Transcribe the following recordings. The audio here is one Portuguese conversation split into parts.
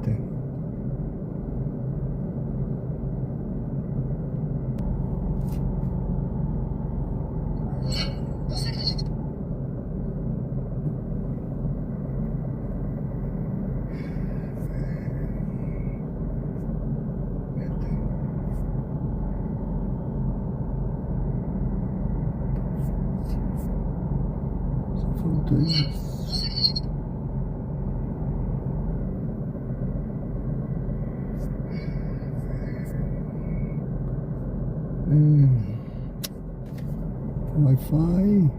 Eita. Você acredita? Só faltou isso. Você acredita? Wi-Fi.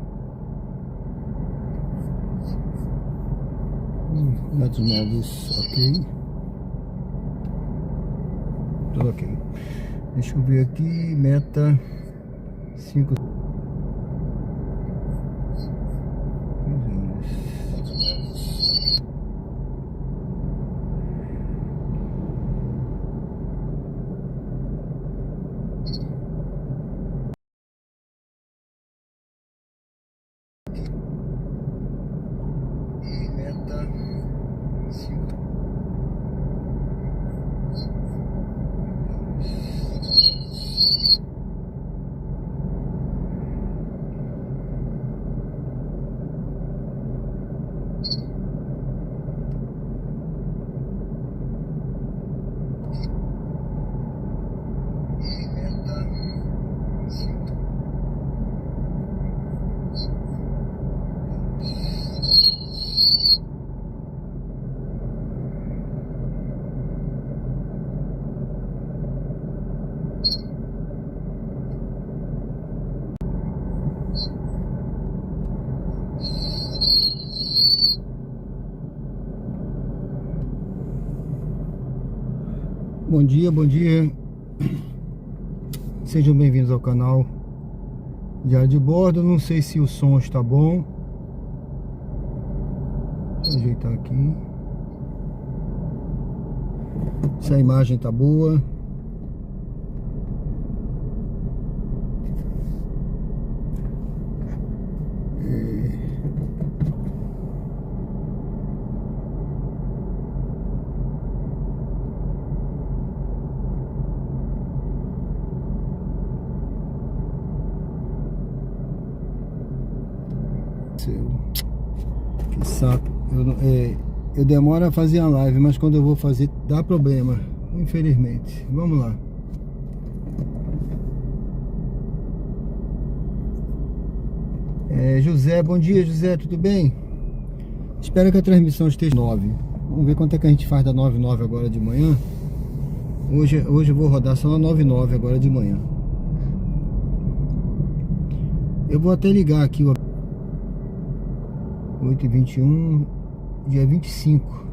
Dados móveis, ok. Tudo ok. Deixa eu ver aqui. Meta 5. Meta 5. Bom dia, bom dia. Sejam bem-vindos ao canal Diário de Bordo. Não sei se o som está bom. Vou ajeitar aqui. Se a imagem está boa. Que saco. Eu demoro a fazer a live, mas quando eu vou fazer dá problema, infelizmente. Vamos lá. José, bom dia, José, tudo bem? Espero que a transmissão esteja 9. Vamos ver quanto é que a gente faz da 99 agora de manhã. Hoje eu vou rodar só na 99 agora de manhã. Eu vou até ligar aqui o 8h21, dia 25.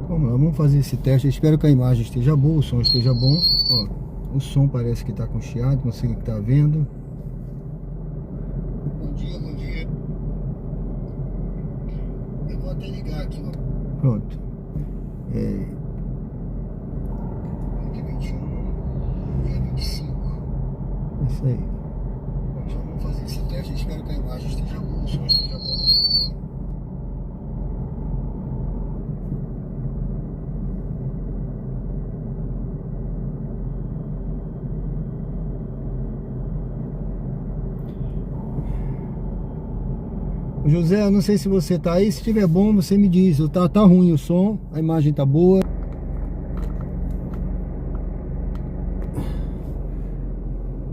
Vamos lá, vamos fazer esse teste. Eu espero que a imagem esteja boa, o som esteja bom. Ó, o som parece que está com chiado, não sei o que está vendo. Bom dia, bom dia. Eu vou até ligar aqui, ó. Pronto. 8h21, dia 25. É isso aí. Vamos fazer esse teste. Eu espero que a imagem esteja boa, o som esteja bom. José, eu não sei se você tá aí. Se estiver bom, você me diz. Tá ruim o som, a imagem tá boa.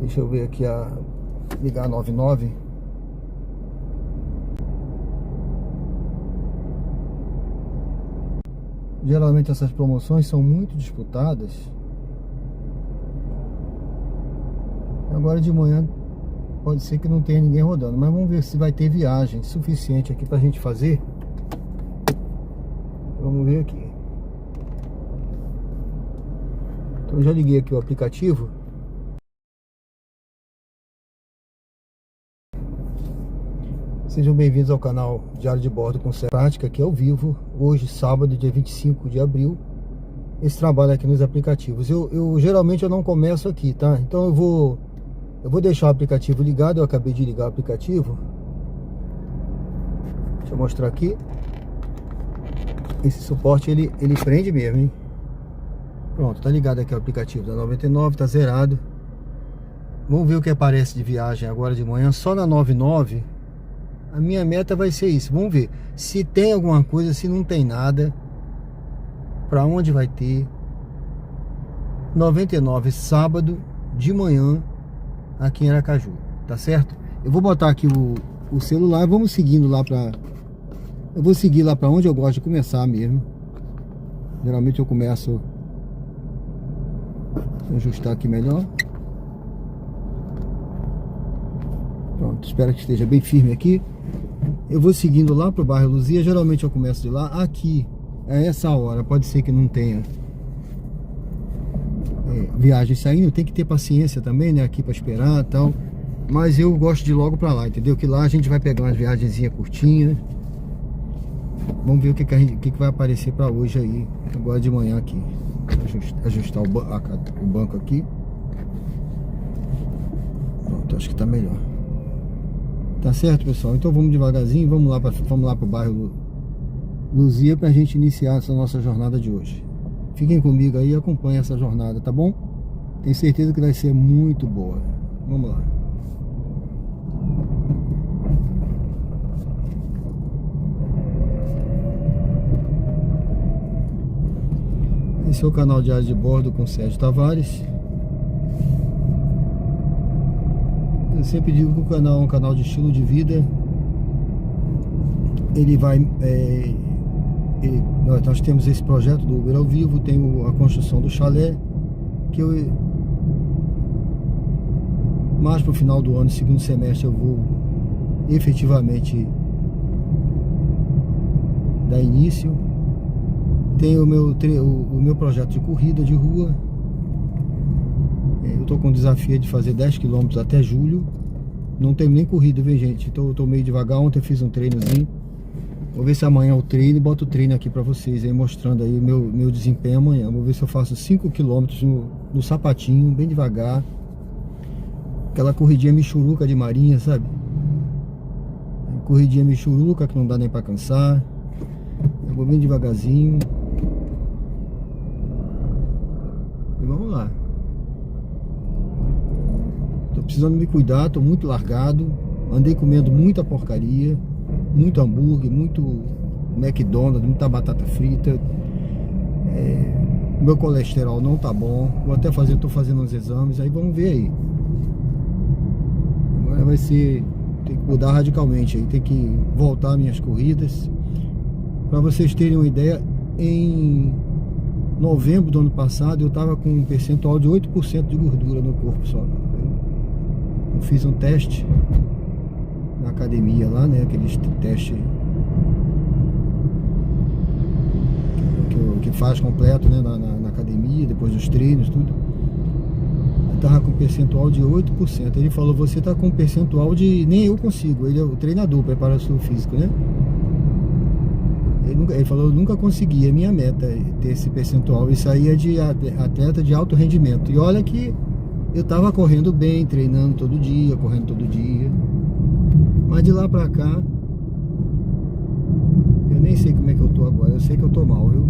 Deixa eu ver aqui ligar a 99. Geralmente essas promoções são muito disputadas. Agora de manhã pode ser que não tenha ninguém rodando, mas vamos ver se vai ter viagem suficiente aqui pra gente fazer. Vamos ver aqui. Então já liguei aqui o aplicativo. Sejam bem-vindos ao canal Diário de Bordo com Prática, aqui ao vivo. Hoje, sábado, dia 25 de abril. Esse trabalho aqui nos aplicativos. Eu geralmente eu não começo aqui, tá? Então eu vou deixar o aplicativo ligado. Eu acabei de ligar o aplicativo. Deixa eu mostrar aqui. Esse suporte ele prende mesmo, hein? Pronto, tá ligado aqui o aplicativo da 99, tá zerado. Vamos ver o que aparece de viagem agora de manhã. Só na 99. A minha meta vai ser isso. Vamos ver se tem alguma coisa, se não tem nada. Pra onde vai ter? 99 sábado de manhã aqui em Aracaju, tá certo? Eu vou botar aqui o celular. Vamos seguindo lá pra... Eu vou seguir lá pra onde eu gosto de começar mesmo. Geralmente eu começo... Vou ajustar aqui melhor. Pronto, espero que esteja bem firme aqui. Eu vou seguindo lá pro bairro Luzia. Geralmente eu começo de lá. Aqui, a essa hora, pode ser que não tenha viagem saindo. Tem que ter paciência também, né? Aqui pra esperar e tal. Mas eu gosto de ir logo pra lá, entendeu? Que lá a gente vai pegar umas viagenzinhas curtinhas. Vamos ver o que vai aparecer pra hoje aí. Agora de manhã aqui. Ajustar o banco aqui. Pronto, acho que tá melhor. Tá certo, pessoal? Então vamos devagarzinho, vamos lá pro bairro Luzia pra gente iniciar essa nossa jornada de hoje. Fiquem comigo aí e acompanhem essa jornada, tá bom? Tenho certeza que vai ser muito boa. Vamos lá. Esse é o canal Diário de Bordo com Sérgio Tavares. Eu sempre digo que o canal é um canal de estilo de vida. Ele vai... nós temos esse projeto do Uber ao Vivo, tem a construção do chalé, que eu... Mais pro final do ano, segundo semestre, eu vou efetivamente dar início. Tem o meu projeto de corrida de rua. Eu tô com o desafio de fazer 10 km até julho. Não tenho nem corrida, viu, gente? Então eu tô meio devagar. Ontem eu fiz um treinozinho. Vou ver se amanhã eu treino e boto o treino aqui pra vocês aí, mostrando aí meu desempenho amanhã. Vou ver se eu faço 5 km no sapatinho, bem devagar. Aquela corridinha michuruca de marinha, sabe? Corridinha michuruca que não dá nem pra cansar. Eu vou bem devagarzinho. E vamos lá. Tô precisando me cuidar, tô muito largado. Andei comendo muita porcaria. Muito hambúrguer, muito McDonald's, muita batata frita. Meu colesterol não tá bom. Vou até tô fazendo uns exames, aí vamos ver aí. Agora vai ser... Tem que mudar radicalmente aí. Tem que voltar às minhas corridas. Para vocês terem uma ideia, em novembro do ano passado eu tava com um percentual de 8% de gordura no corpo só. Eu fiz um teste na academia lá, né? Aqueles testes que faz completo, né? Na academia, depois dos treinos, tudo. Eu tava com um percentual de 8%. Ele falou, você tá com um percentual de... Nem eu consigo. Ele é o treinador, preparador físico, né? Ele falou, eu nunca consegui, é minha meta ter esse percentual. Isso aí é de atleta de alto rendimento. E olha que eu tava correndo bem, treinando todo dia, correndo todo dia. Mas de lá pra cá, eu nem sei como é que eu tô agora. Eu sei que eu tô mal, viu?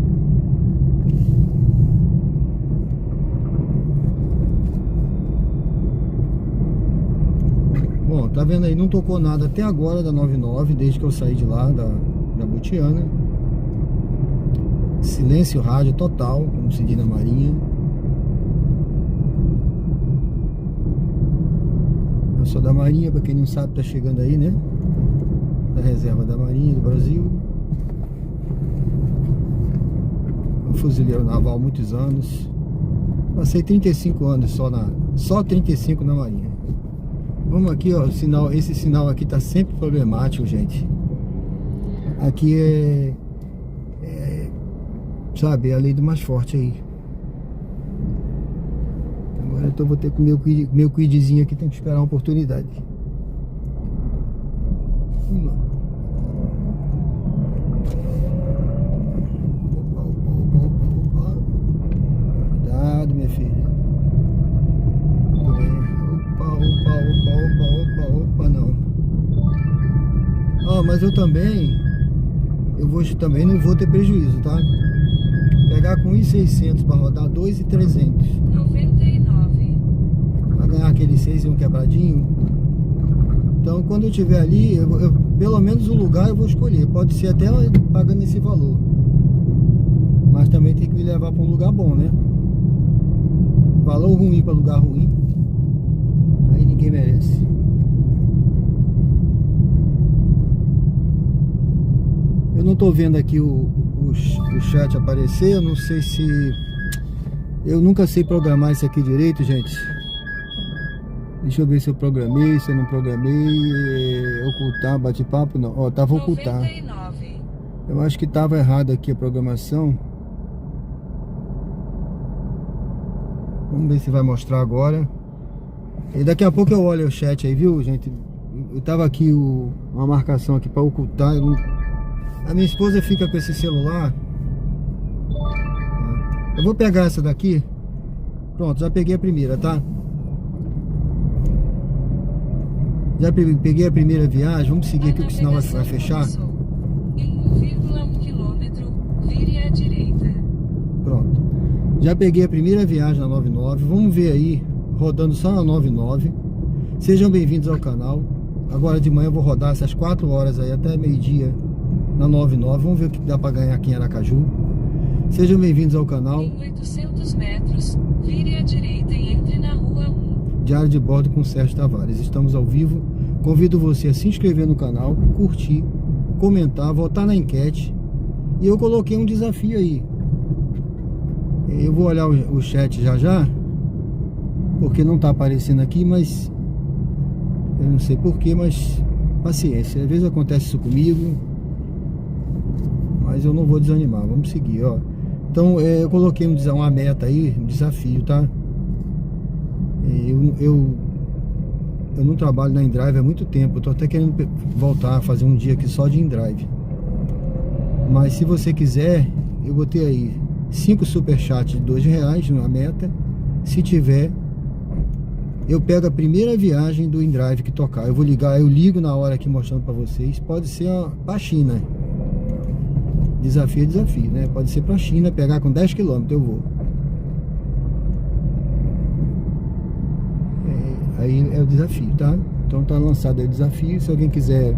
Bom, tá vendo aí? Não tocou nada até agora da 99, desde que eu saí de lá, da Butiana. Silêncio rádio total, como se diz na Marinha. Eu sou da Marinha, pra quem não sabe, tá chegando aí, né? Da reserva da Marinha do Brasil. Um fuzileiro naval há muitos anos. Passei 35 anos só 35 na Marinha. Vamos aqui, ó, esse sinal aqui tá sempre problemático, gente. Aqui sabe, é a lei do mais forte aí. Agora eu vou ter com meu quidzinho aqui, tem que esperar uma oportunidade. Vamos lá. Opa. Cuidado, minha filha. Muito bem. Opa, não. Mas eu também eu vou também não vou ter prejuízo, tá? Pegar com 1.600 para rodar 2.300. 99. Para ganhar aquele 6 e um quebradinho. Então quando eu estiver ali, pelo menos o lugar eu vou escolher. Pode ser até pagando esse valor. Mas também tem que me levar para um lugar bom, né? Valor ruim para lugar ruim, aí ninguém merece. Eu não tô vendo aqui o chat aparecer. Eu não sei se... Eu nunca sei programar isso aqui direito, gente. Deixa eu ver se eu programei, se eu não programei. Ocultar, bate-papo, não. Ó, tava ocultar. 99. Eu acho que tava errado aqui a programação. Vamos ver se vai mostrar agora. E daqui a pouco eu olho o chat aí, viu, gente? Eu tava aqui uma marcação aqui para ocultar. A minha esposa fica com esse celular. Eu vou pegar essa daqui. Pronto, já peguei a primeira, tá? Já peguei a primeira viagem. Vamos seguir aqui, porque senão vai fechar. Em 1,1 quilômetro, vire à direita. Pronto. Já peguei a primeira viagem na 99. Vamos ver aí, rodando só na 99. Sejam bem-vindos ao canal. Agora de manhã eu vou rodar essas 4 horas aí até meio-dia na 99. Vamos ver o que dá para ganhar aqui em Aracaju. Sejam bem-vindos ao canal. Em 800 metros, vire à direita e entre na rua 1. Diário de Bordo com Sérgio Tavares. Estamos ao vivo. Convido você a se inscrever no canal, curtir, comentar, votar na enquete. E eu coloquei um desafio aí. Eu vou olhar o chat já, porque não tá aparecendo aqui, mas eu não sei porquê, mas paciência. Às vezes acontece isso comigo, mas eu não vou desanimar. Vamos seguir, ó. Então eu coloquei uma meta aí, um desafio, tá? Eu não trabalho na InDrive há muito tempo. Eu tô até querendo voltar a fazer um dia aqui só de InDrive. Mas se você quiser, eu botei aí 5 superchats de R$2 na meta. Se tiver, eu pego a primeira viagem do InDrive que tocar. Eu vou ligar, eu ligo na hora aqui mostrando pra vocês. Pode ser pra China. Desafio é desafio, né? Pode ser pra China, pegar com 10 km eu vou. Aí é o desafio, tá? Então tá lançado aí o desafio. Se alguém quiser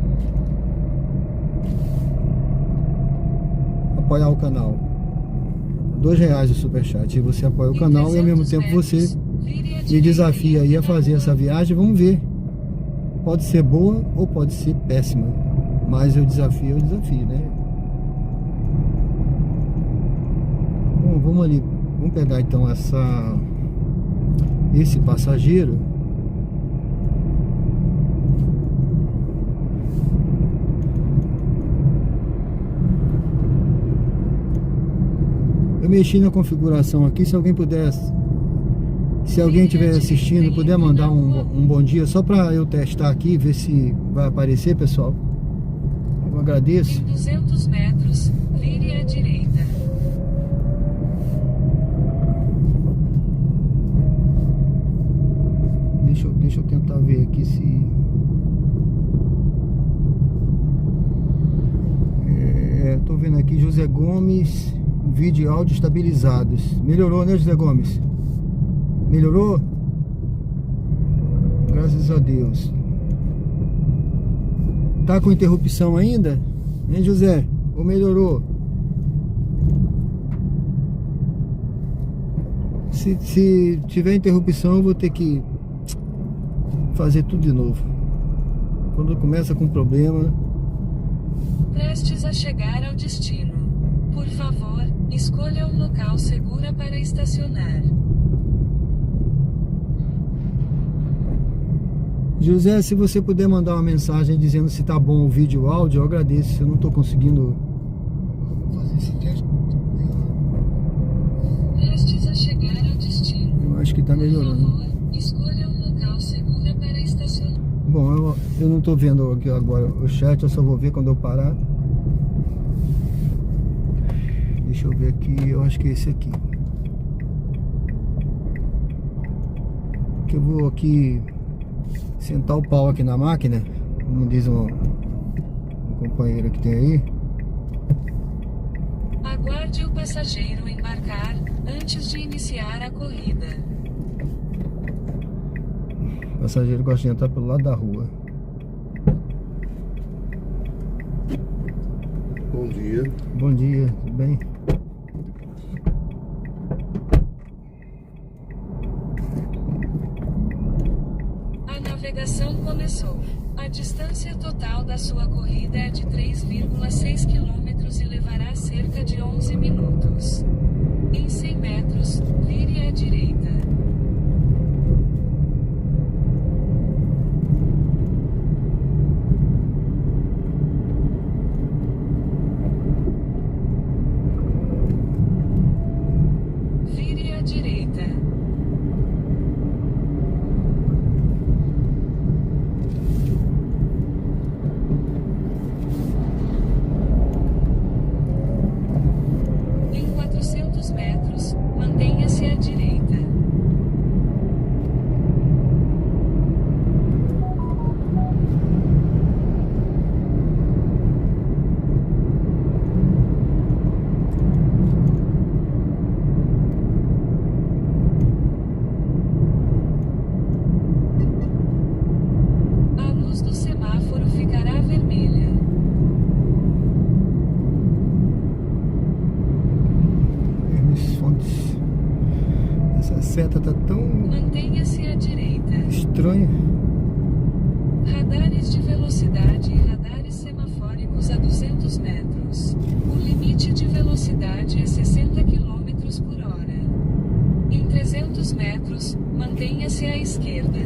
apoiar o canal, R$2 o superchat. E você apoia o canal e ao mesmo tempo você me desafia aí a fazer essa viagem. Vamos ver. Pode ser boa ou pode ser péssima. Mas o desafio é o desafio, né? Bom, vamos ali. Vamos pegar então esse passageiro. Eu mexi na configuração aqui. Se alguém puder, se alguém estiver assistindo, puder mandar um bom dia só para eu testar aqui, ver se vai aparecer, pessoal. Eu agradeço. Em 200 metros, vire à direita. Deixa eu tentar ver aqui se... tô vendo aqui José Gomes, vídeo e áudio estabilizados. Melhorou, né, José Gomes? Melhorou? Graças a Deus. Tá com interrupção ainda? Hein, José? Ou melhorou? Se tiver interrupção, eu vou ter que fazer tudo de novo. Quando começa com problema. Prestes a chegar ao destino. Por favor, escolha um local seguro para estacionar. José, se você puder mandar uma mensagem dizendo se tá bom o vídeo e o áudio, eu agradeço. Eu não tô conseguindo fazer esse teste. Prestes a chegar ao destino. Eu acho que tá melhorando. Por favor, escolha um local seguro para estacionar. Bom, eu não tô vendo aqui agora o chat, eu só vou ver quando eu parar. Deixa eu ver aqui, eu acho que é esse aqui. Que eu vou aqui sentar o pau aqui na máquina, como diz um companheiro que tem aí. Aguarde o passageiro embarcar, antes de iniciar a corrida. O passageiro gosta de entrar pelo lado da rua. Bom dia. Bom dia, tudo bem? A navegação começou. A distância total da sua corrida é de 3,6 km e levará cerca de 11 minutos. Em 100 metros, vire à direita. Vire à direita. Em 400 metros, mantenha-se à direita. A luz do semáforo ficará vermelha. Hermes Fontes. Essa seta tá tão Mantenha-se à direita. estranha. Radares de velocidade e radares semafóricos a 200 metros. O limite de velocidade é 60 km por hora. Em 300 metros, mantenha-se à esquerda.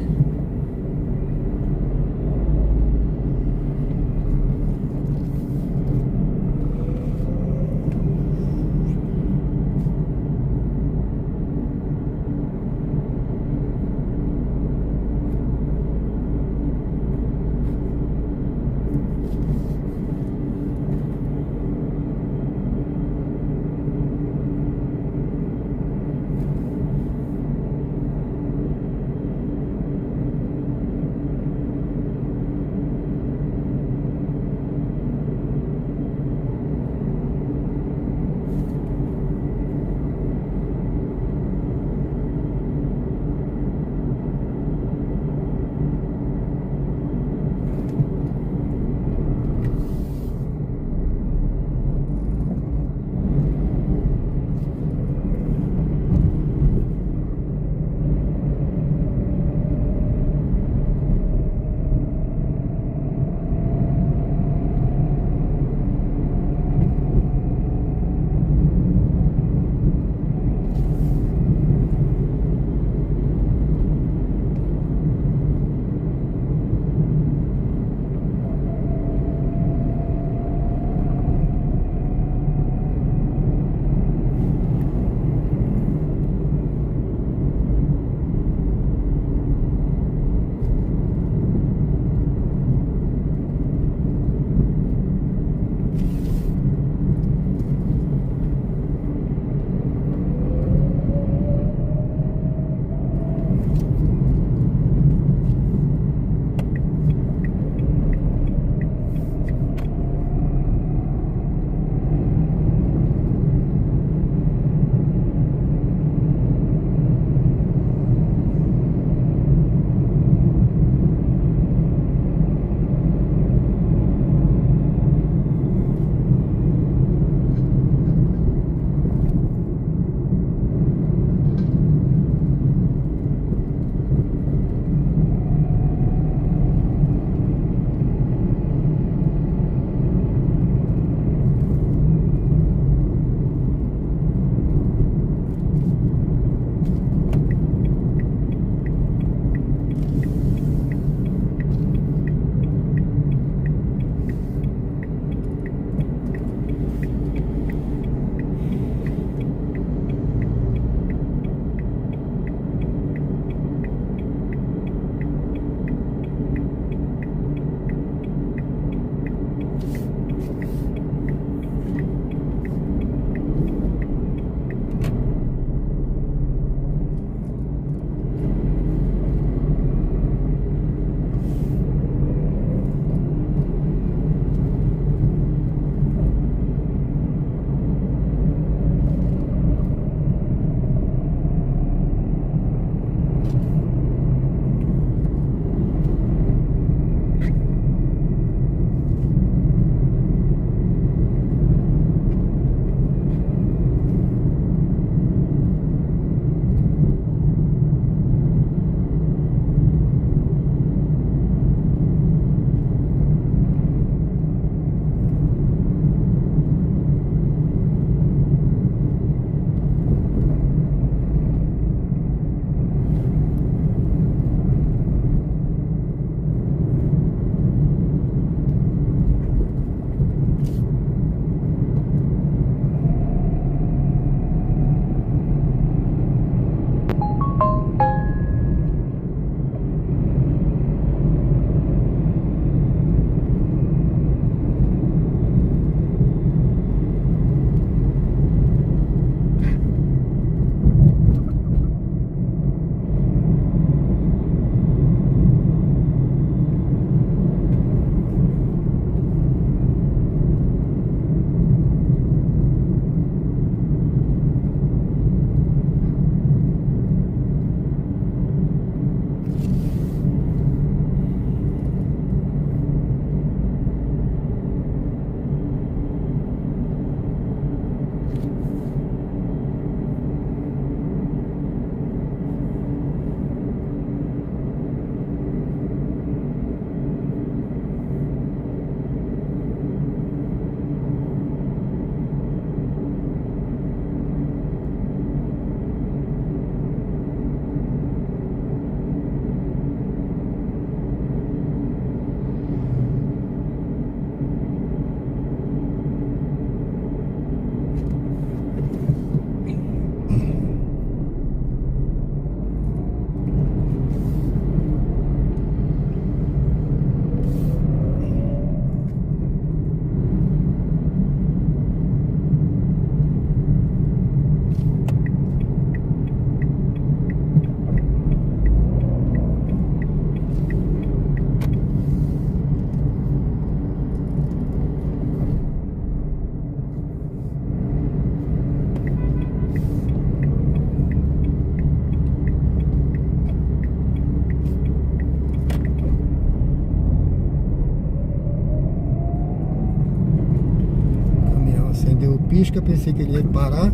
faísca, pensei que ele ia parar.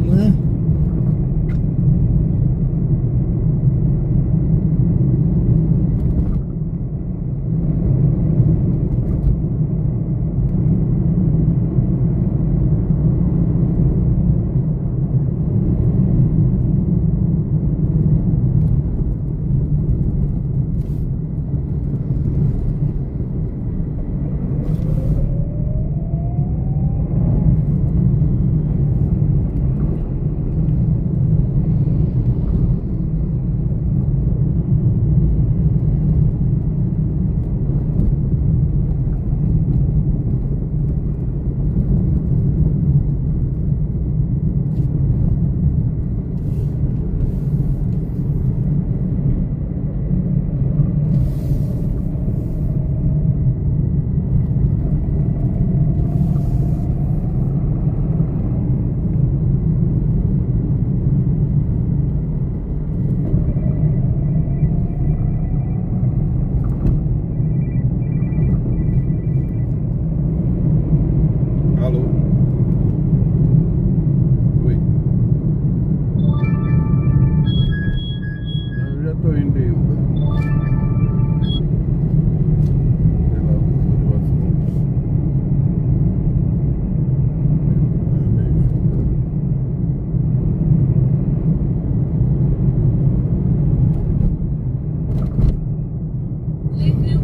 Né?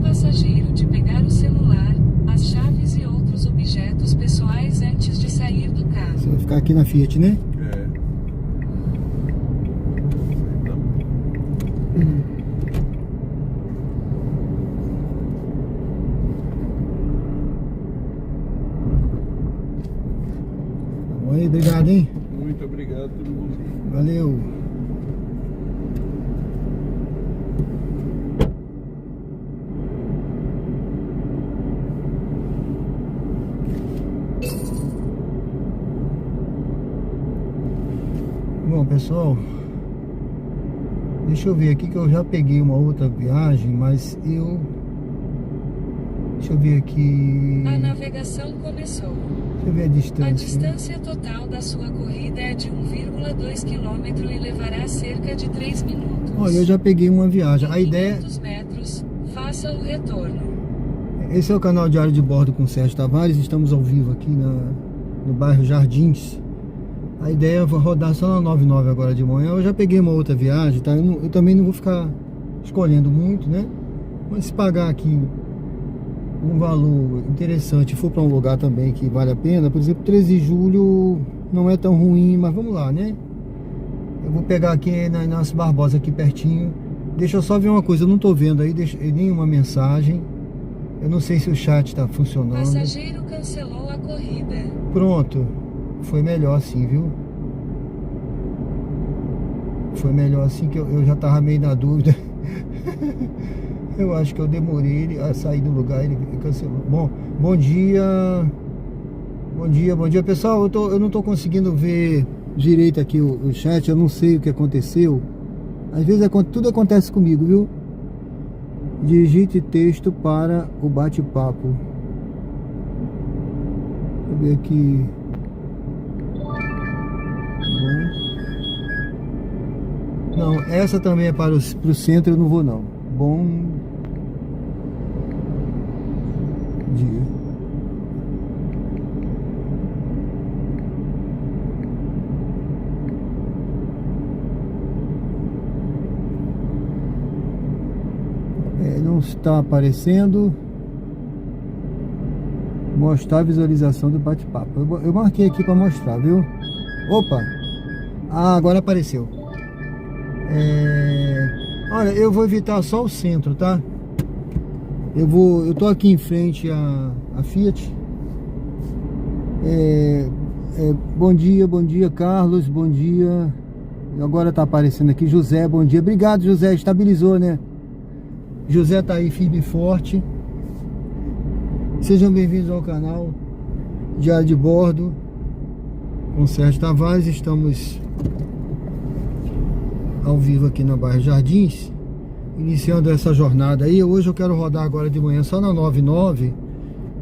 Passageiro de pegar o celular, as chaves e outros objetos pessoais antes de sair do carro. Você vai ficar aqui na Fiat, né? Oi, obrigado, hein? Muito obrigado, tudo bom. Valeu. Bom, pessoal, deixa eu ver aqui que eu já peguei uma outra viagem, mas deixa eu ver aqui. A navegação começou. Deixa eu ver a distância. A distância total da sua corrida é de 1,2 km e levará cerca de 3 minutos. Olha, eu já peguei uma viagem. A Em ideia... 500 metros, faça o retorno. Esse é o canal Diário de Bordo com Sérgio Tavares. Estamos ao vivo aqui no bairro Jardins. A ideia é rodar só na 99 agora de manhã. Eu já peguei uma outra viagem, tá? Eu também não vou ficar escolhendo muito, né? Mas se pagar aqui um valor interessante, for para um lugar também que vale a pena, por exemplo, 13 de julho não é tão ruim, mas vamos lá, né? Eu vou pegar aqui na Inácio Barbosa, aqui pertinho. Deixa eu só ver uma coisa, eu não tô vendo aí nenhuma mensagem. Eu não sei se o chat tá funcionando. Passageiro cancelou a corrida. Pronto. Foi melhor assim, viu? Foi melhor assim, que eu já tava meio na dúvida. Eu acho que eu demorei a sair do lugar, ele cancelou. Bom dia. Bom dia, pessoal. Eu não tô conseguindo ver direito aqui o chat. Eu não sei o que aconteceu. Às vezes tudo acontece comigo, viu? Digite texto para o bate-papo. Deixa eu ver aqui. Não, essa também é para o centro, eu não vou não. Bom dia. Não está aparecendo. Mostrar a visualização do bate-papo. Eu marquei aqui para mostrar, viu? Opa! Ah, agora apareceu. Olha, eu vou evitar só o centro, tá? Eu tô aqui em frente à Fiat. Bom dia, Carlos, bom dia. Agora tá aparecendo aqui, José, bom dia. Obrigado, José, estabilizou, né? José tá aí firme e forte. Sejam bem-vindos ao canal Diário de Bordo com Sérgio Tavares. Estamos ao vivo aqui na bairro Jardins, iniciando essa jornada aí. Hoje eu quero rodar agora de manhã só na 99,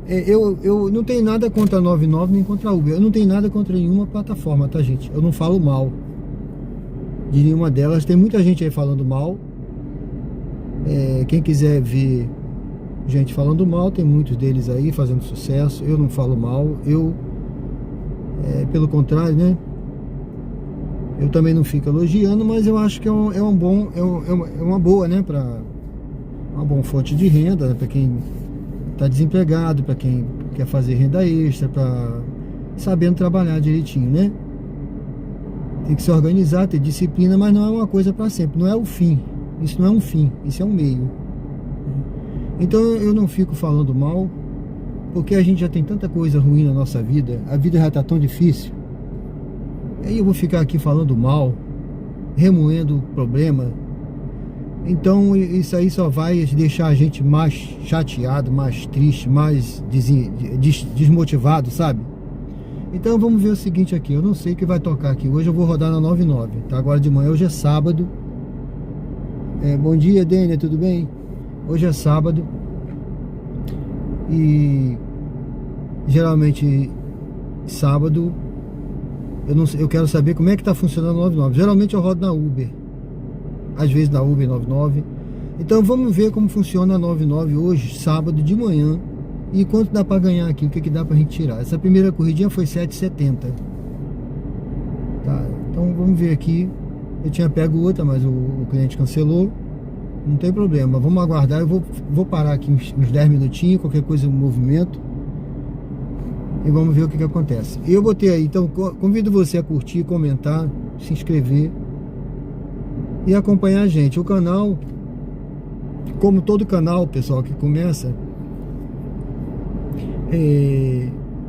Eu não tenho nada contra a 99 nem contra a Uber. Eu não tenho nada contra nenhuma plataforma, tá, gente? Eu não falo mal de nenhuma delas. Tem muita gente aí falando mal. Quem quiser ver gente falando mal, tem muitos deles aí fazendo sucesso. Eu não falo mal. Pelo contrário, né? Eu também não fico elogiando, mas eu acho que é uma boa, né? Uma boa fonte de renda, né, para quem está desempregado, para quem quer fazer renda extra, para sabendo trabalhar direitinho, né? Tem que se organizar, ter disciplina, mas não é uma coisa para sempre, não é o fim. Isso não é um fim, isso é um meio. Então eu não fico falando mal, porque a gente já tem tanta coisa ruim na nossa vida, a vida já está tão difícil. Aí eu vou ficar aqui falando mal, remoendo o problema. Então isso aí só vai deixar a gente mais chateado, mais triste, mais desmotivado, sabe? Então vamos ver o seguinte aqui. Eu não sei o que vai tocar aqui. Hoje eu vou rodar na 99, tá? Agora de manhã, hoje é sábado. Bom dia, Dênia, tudo bem? Hoje é sábado. E geralmente sábado eu quero saber como é que tá funcionando a 99. Geralmente eu rodo na Uber, às vezes na Uber 99. Então vamos ver como funciona a 99 hoje, sábado de manhã, e quanto dá para ganhar aqui, o que dá pra gente tirar. Essa primeira corridinha foi 7,70. Tá, então vamos ver aqui. Eu tinha pego outra, mas o cliente cancelou. Não tem problema, vamos aguardar. Eu vou parar aqui uns 10 minutinhos, qualquer coisa, um movimento, e vamos ver o que acontece. Eu botei aí, então convido você a curtir, comentar, se inscrever e acompanhar a gente. O canal, como todo canal, pessoal, que começa,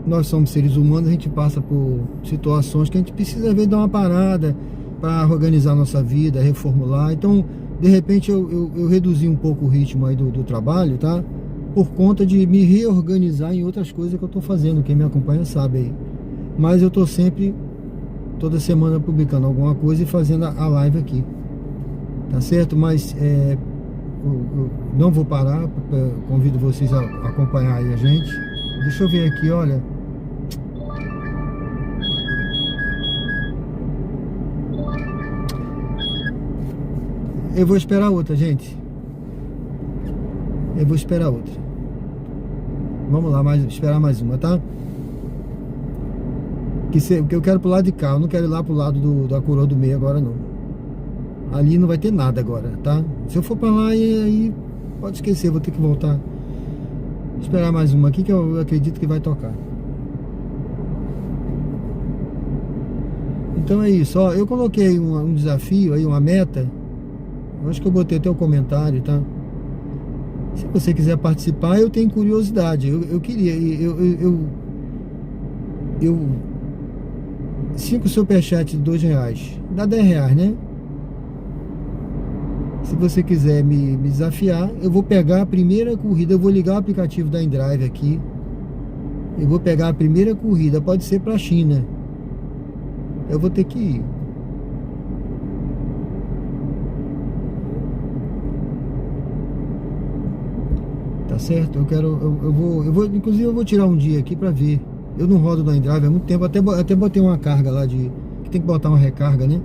nós somos seres humanos, a gente passa por situações que a gente precisa, às vezes, dar uma parada para organizar a nossa vida, reformular. Então, de repente, eu reduzi um pouco o ritmo aí do trabalho, tá? Por conta de me reorganizar em outras coisas que eu tô fazendo. Quem me acompanha sabe aí. Mas eu tô sempre, toda semana, publicando alguma coisa e fazendo a live aqui. Tá certo? Mas eu não vou parar. Convido vocês a acompanhar aí a gente. Deixa eu ver aqui, olha. Eu vou esperar outra, gente. Eu vou esperar outra. Vamos lá, esperar mais uma, tá? Que eu quero pro lado de cá. Eu não quero ir lá pro lado da coroa do meio agora, não. Ali não vai ter nada agora, tá? Se eu for pra lá, aí pode esquecer, vou ter que voltar. Esperar mais uma aqui que eu acredito que vai tocar. Então é isso, ó. Eu coloquei um desafio aí, uma meta. Eu acho que eu botei até o comentário, tá? Se você quiser participar, eu tenho curiosidade. Eu queria. 5 superchats de R$2 dá R$10, né? Se você quiser me desafiar, eu vou pegar a primeira corrida. Eu vou ligar o aplicativo da InDrive aqui. Eu vou pegar a primeira corrida. Pode ser pra China. Eu vou ter que ir. Tá certo? Inclusive eu vou tirar um dia aqui pra ver. Eu não rodo na InDrive há muito tempo. Até botei uma carga lá que tem que botar uma recarga, né?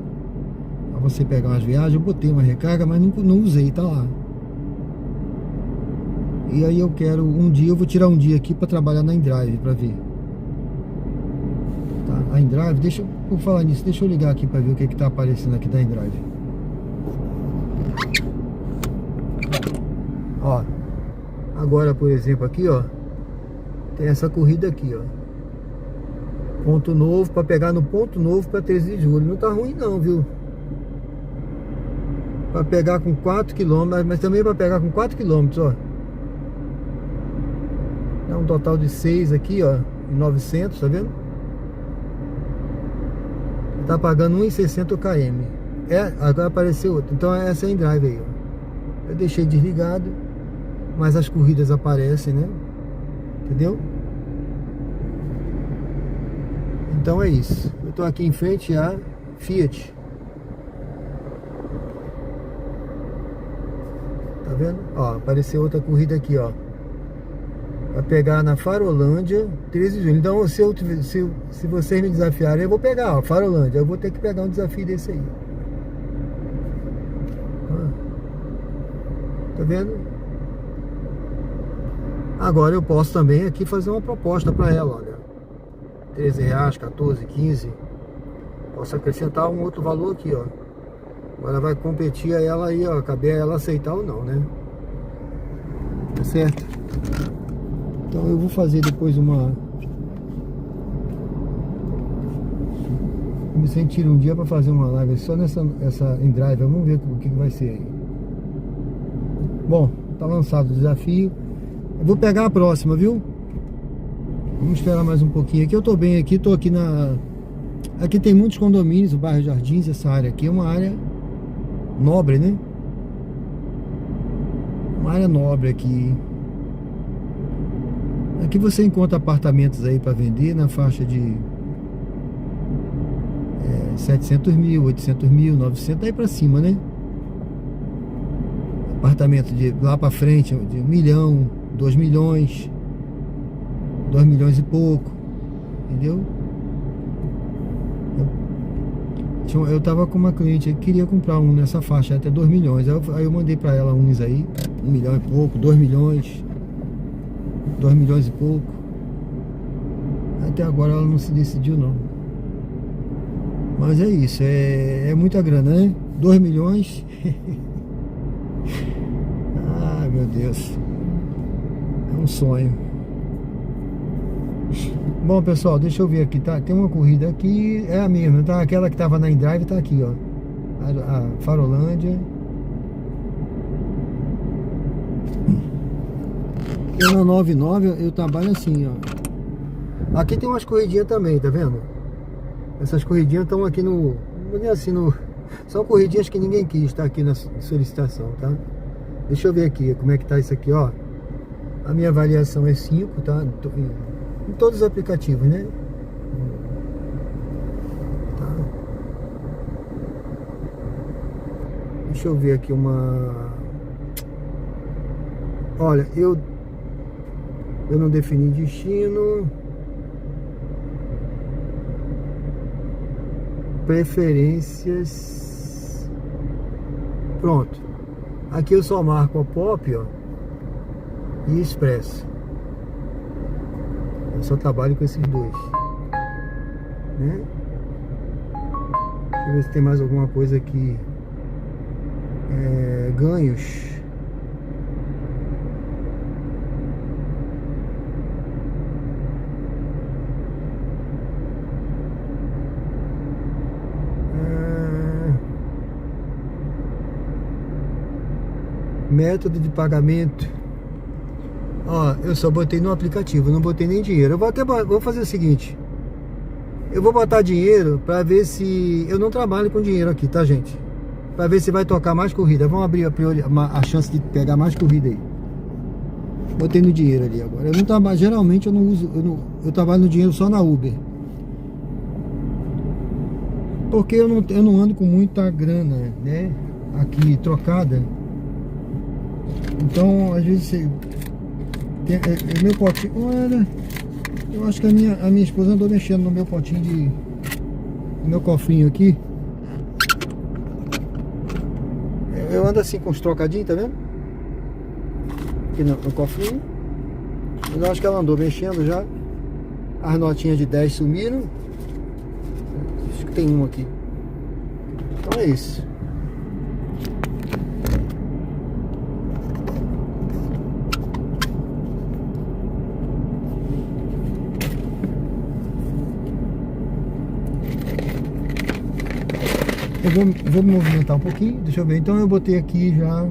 Pra você pegar umas viagens. Eu botei uma recarga, mas não usei, tá lá. E aí eu quero eu vou tirar um dia aqui pra trabalhar na InDrive pra ver. Tá? A InDrive, por falar nisso, deixa eu ligar aqui pra ver o que tá aparecendo aqui da InDrive. Ó. Agora, por exemplo, aqui, ó, tem essa corrida aqui, ó. Ponto Novo, para pegar no Ponto Novo para 13 de julho. Não tá ruim não, viu? Para pegar com 4 km, mas também para pegar com 4 km, ó. Dá um total de 6 aqui, ó, 900, tá vendo? Tá pagando 1,60 km. Agora apareceu outro. Então essa é a InDrive aí, ó. Eu deixei desligado, mas as corridas aparecem, né? Entendeu? Então é isso. Eu tô aqui em frente à Fiat. Tá vendo? Ó, apareceu outra corrida aqui, ó. Pra pegar na Farolândia, 13 de junho. Então, se vocês me desafiarem, eu vou pegar, ó, Farolândia. Eu vou ter que pegar um desafio desse aí. Tá vendo? Agora eu posso também aqui fazer uma proposta para ela, olha. R$13, 14, 15. Posso acrescentar um outro valor aqui, ó. Agora vai competir a ela aí, ó. Caber a ela aceitar ou não, né? Tá certo? Então eu vou fazer depois uma... Me sentir um dia para fazer uma live só nessa InDrive. Vamos ver o que vai ser aí. Bom, tá lançado o desafio. Eu vou pegar a próxima, viu? Vamos esperar mais um pouquinho aqui. Eu tô bem aqui, tô aqui na... Aqui tem muitos condomínios, o bairro Jardins. Essa área aqui é uma área nobre, né? Uma área nobre aqui. Aqui você encontra apartamentos aí para vender na faixa de 700 mil, 800 mil, 900, aí para cima, né? Apartamento de lá para frente de 1 milhão, 2 milhões, 2 milhões e pouco, entendeu? Eu tava com uma cliente que queria comprar um nessa faixa até 2 milhões. Aí eu mandei para ela uns aí, 1 milhão e pouco, 2 milhões, 2 milhões e pouco. Até agora ela não se decidiu não. Mas é isso, é muita grana, né? 2 milhões. Ah, meu Deus. É um sonho. Bom, pessoal, deixa eu ver aqui, tá? Tem uma corrida aqui, é a mesma, tá? Aquela que tava na InDrive tá aqui, ó. A Farolândia. Eu na 99 eu trabalho assim, ó. Aqui tem umas corridinhas também, tá vendo? Essas corridinhas estão aqui no... assim, no... São corridinhas que ninguém quis, tá aqui na solicitação, tá? Deixa eu ver aqui como é que tá isso aqui, ó. A minha avaliação é 5, tá? Em todos os aplicativos, né? Tá. Deixa eu ver aqui uma... Olha, eu não defini destino. Preferências. Pronto. Aqui eu só marco a Pop, ó, e Expresso. Eu só trabalho com esses dois, né? Deixa eu ver se tem mais alguma coisa aqui. Ganhos. Método de pagamento. Ó, eu só botei no aplicativo, não botei nem dinheiro. Vou fazer o seguinte. Eu vou botar dinheiro pra ver se... Eu não trabalho com dinheiro aqui, tá, gente? Pra ver se vai tocar mais corrida. Vamos abrir a chance de pegar mais corrida aí. Botei no dinheiro ali agora. Eu não trabalho, geralmente eu não uso... Eu trabalho no dinheiro só na Uber. Porque eu não ando com muita grana, né? Aqui, trocada. Então, às vezes você tem, meu potinho, olha, eu acho que a minha esposa andou mexendo no meu potinho no meu cofrinho aqui. Eu ando assim com os trocadinhos, tá vendo? Aqui no cofrinho. Eu acho que ela andou mexendo já. As notinhas de 10 sumiram. Acho que tem uma aqui. Então é isso. Eu vou me movimentar um pouquinho, deixa eu ver. Então eu botei aqui já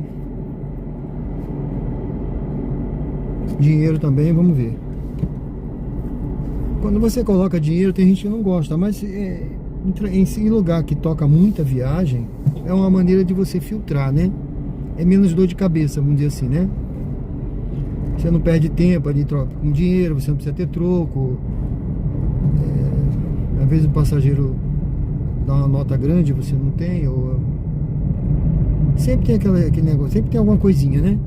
dinheiro também, vamos ver. Quando você coloca dinheiro, tem gente que não gosta, mas em lugar que toca muita viagem, é uma maneira de você filtrar, né? É menos dor de cabeça, vamos dizer assim, né? Você não perde tempo ali com dinheiro, você não precisa ter troco. Às vezes o passageiro dá uma nota grande, você não tem, ou... Sempre tem aquele negócio, sempre tem alguma coisinha, né?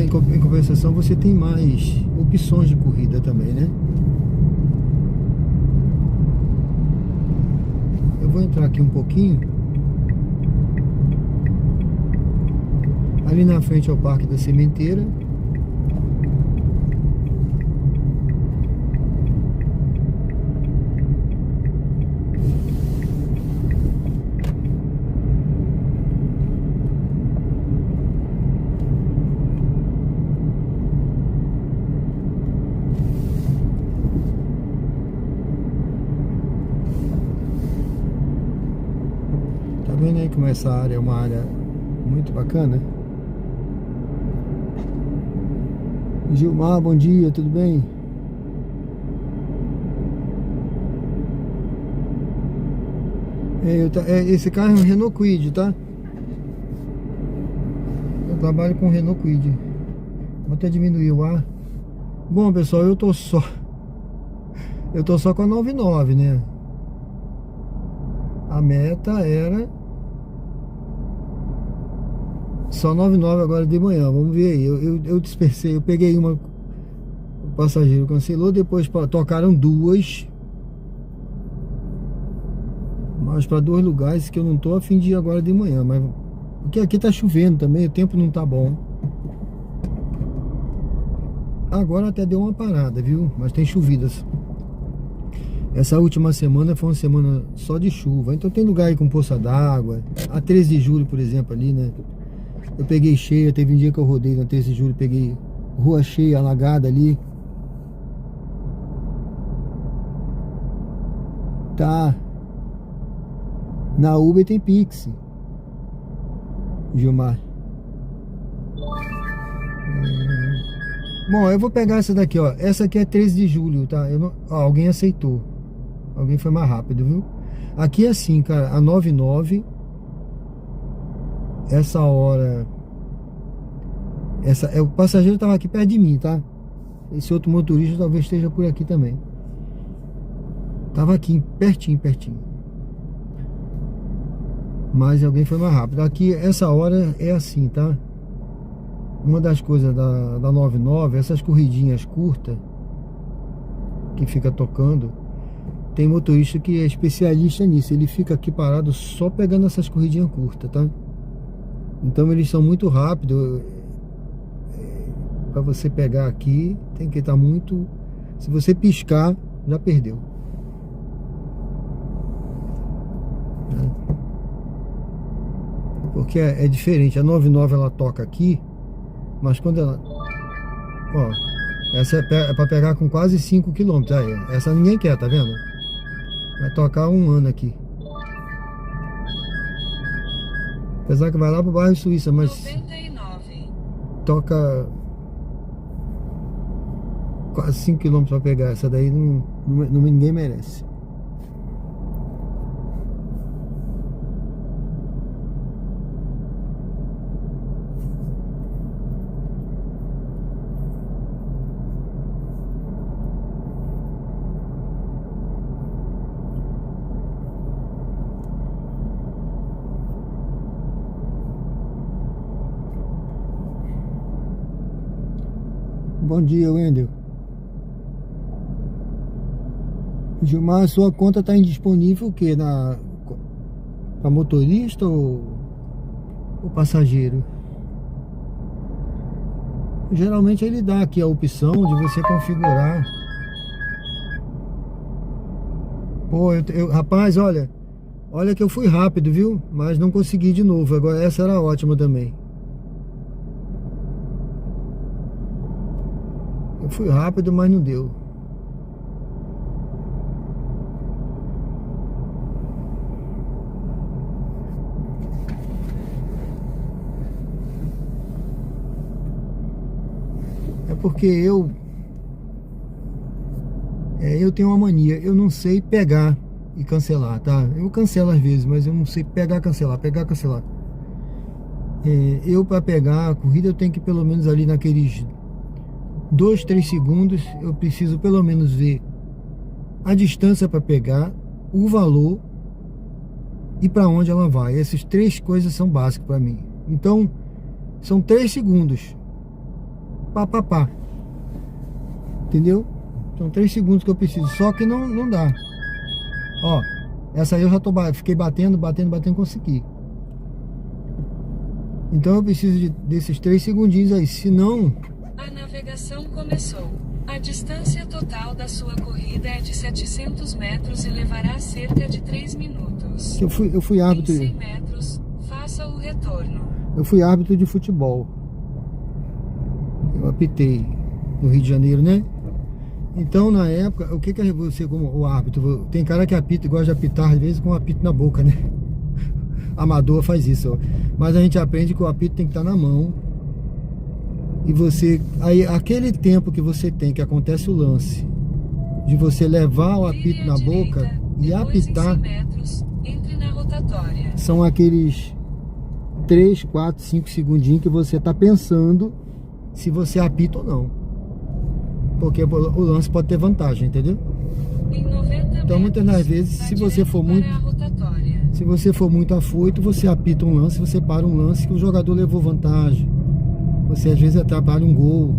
em compensação, você tem mais opções de corrida também, né? Eu vou entrar aqui um pouquinho. Ali na frente é o Parque da Sementeira. Tá vendo aí como essa área é uma área muito bacana? Gilmar, bom dia, tudo bem? Esse carro é um Renault Kwid, tá? Eu trabalho com Renault Kwid. Vou até diminuir o ar. Bom, pessoal, eu tô só com a 99, né? A meta era só 99 agora de manhã. Vamos ver aí. Eu dispersei, eu peguei uma, o passageiro cancelou, depois tocaram duas, mas para dois lugares que eu não tô a fim de ir agora de manhã, mas porque aqui tá chovendo também, o tempo não tá bom. Agora até deu uma parada, viu? Mas tem chovidas. Essa última semana foi uma semana só de chuva. Então tem lugar aí com poça d'água. A 13 de julho, por exemplo, ali, né? Eu peguei cheia, teve um dia que eu rodei na 13 de julho, peguei rua cheia, alagada ali. Tá. Na Uber tem Pix. Gilmar. Bom, eu vou pegar essa daqui, ó. Essa aqui é 13 de julho, tá? Alguém aceitou. Alguém foi mais rápido, viu? Aqui é assim, cara, a 99. Essa hora. O passageiro tava aqui perto de mim, tá? Esse outro motorista talvez esteja por aqui também. Tava aqui, pertinho. Mas alguém foi mais rápido. Aqui, essa hora é assim, tá? Uma das coisas da 99, essas corridinhas curtas que fica tocando, tem motorista que é especialista nisso. Ele fica aqui parado só pegando essas corridinhas curtas, tá? Então eles são muito rápidos. Para você pegar aqui, tem que estar muito... Se você piscar, já perdeu. Porque é diferente. A 99 ela toca aqui, mas quando ela... Ó, essa é para pegar com quase 5 km. Aí, essa ninguém quer, tá vendo? Vai tocar um ano aqui. Apesar que vai lá pro bairro Suíça, mas 99. Toca quase 5 km para pegar. Essa daí ninguém merece. Bom dia, Wendel. Gilmar, sua conta está indisponível o quê? Para motorista ou passageiro? Geralmente ele dá aqui a opção de você configurar. Pô, rapaz, olha que eu fui rápido, viu? Mas não consegui de novo. Agora essa era ótima também. Eu fui rápido, mas não deu. É porque eu tenho uma mania. Eu não sei pegar e cancelar, tá? Eu cancelo às vezes, mas eu não sei pegar, cancelar. Eu para pegar a corrida eu tenho que pelo menos ali naqueles 2, 3 segundos eu preciso pelo menos ver a distância para pegar, o valor e para onde ela vai. Essas três coisas são básicas para mim. Então são 3 segundos. pá. Entendeu? São 3 segundos que eu preciso, só que não dá. Ó, essa aí eu já fiquei batendo, consegui. Então eu preciso desses 3 segundinhos aí, senão... A navegação começou. A distância total da sua corrida é de 700 metros e levará cerca de 3 minutos. Eu fui árbitro. Em 100 metros, faça o retorno. Eu fui árbitro de futebol. Eu apitei no Rio de Janeiro, né? Então, na época, o que é você como o árbitro? Tem cara que apita, gosta de apitar, às vezes com um apito na boca, né? Amador faz isso, ó. Mas a gente aprende que o apito tem que estar na mão. E você... Aí, aquele tempo que você tem, que acontece o lance, de você levar o apito na boca e apitar, entre na rotatória. São aqueles 3, 4, 5 segundinhos que você tá pensando se você apita ou não. Porque o lance pode ter vantagem, entendeu? Em 90 então muitas das vezes, se você for muito afoito, você apita um lance, você para um lance que o jogador levou vantagem. Você às vezes atrapalha um gol.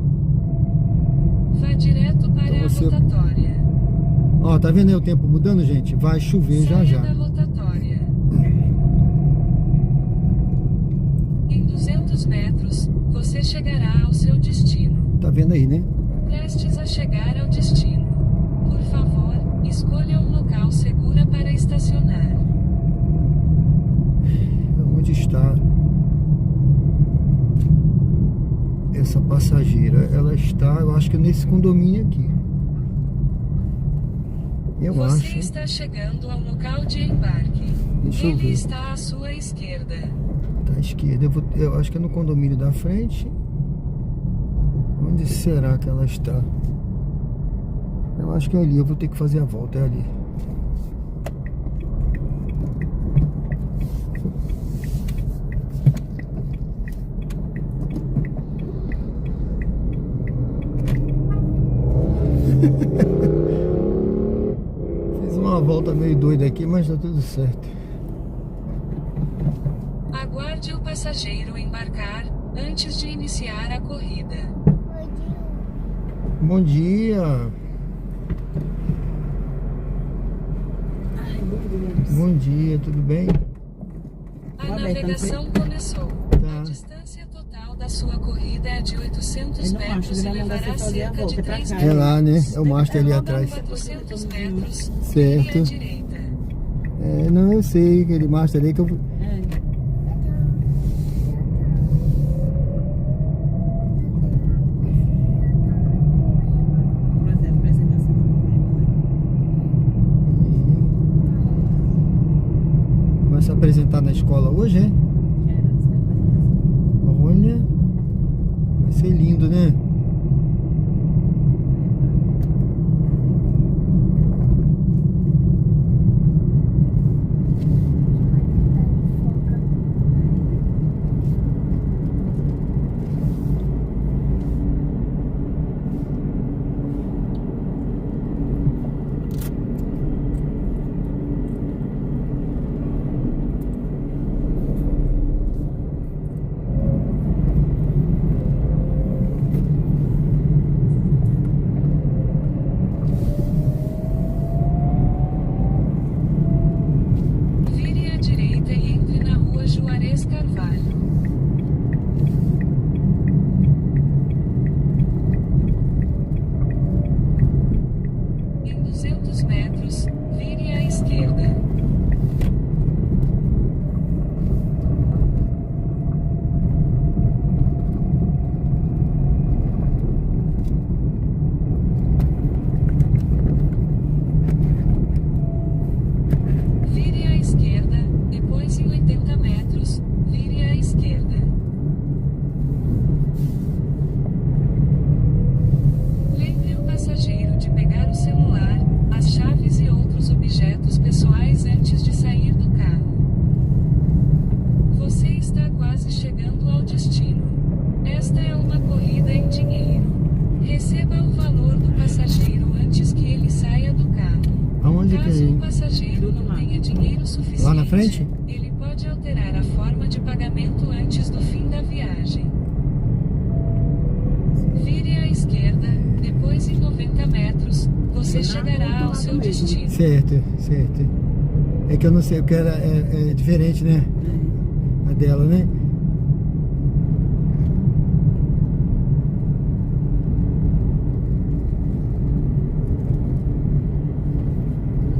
Vá direto para então, a rotatória. Ó, tá vendo aí o tempo mudando, gente? Vai chover Saia já. Da rotatória. Em 200 metros, você chegará ao seu destino. Tá vendo aí, né? Prestes a chegar ao destino. Por favor, escolha um local seguro para estacionar. Onde está essa passageira? Ela está, eu acho que nesse condomínio aqui. Você está chegando ao local de embarque. Deixa eu ver. Ele está à sua esquerda. Tá à esquerda. Eu acho que é no condomínio da frente. Onde será que ela está? Eu acho que é ali. Eu vou ter que fazer a volta. É ali. Fiz uma volta meio doida aqui, mas tá tudo certo. Aguarde o passageiro embarcar antes de iniciar a corrida. Bom dia. Bom dia, tudo bem? A navegação começou. A distância total da sua corrida é de 800 metros e levará cerca de 3 minutos. É lá, né? É o master ali atrás. 400 metros, certo. à direita. É, não, eu sei, aquele master ali que eu... Vai se apresentar na escola hoje, é? Olha, vai ser lindo, né? Lá na frente? Ele pode alterar a forma de pagamento antes do fim da viagem. 50 metros, você chegará ao seu destino. Certo, certo. É que eu não sei, porque é diferente, né? A dela, né?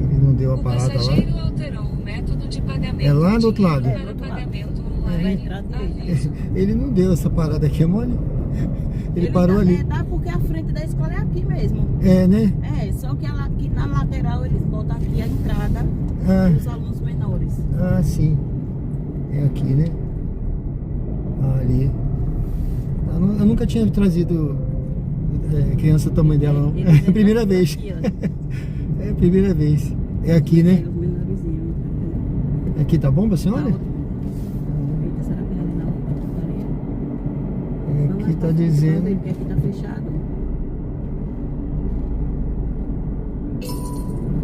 Ele não deu a O parada lá. passageiro alterou o método de pagamento. É lá do outro lado. Para pagamento online. Aviso. Ele não deu essa parada aqui, é mole? Ele parou ali. Tá porque a frente da escola é aqui mesmo. É, né? É, só que aqui na lateral eles botam aqui a entrada dos alunos menores. Ah, sim. É aqui, né? Ali. Eu nunca tinha trazido criança do tamanho dela, não. É a primeira vez. Aqui, ó. É a primeira vez. É aqui, né? Os menorzinhos. Aqui tá bom pra senhora? Eita, será que é ali na outra portaria? Não, Aqui mas tá pra frente, dizendo. porque aqui tá fechado.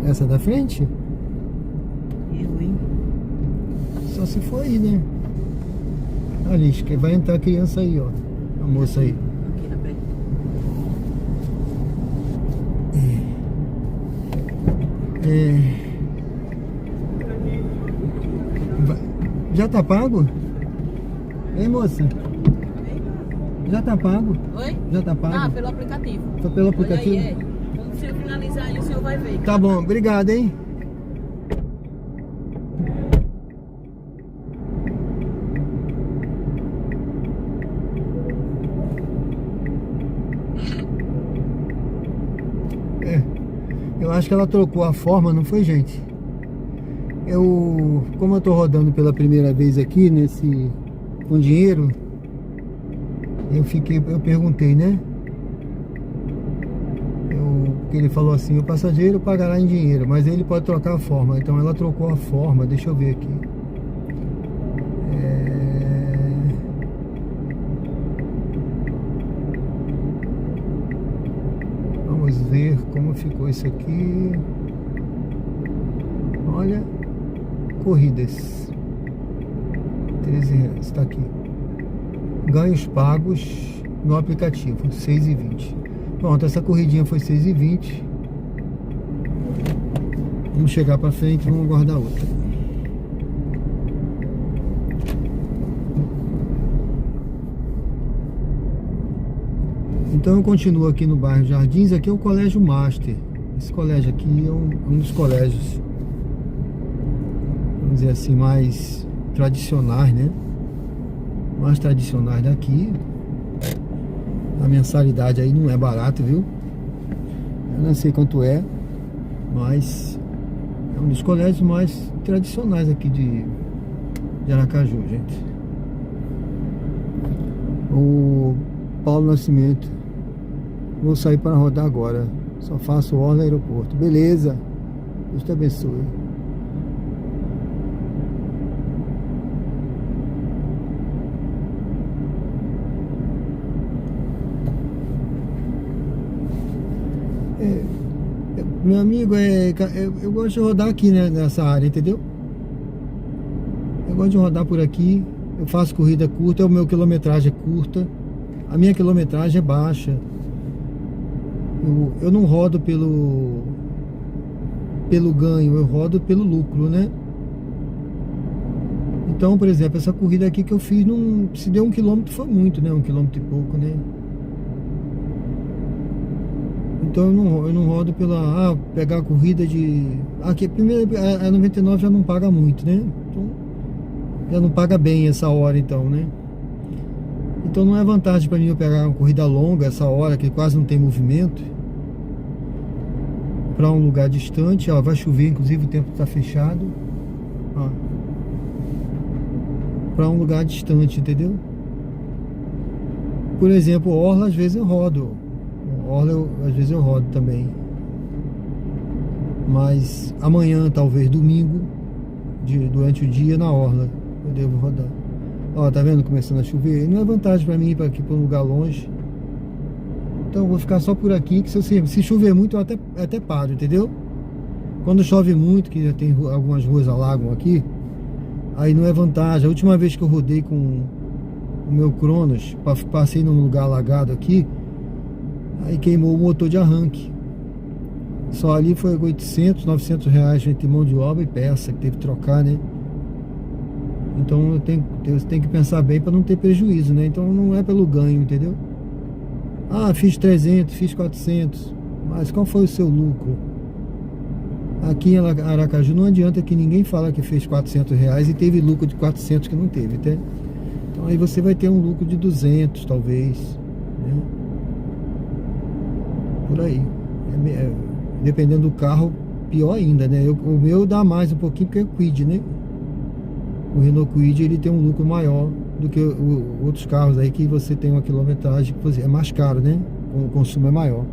Essa da frente? Eu, hein? Só se for aí, né? Ali, acho que vai entrar a criança aí, ó. A moça aí. Aqui na frente. Já tá pago? Hein, moça? Já tá pago? Oi? Já tá pago? Ah, pelo aplicativo. Tá pelo aplicativo? Olha aí, Quando você finalizar aí, o senhor vai ver. Tá bom, obrigado, hein? Eu acho que ela trocou a forma, não foi, gente? Como eu tô rodando pela primeira vez aqui com dinheiro, eu perguntei, né? Porque ele falou assim, o passageiro pagará em dinheiro, mas ele pode trocar a forma. Então ela trocou a forma, deixa eu ver aqui. Vamos ver como ficou isso aqui. Olha, corridas, R$13, tá aqui. Ganhos pagos no aplicativo, 6,20. Pronto, essa corridinha foi 6,20. Vamos chegar pra frente e vamos guardar outra. Então eu continuo aqui no bairro Jardins. Aqui é o Colégio Master. Esse colégio aqui é um dos colégios, vamos dizer assim, mais tradicionais, né? Mais tradicionais daqui. A mensalidade aí não é barato, viu? Eu não sei quanto é, mas é um dos colégios mais tradicionais aqui de Aracaju, gente. O Paulo Nascimento. Vou sair para rodar agora. Só faço orla aeroporto. Beleza. Deus te abençoe. Meu amigo, eu gosto de rodar aqui, né, nessa área, entendeu? Eu gosto de rodar por aqui. Eu faço corrida curta, o meu quilometragem é curta. A minha quilometragem é baixa. Eu não rodo pelo ganho, eu rodo pelo lucro, né? Então, por exemplo, essa corrida aqui que eu fiz, se deu 1 quilômetro foi muito, né? 1 quilômetro e pouco, né? Então eu não rodo pegar a corrida de... Aqui, primeiro, a 99 já não paga muito, né? Então, já não paga bem essa hora, então, né? Então não é vantagem para mim eu pegar uma corrida longa essa hora, que quase não tem movimento, para um lugar distante. Ó, vai chover, inclusive o tempo está fechado. Ó, para um lugar distante, entendeu? Por exemplo, orla às vezes eu rodo. Orla às vezes eu rodo também. Mas amanhã, talvez domingo, durante o dia na orla, eu devo rodar. Ó, tá vendo? Começando a chover. Não é vantagem pra mim ir aqui pra um lugar longe. Então eu vou ficar só por aqui, que se chover muito eu até paro, entendeu? Quando chove muito, que já tem algumas ruas alagam aqui, aí não é vantagem. A última vez que eu rodei com o meu Cronos, passei num lugar alagado aqui, aí queimou o motor de arranque. Só ali foi 800, 900 reais entre mão de obra e peça que teve que trocar, né? Então você tem que pensar bem para não ter prejuízo, né? Então não é pelo ganho, entendeu? Ah, fiz 300, fiz 400, mas qual foi o seu lucro? Aqui em Aracaju não adianta que ninguém fala que fez 400 reais e teve lucro de 400 que não teve, entende? Então aí você vai ter um lucro de 200 talvez, né? Por aí. Dependendo do carro, pior ainda, né? O meu dá mais um pouquinho porque é o Kwid, né? O Renault Kwid, ele tem um lucro maior do que outros carros aí que você tem uma quilometragem que é mais caro, né? O consumo é maior.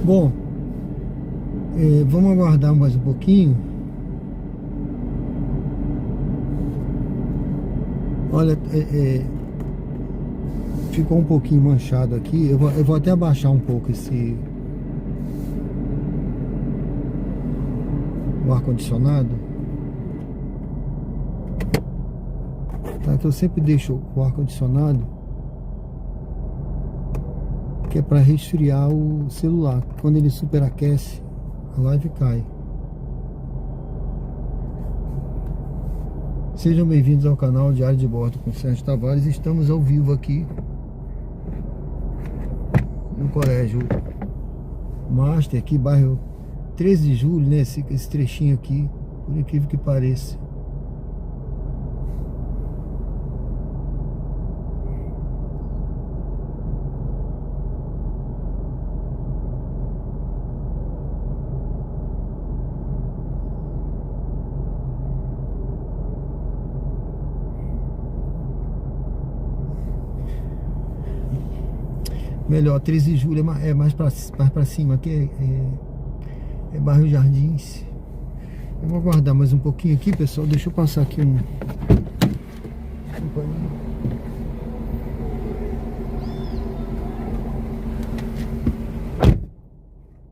Bom, vamos aguardar mais um pouquinho. Olha, ficou um pouquinho manchado aqui. Eu vou até abaixar um pouco o ar-condicionado. Tá, que eu sempre deixo o ar-condicionado, que é para resfriar o celular. Quando ele superaquece, a live cai. Sejam bem-vindos ao canal Diário de Bordo com Sérgio Tavares. Estamos ao vivo aqui no Colégio Master, aqui bairro 13 de Julho, né? Esse trechinho aqui, por incrível que pareça. Melhor, 13 de Julho é mais pra cima. Aqui é bairro Jardins. Eu vou aguardar mais um pouquinho aqui, pessoal. Deixa eu passar aqui um paninho.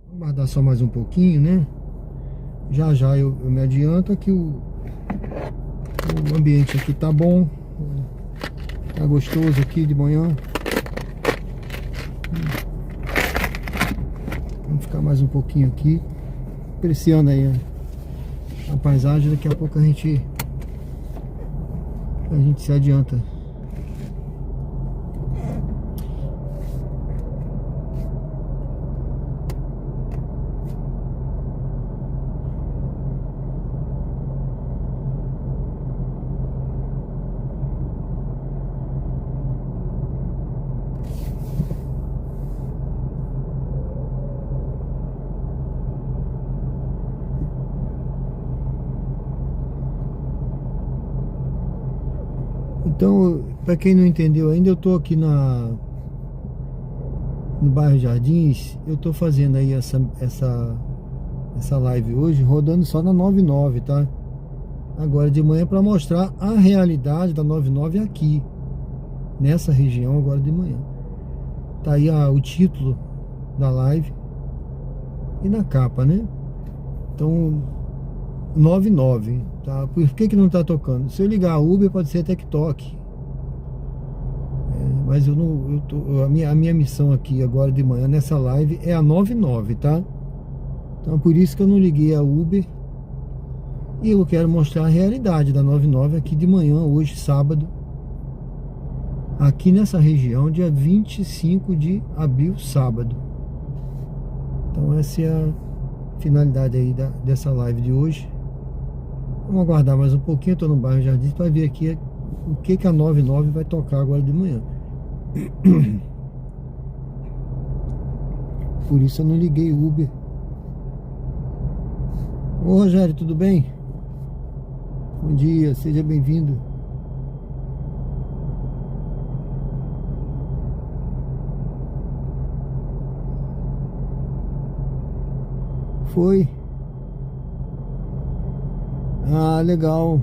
Vou aguardar só mais um pouquinho, né? Já já eu me adianto que o ambiente aqui tá bom. Tá gostoso aqui de manhã. Vamos ficar mais um pouquinho aqui, apreciando aí a paisagem. Daqui a pouco a gente se adianta. Então, para quem não entendeu ainda, eu tô aqui no bairro Jardins. Eu tô fazendo aí essa live hoje, rodando só na 99, tá? Agora de manhã, para mostrar a realidade da 99 aqui, nessa região, agora de manhã. Tá aí o título da live e na capa, né? Então, 99, tá? Por que não tá tocando? Se eu ligar a Uber, pode ser até que toque. Mas a minha missão aqui agora de manhã nessa live é a 99, tá? Então por isso que eu não liguei a Uber. E eu quero mostrar a realidade da 99 aqui de manhã, hoje, sábado, aqui nessa região, dia 25 de abril, sábado. Então essa é a finalidade aí dessa live de hoje. Vamos aguardar mais um pouquinho. Eu tô no bairro Jardim para ver aqui o que a 99 vai tocar agora de manhã. Por isso eu não liguei Uber. Ô Rogério, tudo bem? Bom dia, seja bem-vindo. Foi? Ah, legal.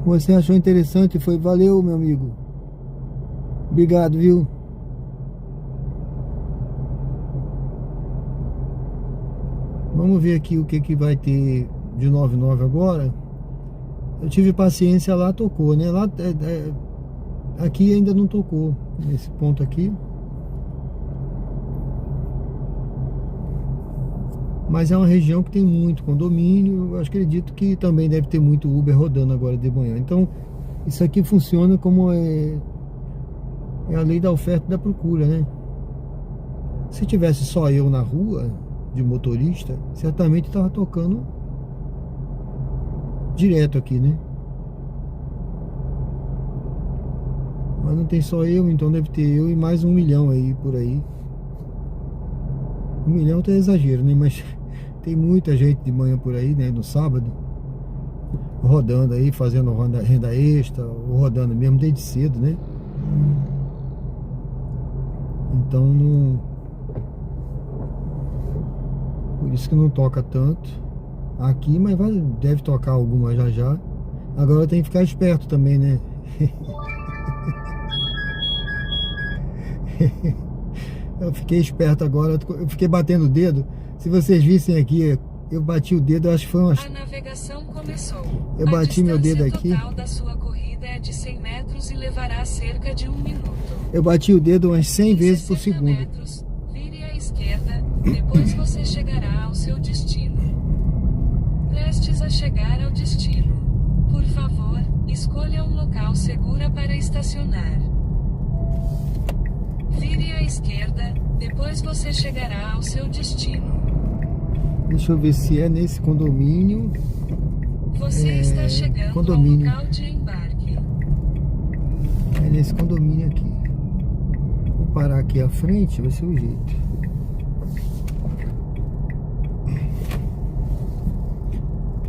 Você achou interessante? Foi? Valeu, meu amigo. Obrigado, viu? Vamos ver aqui o que vai ter de 99 agora. Eu tive paciência lá, tocou, né? Lá, aqui ainda não tocou, nesse ponto aqui. Mas é uma região que tem muito condomínio. Eu acredito que também deve ter muito Uber rodando agora de manhã. Então, isso aqui funciona como é a lei da oferta e da procura, né? Se tivesse só eu na rua, de motorista, certamente estava tocando direto aqui, né? Mas não tem só eu, então deve ter eu e mais 1 milhão aí, por aí. 1 milhão tem exagero, né? Mas tem muita gente de manhã por aí, né? No sábado, rodando aí, fazendo renda extra, ou rodando mesmo desde cedo, né? Então não... Por isso que não toca tanto aqui, mas deve tocar alguma já já. Agora tem que ficar esperto também, né? Eu fiquei esperto agora, eu fiquei batendo o dedo. Se vocês vissem aqui, eu bati o dedo, eu acho que foi umas... A navegação começou. Eu bati meu dedo aqui. A total da sua corrida é de 100 metros e levará cerca de 1 minuto. Eu bati o dedo umas 100 vezes por segundo. Metros, vire à esquerda, depois você chegará ao seu destino. Prestes a chegar ao destino. Por favor, escolha um local seguro para estacionar. Vire à esquerda, depois você chegará ao seu destino. Deixa eu ver se é nesse condomínio. Você está chegando condomínio. ao local de embarque. É nesse condomínio aqui. Vou parar aqui à frente, vai ser o jeito.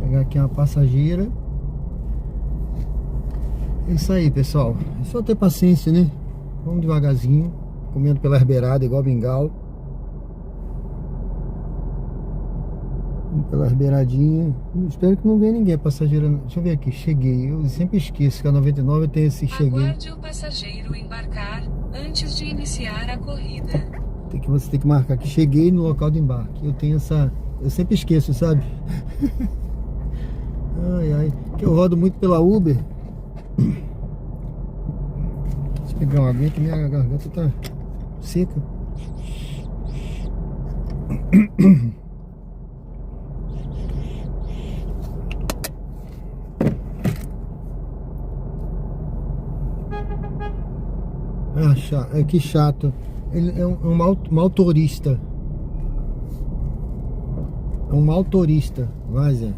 Pegar aqui uma passageira. É isso aí, pessoal. É só ter paciência, né? Vamos devagarzinho, comendo pela beirada, igual bengalo. Pela beiradinha. Espero que não venha ninguém, passageira. Deixa eu ver aqui, cheguei. Eu sempre esqueço que a 99 tem esse cheguei. Aguarde o passageiro embarcar antes de iniciar a corrida. Você tem que marcar que cheguei no local de embarque. Eu tenho essa... Eu sempre esqueço, sabe? Ai, ai. Que eu rodo muito pela Uber. Deixa eu pegar uma aguinha que minha garganta tá seca. Ah, que chato. Ele é um mau turista. É um mau turista. Vai, Zé.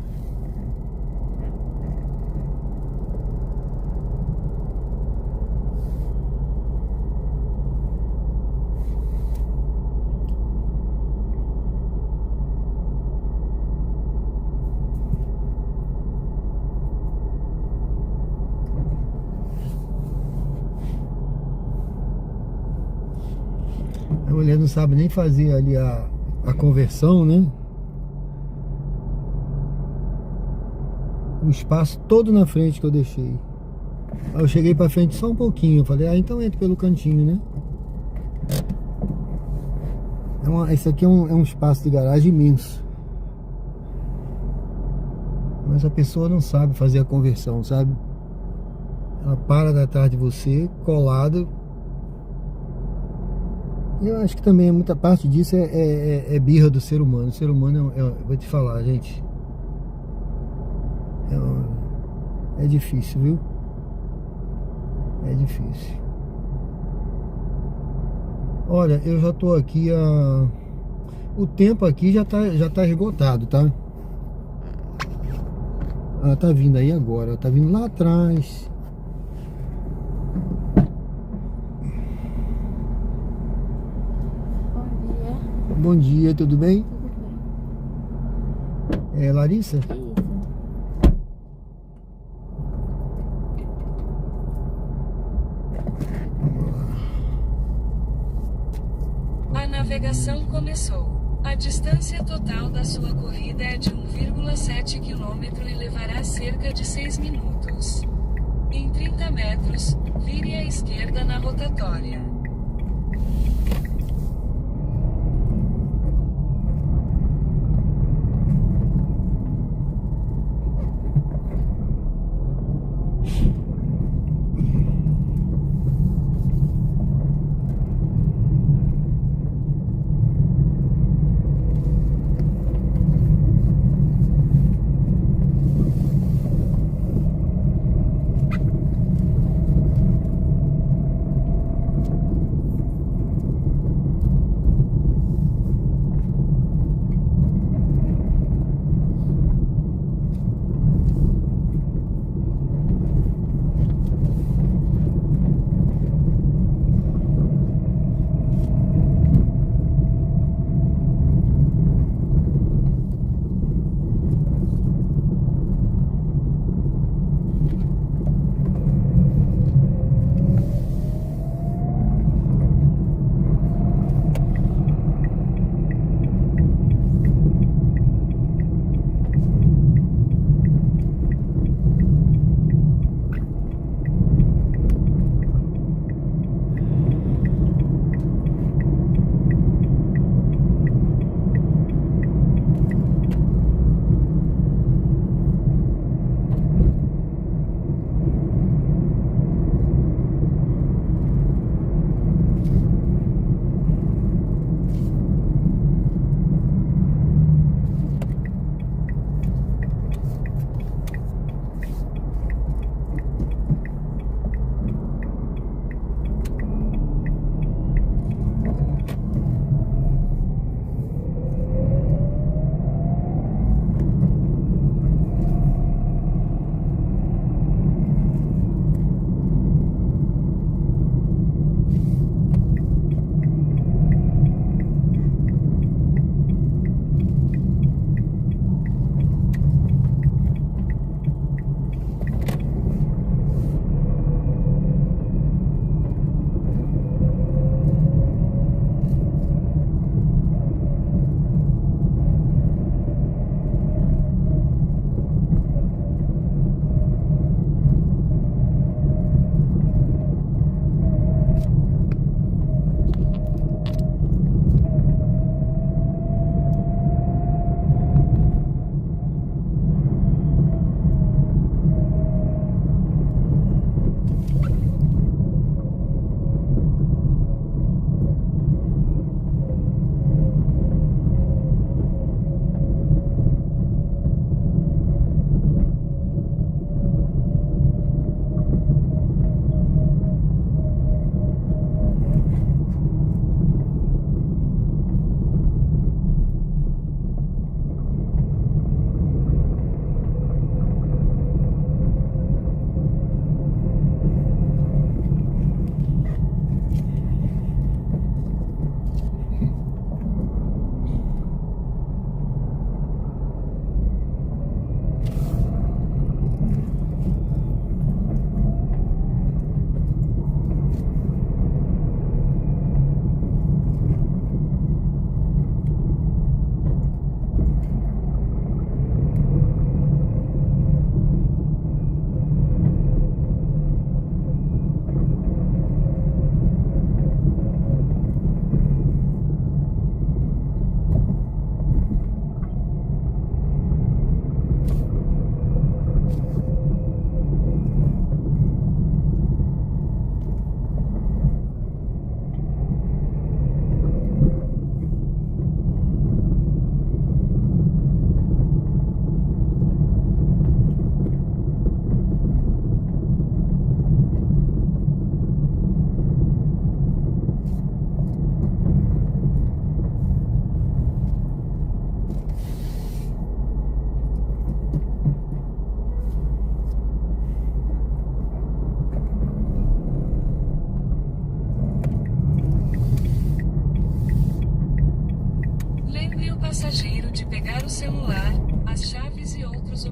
A mulher não sabe nem fazer ali a conversão, né? O espaço todo na frente que eu deixei. Aí eu cheguei pra frente só um pouquinho. Eu falei, então entra pelo cantinho, né? Esse aqui é um espaço de garagem imenso. Mas a pessoa não sabe fazer a conversão, sabe? Ela para atrás de você, colado. Eu acho que também muita parte disso é birra do ser humano. O ser humano, vou te falar, gente, é difícil, viu? É difícil. Olha, eu já tô aqui o tempo aqui já tá esgotado, tá? Ela tá vindo aí agora, ela tá vindo lá atrás. Bom dia, tudo bem? Tudo bem. É Larissa? Isso. A navegação começou. A distância total da sua corrida é de 1,7 km e levará cerca de 6 minutos. Em 30 metros, vire à esquerda na rotatória.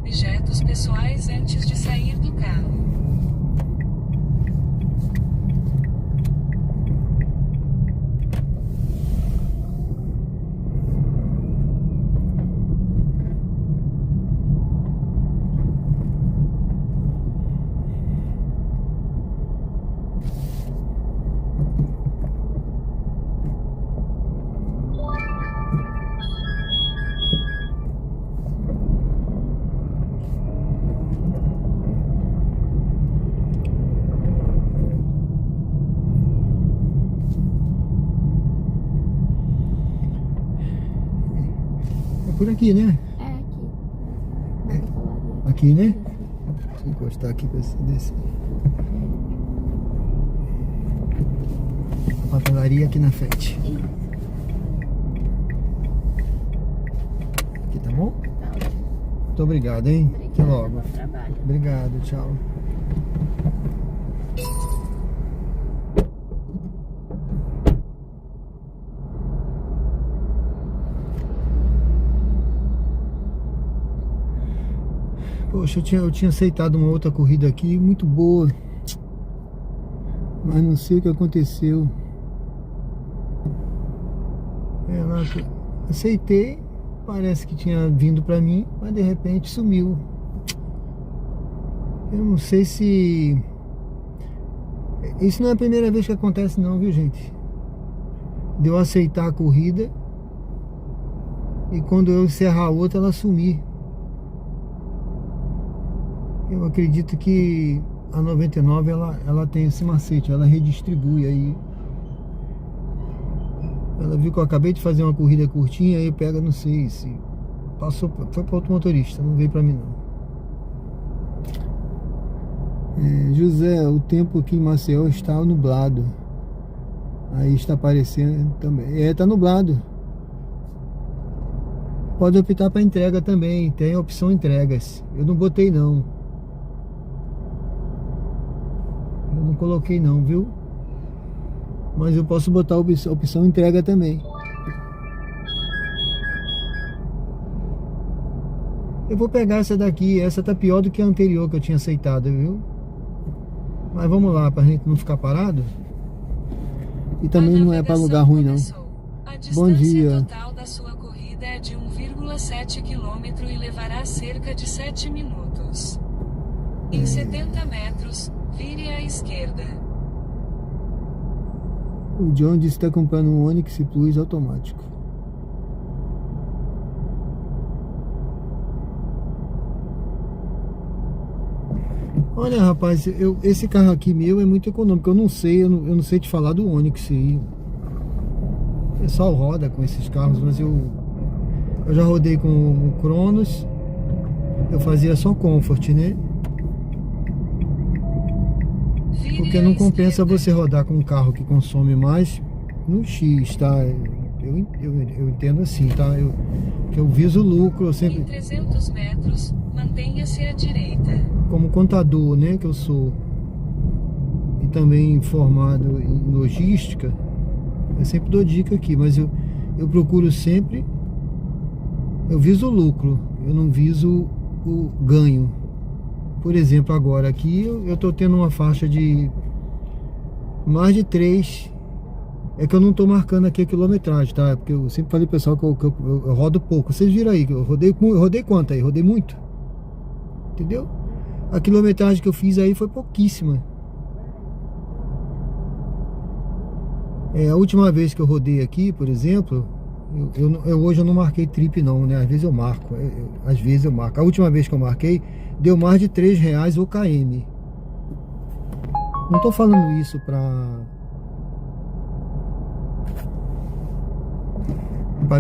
objetos pessoais antes de sair do carro. Por aqui, né? É aqui. Aqui, né? Deixa eu encostar aqui pra descer. A papelaria aqui na frente. Aqui, tá bom? Tá ótimo. Muito obrigado, hein? Até logo. Bom trabalho. Obrigado, tchau. Poxa, eu tinha aceitado uma outra corrida aqui, muito boa. Mas não sei o que aconteceu. Aceitei, parece que tinha vindo pra mim, mas de repente sumiu. Eu não sei se... Isso não é a primeira vez que acontece não, viu, gente? De eu aceitar a corrida e quando eu encerrar a outra, ela sumir. Eu acredito que a 99 ela tem esse macete, ela redistribui aí. Ela viu que eu acabei de fazer uma corrida curtinha, aí pega, não sei se passou, foi para outro motorista, não veio para mim não. José, o tempo aqui em Maceió está nublado. Aí está aparecendo também. Tá nublado. Pode optar para entrega também, tem a opção entregas. Eu não botei não. Eu não coloquei não, viu? Mas eu posso botar a opção entrega também. Eu vou pegar essa daqui. Essa tá pior do que a anterior que eu tinha aceitado, viu? Mas vamos lá, pra gente não ficar parado. E também não é para lugar ruim não. Bom dia. A total da sua corrida é de 1,7 km e levará cerca de 7 minutos. Em 70 metros, vire à esquerda. O John disse que está comprando um Onix Plus automático. Olha, rapaz, esse carro aqui meu é muito econômico. Eu não sei te falar do Onix aí. O pessoal roda com esses carros, mas eu já rodei com o Cronos. Eu fazia só Comfort, né? Porque não compensa você rodar com um carro que consome mais no X, tá? Eu entendo assim, tá? Eu viso lucro, eu sempre... Em 300 metros, mantenha-se à direita. Como contador, né, que eu sou, e também formado em logística, eu sempre dou dica aqui, mas eu procuro sempre, eu viso o lucro, eu não viso o ganho. Por exemplo, agora aqui eu tô tendo uma faixa de mais de 3. É que eu não tô marcando aqui a quilometragem, tá? Porque eu sempre falei pro pessoal que eu rodo pouco. Vocês viram aí que eu rodei quanto aí? Rodei muito. Entendeu? A quilometragem que eu fiz aí foi pouquíssima. A última vez que eu rodei aqui, por exemplo, hoje eu não marquei trip não, né? Às vezes eu marco, às vezes eu marco. A última vez que eu marquei, deu mais de R$3 o KM. Não tô falando isso pra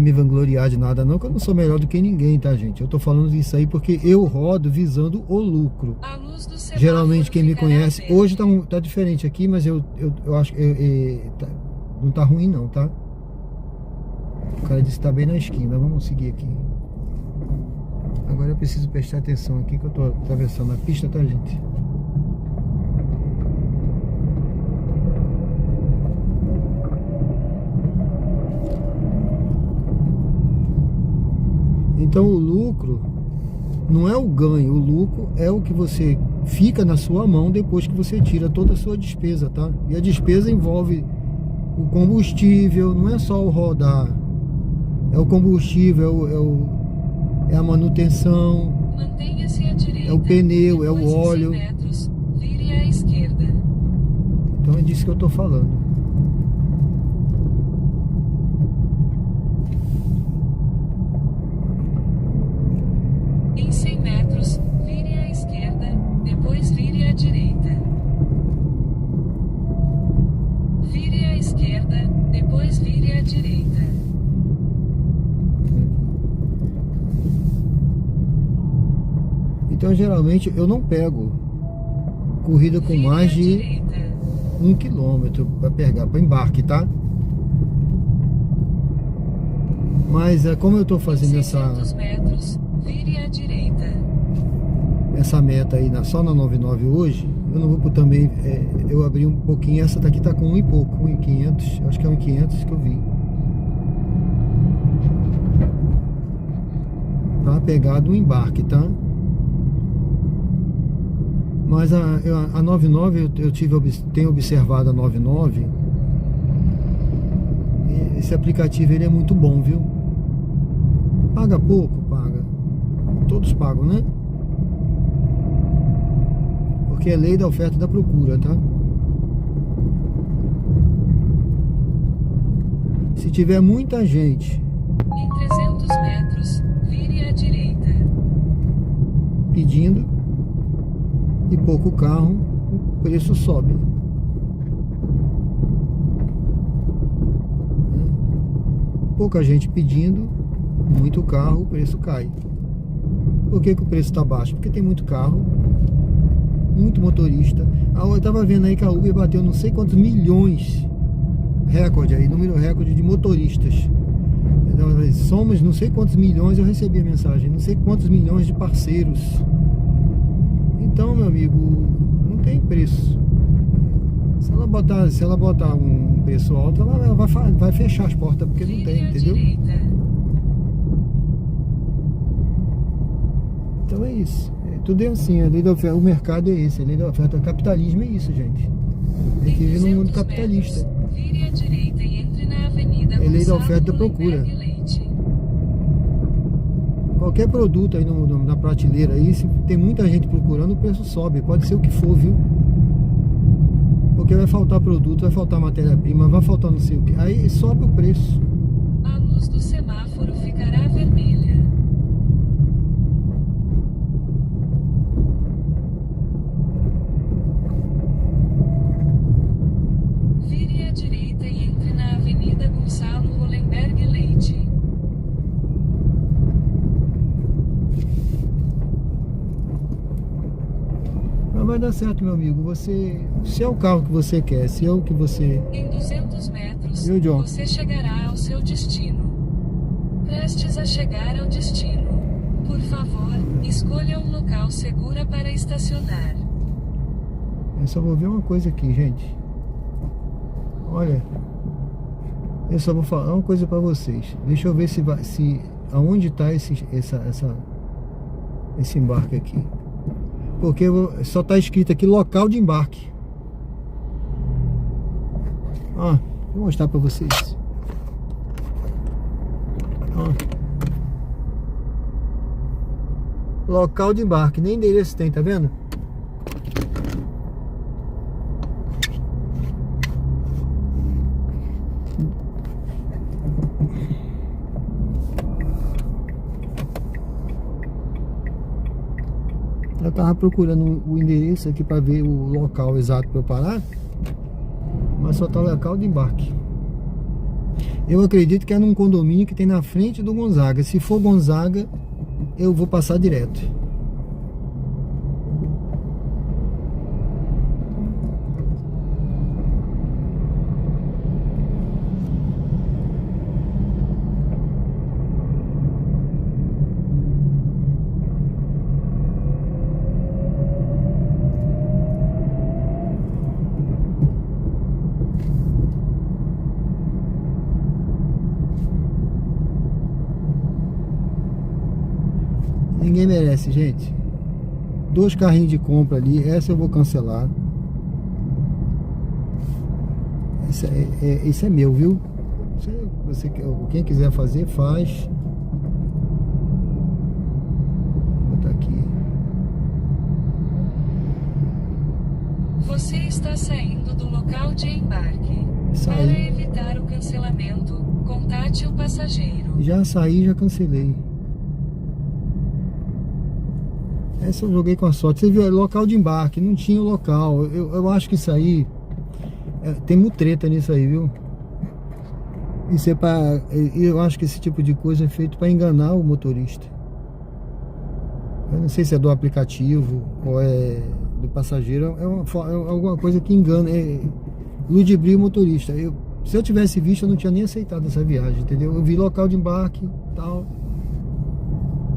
me vangloriar de nada não, que eu não sou melhor do que ninguém, tá, gente? Eu tô falando isso aí porque eu rodo visando o lucro. Geralmente quem me conhece, hoje tá diferente aqui, mas eu acho que não tá ruim não, tá? O cara disse que tá bem na esquina. Vamos seguir aqui. Agora eu preciso prestar atenção aqui que eu tô atravessando a pista, tá, gente? Então o lucro não é o ganho, o lucro é o que você fica na sua mão depois que você tira toda a sua despesa, tá? E a despesa envolve o combustível, não é só o rodar, é o combustível, é a manutenção, Mantenha-se à direita. é o pneu, é o Depois de 100 óleo. metros, vire à esquerda. Então é disso que eu tô falando. Em 100 metros, vire à esquerda, depois vire à direita. Vire à esquerda, depois vire à direita. Então geralmente eu não pego corrida com Vire mais à de direita. 1 quilômetro para pegar, para embarque, tá? Mas como eu tô fazendo Em 600 metros, vire à direita. essa meta aí só na 99 hoje, eu não vou também, eu abri um pouquinho, essa daqui tá com 1 e pouco, 1.500, acho que é 1.500 que eu vi. Pra pegar do embarque, tá? Mas a 99, tenho observado a 99. Esse aplicativo ele é muito bom, viu? Paga pouco, paga. Todos pagam, né? Porque é lei da oferta e da procura, tá? Se tiver muita gente Em 300 metros, vire à direita. pedindo e pouco carro, o preço sobe. Pouca gente pedindo, muito carro, o preço cai. Por que o preço está baixo? Porque tem muito carro, muito motorista. Eu estava vendo aí que a Uber bateu não sei quantos milhões, recorde aí, número recorde de motoristas. Somos não sei quantos milhões, eu recebi a mensagem, não sei quantos milhões de parceiros. Então, meu amigo, não tem preço. Se ela botar um preço alto, ela vai fechar as portas, porque não tem, entendeu? Direita. Então é isso. Tudo é assim, a lei da oferta, o mercado é esse, a lei da oferta, o capitalismo é isso, gente. Tem que viver num mundo capitalista. Metros, vire à direita e entre na avenida É lei da Gonçalo oferta e da procura. Mullenberg Leite. Qualquer produto aí na prateleira aí, se tem muita gente procurando, o preço sobe, pode ser o que for, viu? Porque vai faltar produto, vai faltar matéria-prima, vai faltar não sei o que, aí sobe o preço. A luz do semáforo ficará vermelha. Vire à direita e entre na avenida Gonçalo Mullenberg Leite. Mas vai dar certo, meu amigo. Se é o carro que você quer, se é o que você... Em 200 metros, Viu, John? você chegará ao seu destino. Prestes a chegar ao destino. Por favor, escolha um local seguro para estacionar. Eu só vou ver uma coisa aqui, gente. Olha, eu só vou falar uma coisa pra vocês. Deixa eu ver aonde tá esse embarque aqui. Porque só tá escrito aqui local de embarque. Ó, vou mostrar pra vocês. Ó. Local de embarque, nem endereço tem, tá vendo? Eu tava procurando o endereço aqui para ver o local exato para eu parar, mas só tá local de embarque. Eu acredito que é num condomínio que tem na frente do Gonzaga. Se for Gonzaga, eu vou passar direto. ninguém merece, gente. 2 carrinhos de compra ali. Essa eu vou cancelar. Isso é meu, viu? Quem quiser fazer, faz. Vou botar aqui. Você está saindo do local de embarque. Para evitar o cancelamento, contate o passageiro. Já saí, já cancelei. Essa eu joguei com a sorte. Você viu, local de embarque, não tinha o local. Eu acho que isso aí tem mutreta nisso aí, viu? Isso é para. Eu acho que esse tipo de coisa é feito para enganar o motorista. Eu não sei se é do aplicativo ou é do passageiro. É alguma coisa que engana, ludibria o motorista. Se eu tivesse visto, eu não tinha nem aceitado essa viagem, entendeu? Eu vi local de embarque e tal.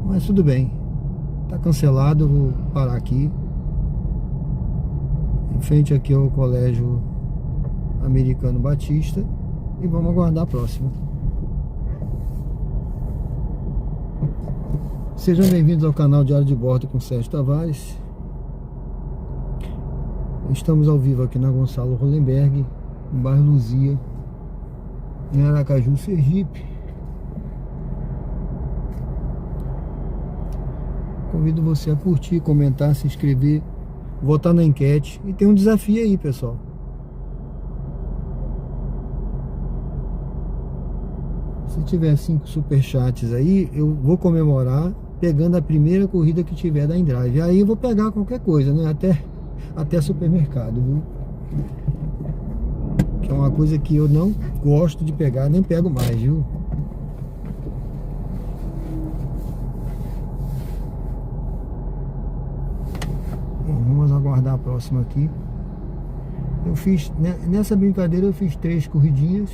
Mas tudo bem. Tá cancelado, eu vou parar aqui. Em frente aqui ao Colégio Americano Batista. E vamos aguardar a próxima. Sejam bem-vindos ao canal Diário de Bordo com Sérgio Tavares. Estamos ao vivo aqui na Gonçalo Hollenberg, no bairro Luzia, em Aracaju, Sergipe. Convido você a curtir, comentar, se inscrever, votar na enquete. E tem um desafio aí, pessoal. Se tiver 5 superchats aí, eu vou comemorar pegando a primeira corrida que tiver da InDrive. Aí eu vou pegar qualquer coisa, né? Até supermercado, viu? Que é uma coisa que eu não gosto de pegar, nem pego mais, viu? Bom, vamos aguardar a próxima aqui. Eu fiz, nessa brincadeira eu fiz 3 corridinhas.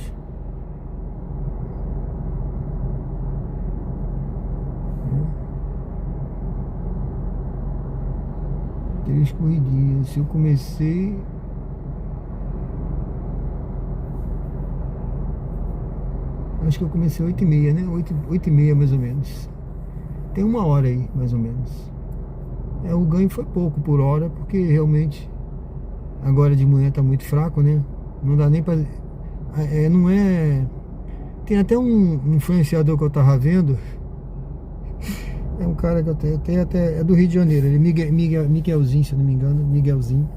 Três corridinhas. Eu comecei. Acho que eu comecei 8h30, né? 8h30 mais ou menos. Tem 1 hora aí, mais ou menos. O ganho foi pouco por hora, porque realmente agora de manhã tá muito fraco, né? Não dá nem pra. Não é. Tem até um influenciador que eu tava vendo. É um cara que eu tenho até. É do Rio de Janeiro, ele Miguelzinho, se eu não me engano. Miguelzinho.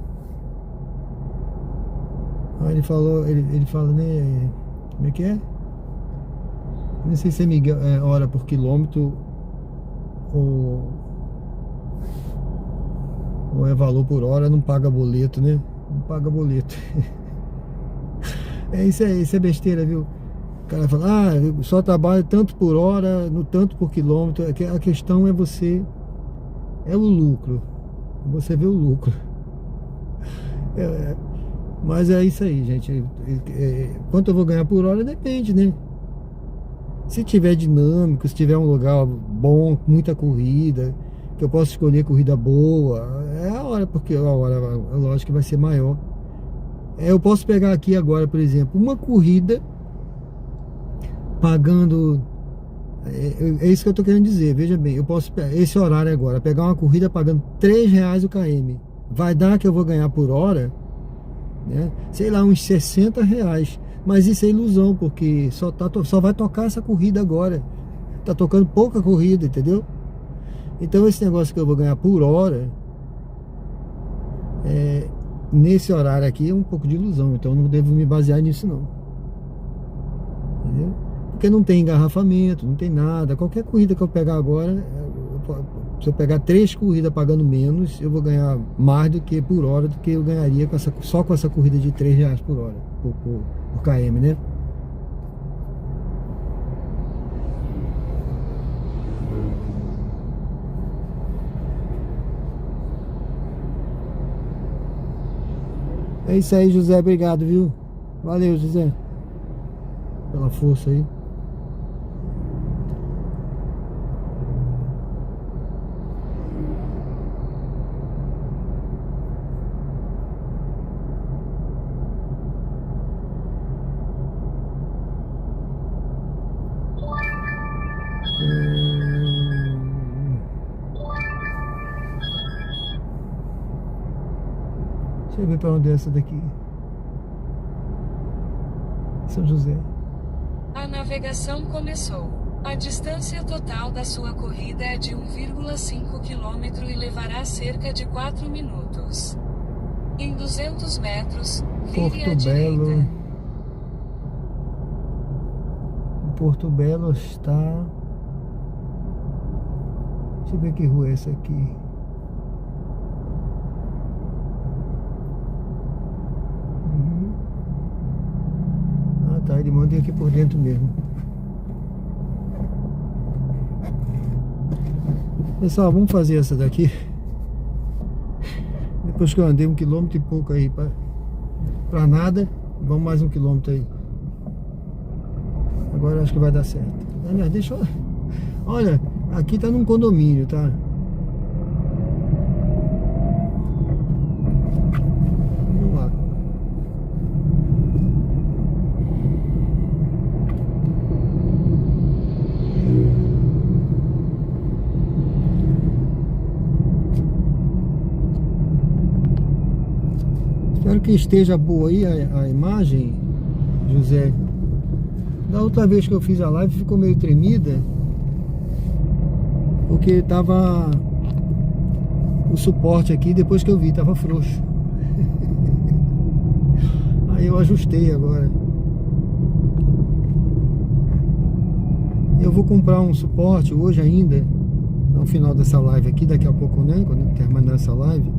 Aí ele falou, ele fala, né? Como é que é? Não sei se é hora por quilômetro ou é valor por hora, não paga boleto, né? Não paga boleto. Isso é besteira, viu? O cara fala, eu só trabalho tanto por hora, no tanto por quilômetro. A questão é o lucro. Você vê o lucro. Mas é isso aí, gente. Quanto eu vou ganhar por hora depende, né? Se tiver dinâmico, se tiver um lugar bom, muita corrida, que eu posso escolher corrida boa, é a hora, porque a hora, lógico que vai ser maior. Eu posso pegar aqui agora, por exemplo, uma corrida pagando. É isso que eu tô querendo dizer. Veja bem, eu posso esse horário agora, pegar uma corrida pagando R$3 o km. Vai dar que eu vou ganhar por hora, né? Sei lá, uns R$60. Mas isso é ilusão, porque só vai tocar essa corrida agora. Tá tocando pouca corrida, entendeu? Então esse negócio que eu vou ganhar por hora, nesse horário aqui, é um pouco de ilusão. Então eu não devo me basear nisso não. Entendeu? Porque não tem engarrafamento, não tem nada. Qualquer corrida que eu pegar agora, se eu pegar 3 corridas pagando menos, eu vou ganhar mais do que por hora do que eu ganharia só com essa corrida de R$3 por hora, por km, né? É isso aí, José, obrigado, viu? Valeu, José, pela força aí. Deixa eu ver para onde é essa daqui. São José. A navegação começou. A distância total da sua corrida é de 1,5 km e levará cerca de 4 minutos. Em 200 metros, vire à Porto Belo. direita. Porto Belo está... Deixa eu ver que rua é essa aqui. Ah, tá. Ele manda aqui por dentro mesmo. Pessoal, vamos fazer essa daqui. Depois que eu andei 1 quilômetro e pouco aí pra nada, vamos mais 1 quilômetro aí. Agora acho que vai dar certo. Aliás, deixa eu... Olha, aqui tá num condomínio, tá? Vamos lá. Espero que esteja boa aí a imagem, José. Da outra vez que eu fiz a live ficou meio tremida, porque tava o suporte aqui, depois que eu vi, tava frouxo. Aí eu ajustei agora. Eu vou comprar um suporte hoje ainda, no final dessa live aqui, daqui a pouco, né, quando eu terminar essa live,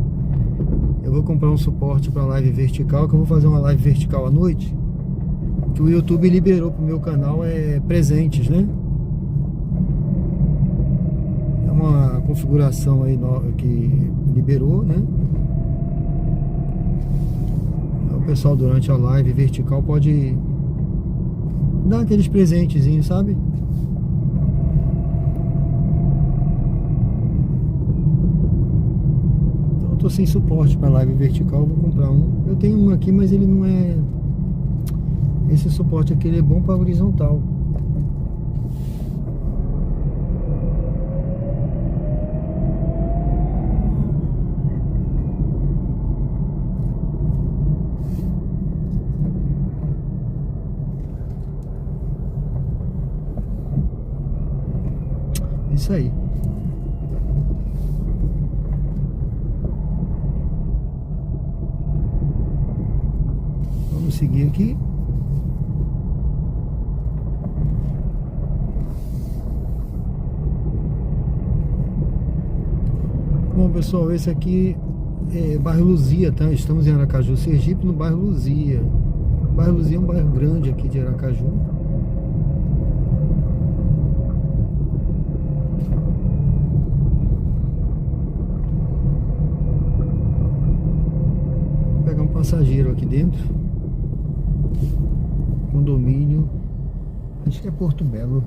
eu vou comprar um suporte para live vertical, que eu vou fazer uma live vertical à noite, que o YouTube liberou pro meu canal, presentes, né? É uma configuração aí que liberou, né? O pessoal durante a live vertical pode dar aqueles presentezinhos, sabe? Então eu tô sem suporte para live vertical, vou comprar um. Eu tenho um aqui, mas ele não é... Esse suporte aqui ele é bom para horizontal. Isso aí. Vamos seguir aqui. Bom, pessoal, esse aqui é bairro Luzia, tá? Estamos em Aracaju, Sergipe, no bairro Luzia. O bairro Luzia é um bairro grande aqui de Aracaju. Vou pegar um passageiro aqui dentro. Condomínio. Acho que é Porto Belo.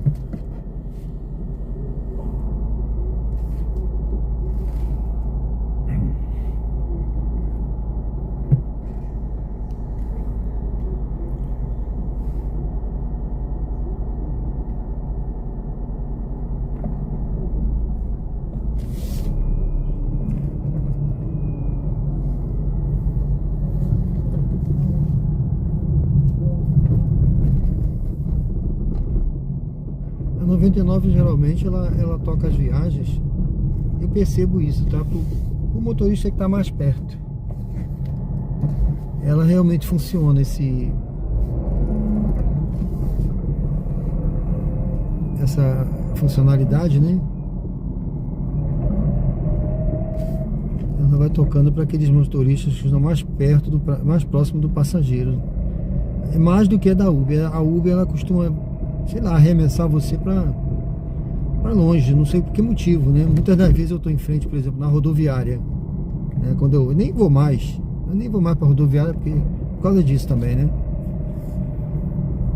A 99 geralmente ela toca as viagens. Eu percebo isso, tá? Pro motorista que tá mais perto, ela realmente funciona essa funcionalidade, né? Ela vai tocando para aqueles motoristas que estão mais perto, mais próximo do passageiro. É mais do que a da Uber. A Uber ela costuma, sei lá, arremessar você para longe, não sei por que motivo, né? Muitas das vezes eu tô em frente, por exemplo, na rodoviária, né? Quando eu nem vou mais para rodoviária por causa disso também, né?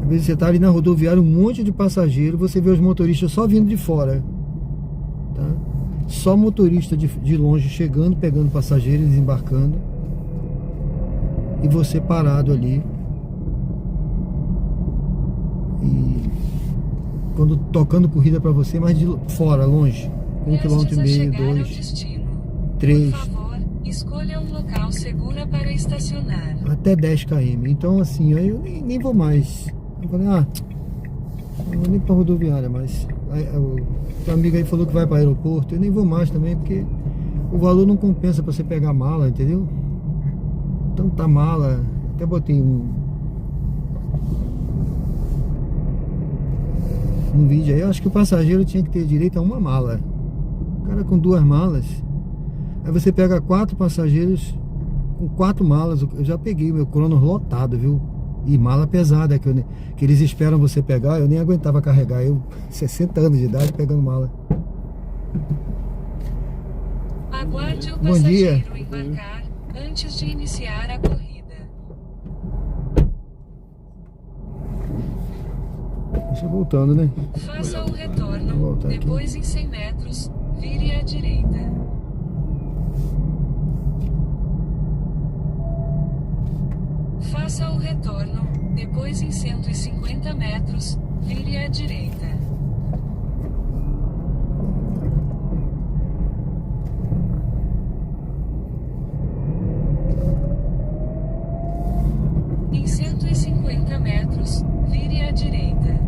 Às vezes você tá ali na rodoviária, um monte de passageiro, você vê os motoristas só vindo de fora, tá? Só motorista de longe chegando, pegando passageiros, desembarcando, e você parado ali. E quando tocando corrida para você, mas de fora, longe, 1,5 km, 2, 3. Escolha um local seguro para estacionar. Até 10 km. Então assim, aí eu nem vou mais. Eu falei, não vou nem pra rodoviária, mas o amigo aí falou que vai para o aeroporto. Eu nem vou mais também, porque o valor não compensa para você pegar mala, entendeu? Então tá mala. Até botei um vídeo aí. Eu acho que o passageiro tinha que ter direito a uma mala. O cara com 2 malas. Aí você pega 4 passageiros com 4 malas. Eu já peguei meu Cronos lotado, viu? E mala pesada que eles esperam você pegar. Eu nem aguentava carregar. Eu, 60 anos de idade, pegando mala. Aguarde o Bom dia. passageiro embarcar antes de iniciar a corrida. Deixa eu voltando, né? Faça o Vou retorno, voltar aqui. depois em 100 metros, vire à direita. Faça o retorno, depois em 150 metros, vire à direita. Em 150 metros, vire à direita.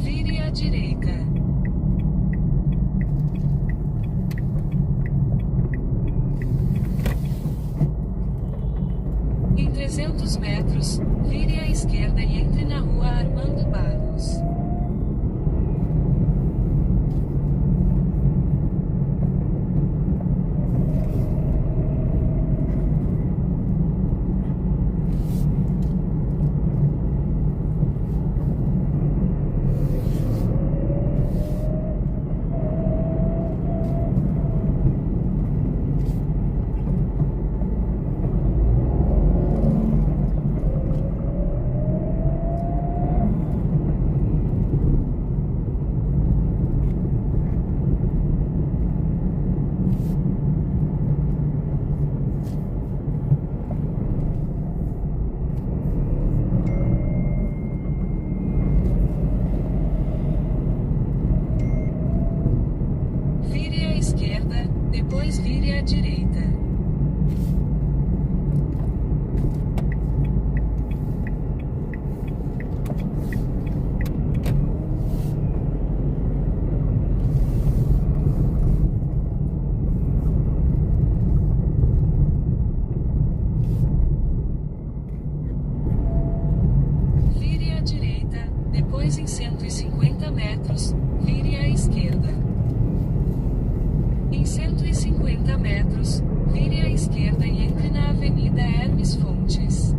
Vire à direita. Em 300 metros, vire à esquerda e entre na rua Armando Barros. Vire à esquerda, depois vire à direita. Vire à direita, depois em 150 metros, vire à esquerda. Em 150 metros, vire à esquerda e entre na Avenida Hermes Fontes.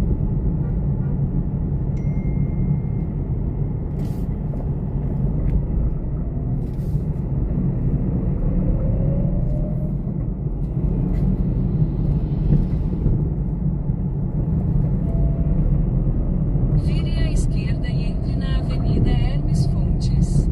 Vire à esquerda e entre na Avenida Hermes Fontes.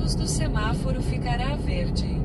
luz do semáforo ficará verde.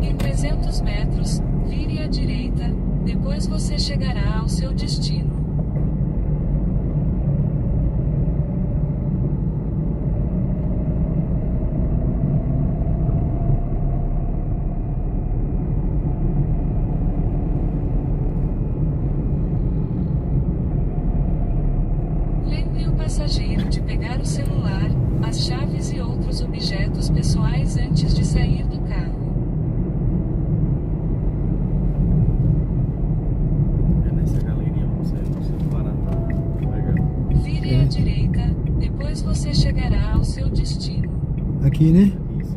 Em 300 metros, vire à direita, depois você chegará ao seu destino. Lembre o passageiro de pegar o celular, as chaves e outros objetos pessoais antes de sair do carro. Vire à direita, depois você chegará ao seu destino. Aqui, né? Isso.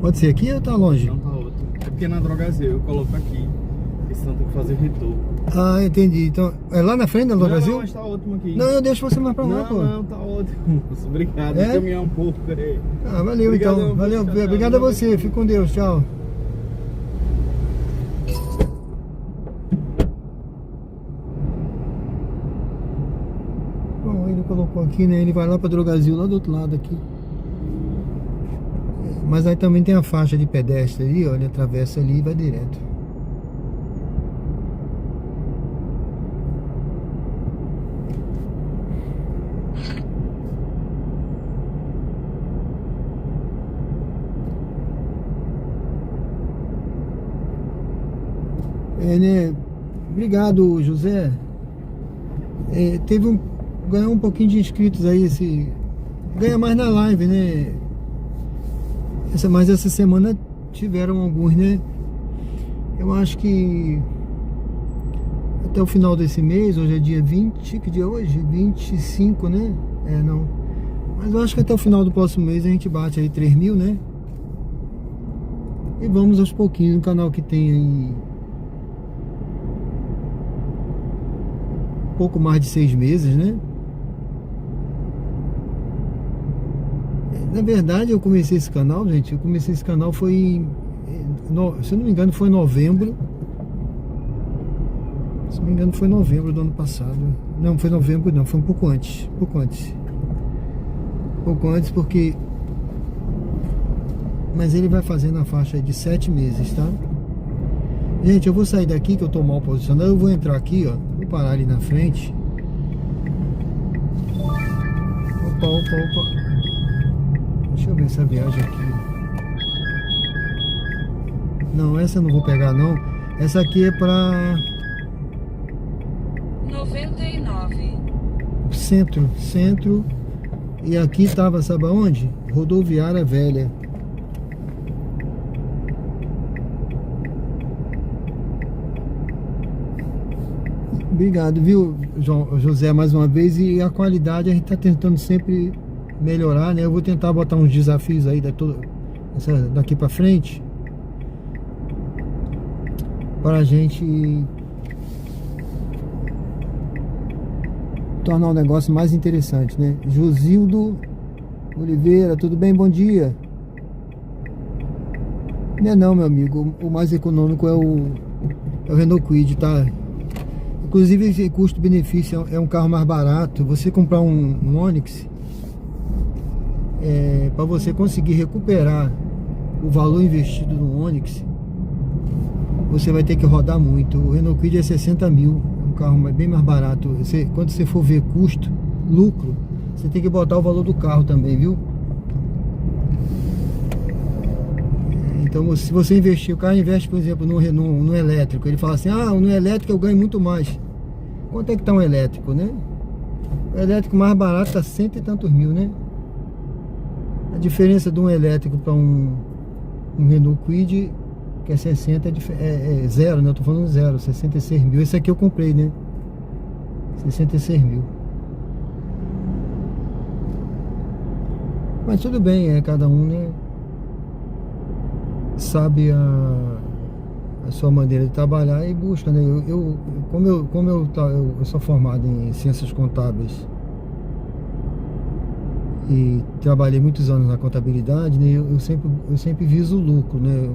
Pode ser aqui ou tá longe? Não tá outro. É porque na Drogazil eu coloco aqui. Porque senão tem que fazer retorno. Ah, entendi. Então, é lá na frente da Não, Brasil? não, mas tá ótimo aqui. Não, eu deixo você mais pra lá, pô. Não, tá ótimo. Obrigado. É? Caminhar um pouco. Ah, valeu. Obrigadão, Então. Valeu. tchau, tchau. Obrigado a você. Fique com Deus. Tchau. Bom, ele colocou aqui, né? Ele vai lá pra Drogazil, lá do outro lado aqui. Mas aí também tem a faixa de pedestre ali, ó. Ele atravessa ali e vai direto. É, né? Obrigado, José. Ganhou um pouquinho de inscritos aí, ganha mais na live, né? Mas essa semana tiveram alguns, né? Eu acho que até o final desse mês, hoje é dia 20, que dia é hoje? 25, né? Não. Mas eu acho que até o final do próximo mês a gente bate aí 3 mil, né? E vamos aos pouquinhos no canal que tem aí pouco mais de 6 meses, né? Na verdade, eu comecei esse canal, gente. Foi se eu não me engano, foi em novembro. Se não me engano, foi em novembro do ano passado. Não, foi novembro, não, foi um pouco antes. Pouco antes, porque. Mas ele vai fazer na faixa de 7 meses, tá? Gente, eu vou sair daqui que eu tô mal posicionado. Eu vou entrar aqui, ó. Vou parar ali na frente. Opa. Deixa eu ver essa viagem aqui. Não, essa eu não vou pegar, não. Essa aqui é pra 99. Centro. E aqui tava, sabe aonde? Rodoviária Velha. Obrigado, viu, José, mais uma vez. E a qualidade a gente tá tentando sempre melhorar, né? Eu vou tentar botar uns desafios aí daqui pra frente para a gente tornar o negócio mais interessante, né? Josildo Oliveira, tudo bem? Bom dia. Não, meu amigo, o mais econômico é o Renault Kwid, tá? Inclusive esse custo-benefício é um carro mais barato. Você comprar um Onix, para você conseguir recuperar o valor investido no Onix, você vai ter que rodar muito. O Renault Kwid é 60 mil, é um carro bem mais barato. Quando você for ver custo, lucro, você tem que botar o valor do carro também, viu? Então, se você investir, o cara investe, por exemplo, no elétrico, ele fala assim, no elétrico eu ganho muito mais. Quanto é que tá um elétrico, né? O elétrico mais barato tá 100 e tantos mil, né? A diferença de um elétrico para um Renault Kwid, que é 60, é zero, né? Eu tô falando zero, 66 mil. Esse aqui eu comprei, né? 66 mil. Mas tudo bem, cada um, né, sabe a sua maneira de trabalhar e busca, né? Como eu sou formado em ciências contábeis e trabalhei muitos anos na contabilidade, né? Eu sempre viso o lucro, né?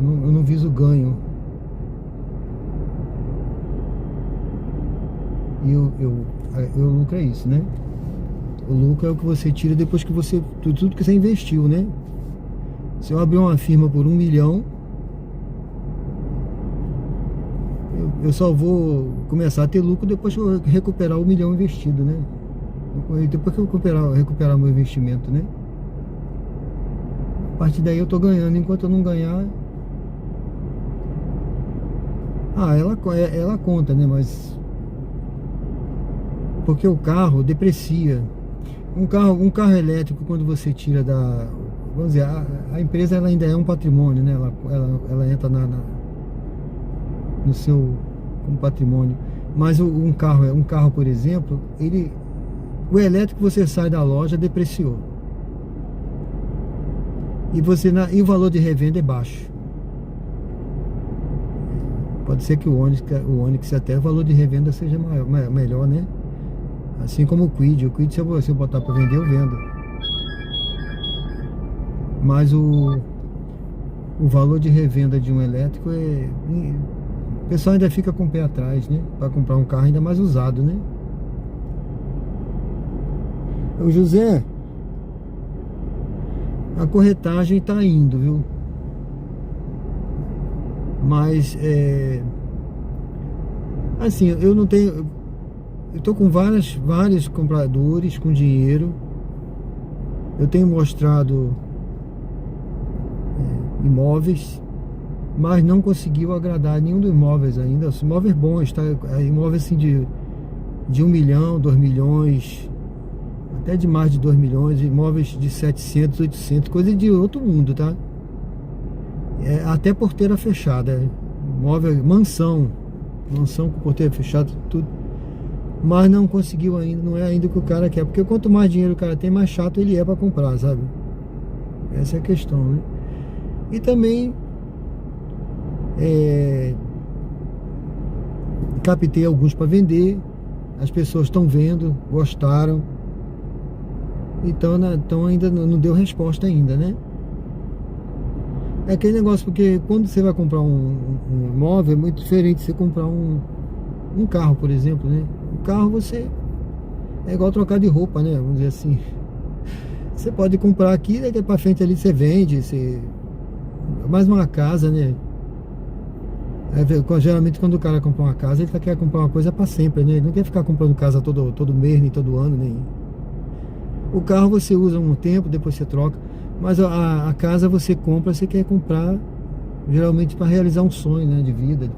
Eu não viso ganho. E o lucro é isso, né? O lucro é o que você tira depois que você... Tudo que você investiu, né? Se eu abrir uma firma por 1 milhão, eu só vou começar a ter lucro depois que eu recuperar o 1 milhão investido, né? Depois que eu recuperar meu investimento, né? A partir daí eu tô ganhando. Enquanto eu não ganhar... ela conta, né? Mas... porque o carro deprecia. Um carro elétrico, quando você tira da... Vamos dizer, a empresa ela ainda é um patrimônio, né? Ela entra no seu como patrimônio. Mas um carro, por exemplo, o elétrico, você sai da loja, depreciou. E o valor de revenda é baixo. Pode ser que o Onix até o valor de revenda seja melhor, né? Assim como o Kwid. O Kwid, se eu botar para vender, eu vendo. Mas o valor de revenda de um elétrico o pessoal ainda fica com o pé atrás, né? Para comprar um carro ainda mais usado, né? O José, a corretagem tá indo, viu? Mas assim, eu não tenho... Eu tô com vários compradores com dinheiro. Eu tenho mostrado imóveis, mas não conseguiu agradar nenhum dos imóveis ainda. Os imóveis bons, tá? Imóveis assim de 1 milhão, 2 milhões, até de mais de 2 milhões, imóveis de 700, 800, coisa de outro mundo, tá? Até porteira fechada, imóvel, mansão com porteira fechada, tudo. Mas não conseguiu ainda, não é ainda o que o cara quer. Porque quanto mais dinheiro o cara tem, mais chato ele é para comprar, sabe? Essa é a questão, né? E também captei alguns para vender. As pessoas estão vendo, gostaram. Então ainda não deu resposta ainda, né? É aquele negócio, porque quando você vai comprar um imóvel, é muito diferente de você comprar um carro, por exemplo, né? O carro você... é igual trocar de roupa, né? Vamos dizer assim. Você pode comprar aqui, daqui pra frente ali você vende, mais uma casa, né? Geralmente quando o cara compra uma casa, ele quer comprar uma coisa pra sempre, né? Ele não quer ficar comprando casa todo mês, nem todo ano, nem... O carro você usa um tempo, depois você troca. Mas a casa você compra, você quer comprar geralmente para realizar um sonho, né, de vida,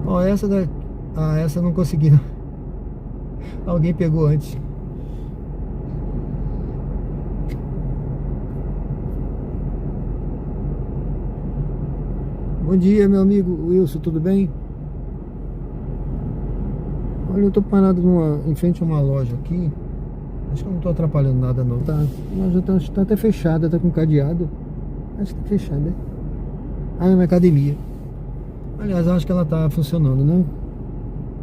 Ó, essa não consegui não. Alguém pegou antes. Bom dia, meu amigo Wilson, tudo bem? Olha, eu tô parado em frente a uma loja aqui. Acho que eu não tô atrapalhando nada não, tá? A loja tá até fechada, tá com cadeado. Acho que tá fechada, né? É uma academia. Aliás, acho que ela tá funcionando, né?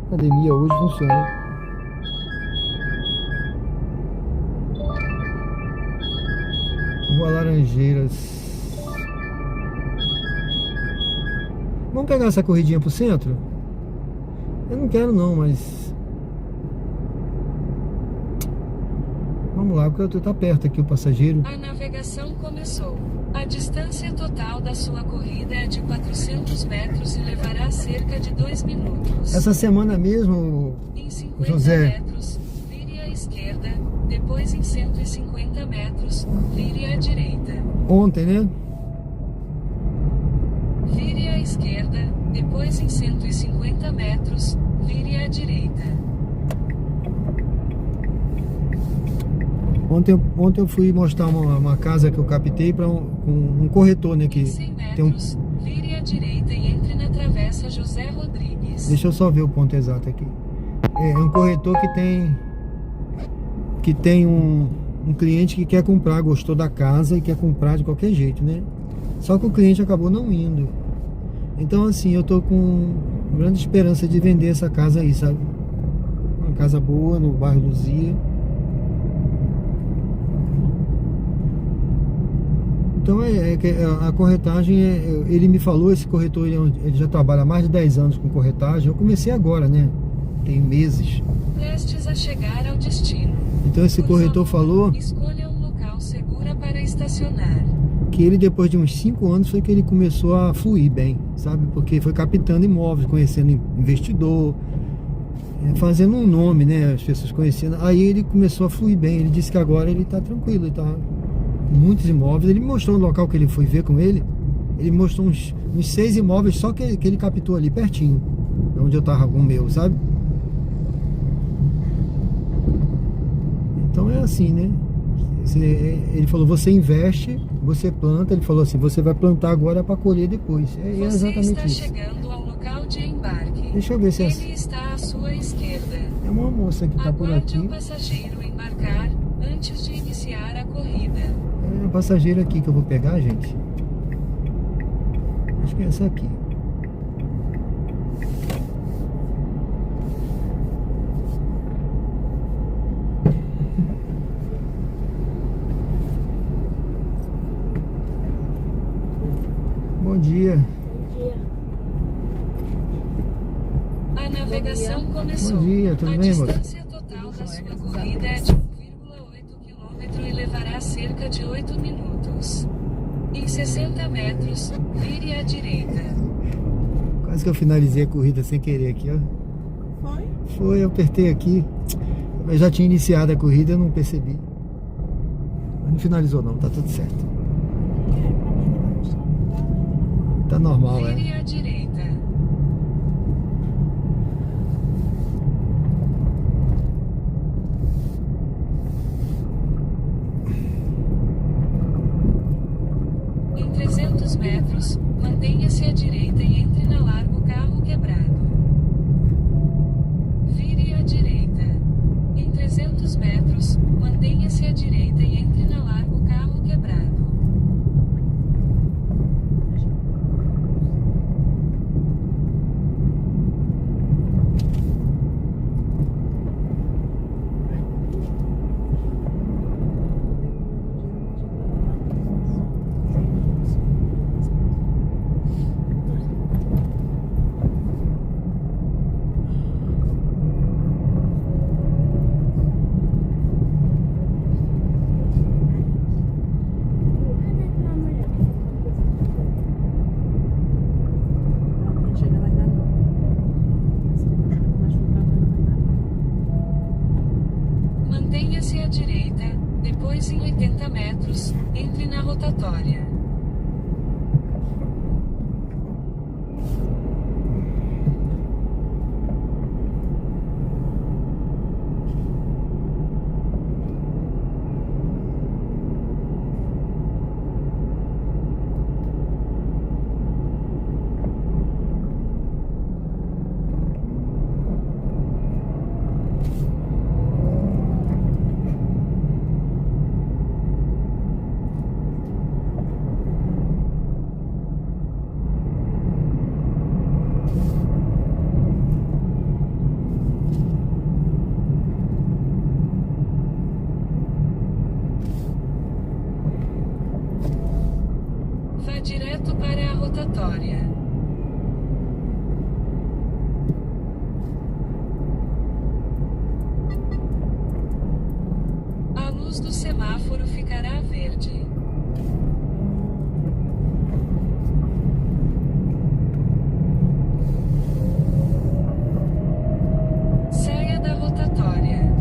A academia hoje funciona. Rua Laranjeiras. Vamos pegar essa corridinha pro centro? Eu não quero não, mas... vamos lá, porque tá perto aqui o passageiro. A navegação começou. A distância total da sua corrida é de 400 metros e levará cerca de 2 minutos. Essa semana mesmo, em 50 José... metros, vire à esquerda. Depois em 150 metros, vire à direita. Ontem, né? Vire à esquerda. Depois em 150 metros, vire à direita. Ontem eu fui mostrar uma casa que eu captei para um corretor, né? Que 100 metros, tem um... vire à direita e entre na travessa José Rodrigues. Deixa eu só ver o ponto exato aqui. É um corretor que tem um cliente que quer comprar, gostou da casa e quer comprar de qualquer jeito, né? Só que o cliente acabou não indo. Então assim, eu tô com grande esperança de vender essa casa aí, sabe? Uma casa boa no bairro Luzia. Então a corretagem, ele me falou, esse corretor, ele já trabalha há mais de 10 anos com corretagem. Eu comecei agora, né? Tem meses. Prestes a chegar ao destino. Então esse corretor falou escolha um local seguro para estacionar. que ele, depois de uns 5 anos, foi que ele começou a fluir bem, sabe? Porque foi captando imóveis, conhecendo investidor, fazendo um nome, né? As pessoas conhecendo. Aí ele começou a fluir bem. Ele disse que agora ele tá tranquilo, ele tá com muitos imóveis. Ele me mostrou no local que ele foi ver com ele. Ele me mostrou uns 6 imóveis só que ele captou ali pertinho, onde eu tava com o meu, sabe? Então é assim, né? Ele falou, você investe, você planta. Ele falou assim, você vai plantar agora para colher depois. É exatamente está isso. chegando ao local de embarque. Deixa eu ver se Ele está à sua esquerda. é uma moça que tá por Aguarde aqui. o passageiro embarcar antes de iniciar a corrida. É a passageira aqui que eu vou pegar, gente. Acho que é essa aqui. Bom dia. A navegação começou. Bom dia, tudo a bem, moça? distância total da sua corrida é de 1,8 km e levará cerca de 8 minutos. Em 60 metros, vire à direita. Quase que eu finalizei a corrida sem querer aqui, ó. Foi? Foi, eu apertei aqui. Eu já tinha iniciado a corrida, eu não percebi. Mas não finalizou não, tá tudo certo. Tá normal, Vire é. à direita. Em 300 metros, mantenha-se à direita e entre na Largo Carro Quebrado. Vire à direita. Em 300 metros, mantenha-se à direita e entre na Largo Carro Quebrado. Mantenha-se à direita, depois em 80 metros, entre na rotatória. Vá direto para a rotatória. A luz do semáforo ficará verde. Saia da rotatória.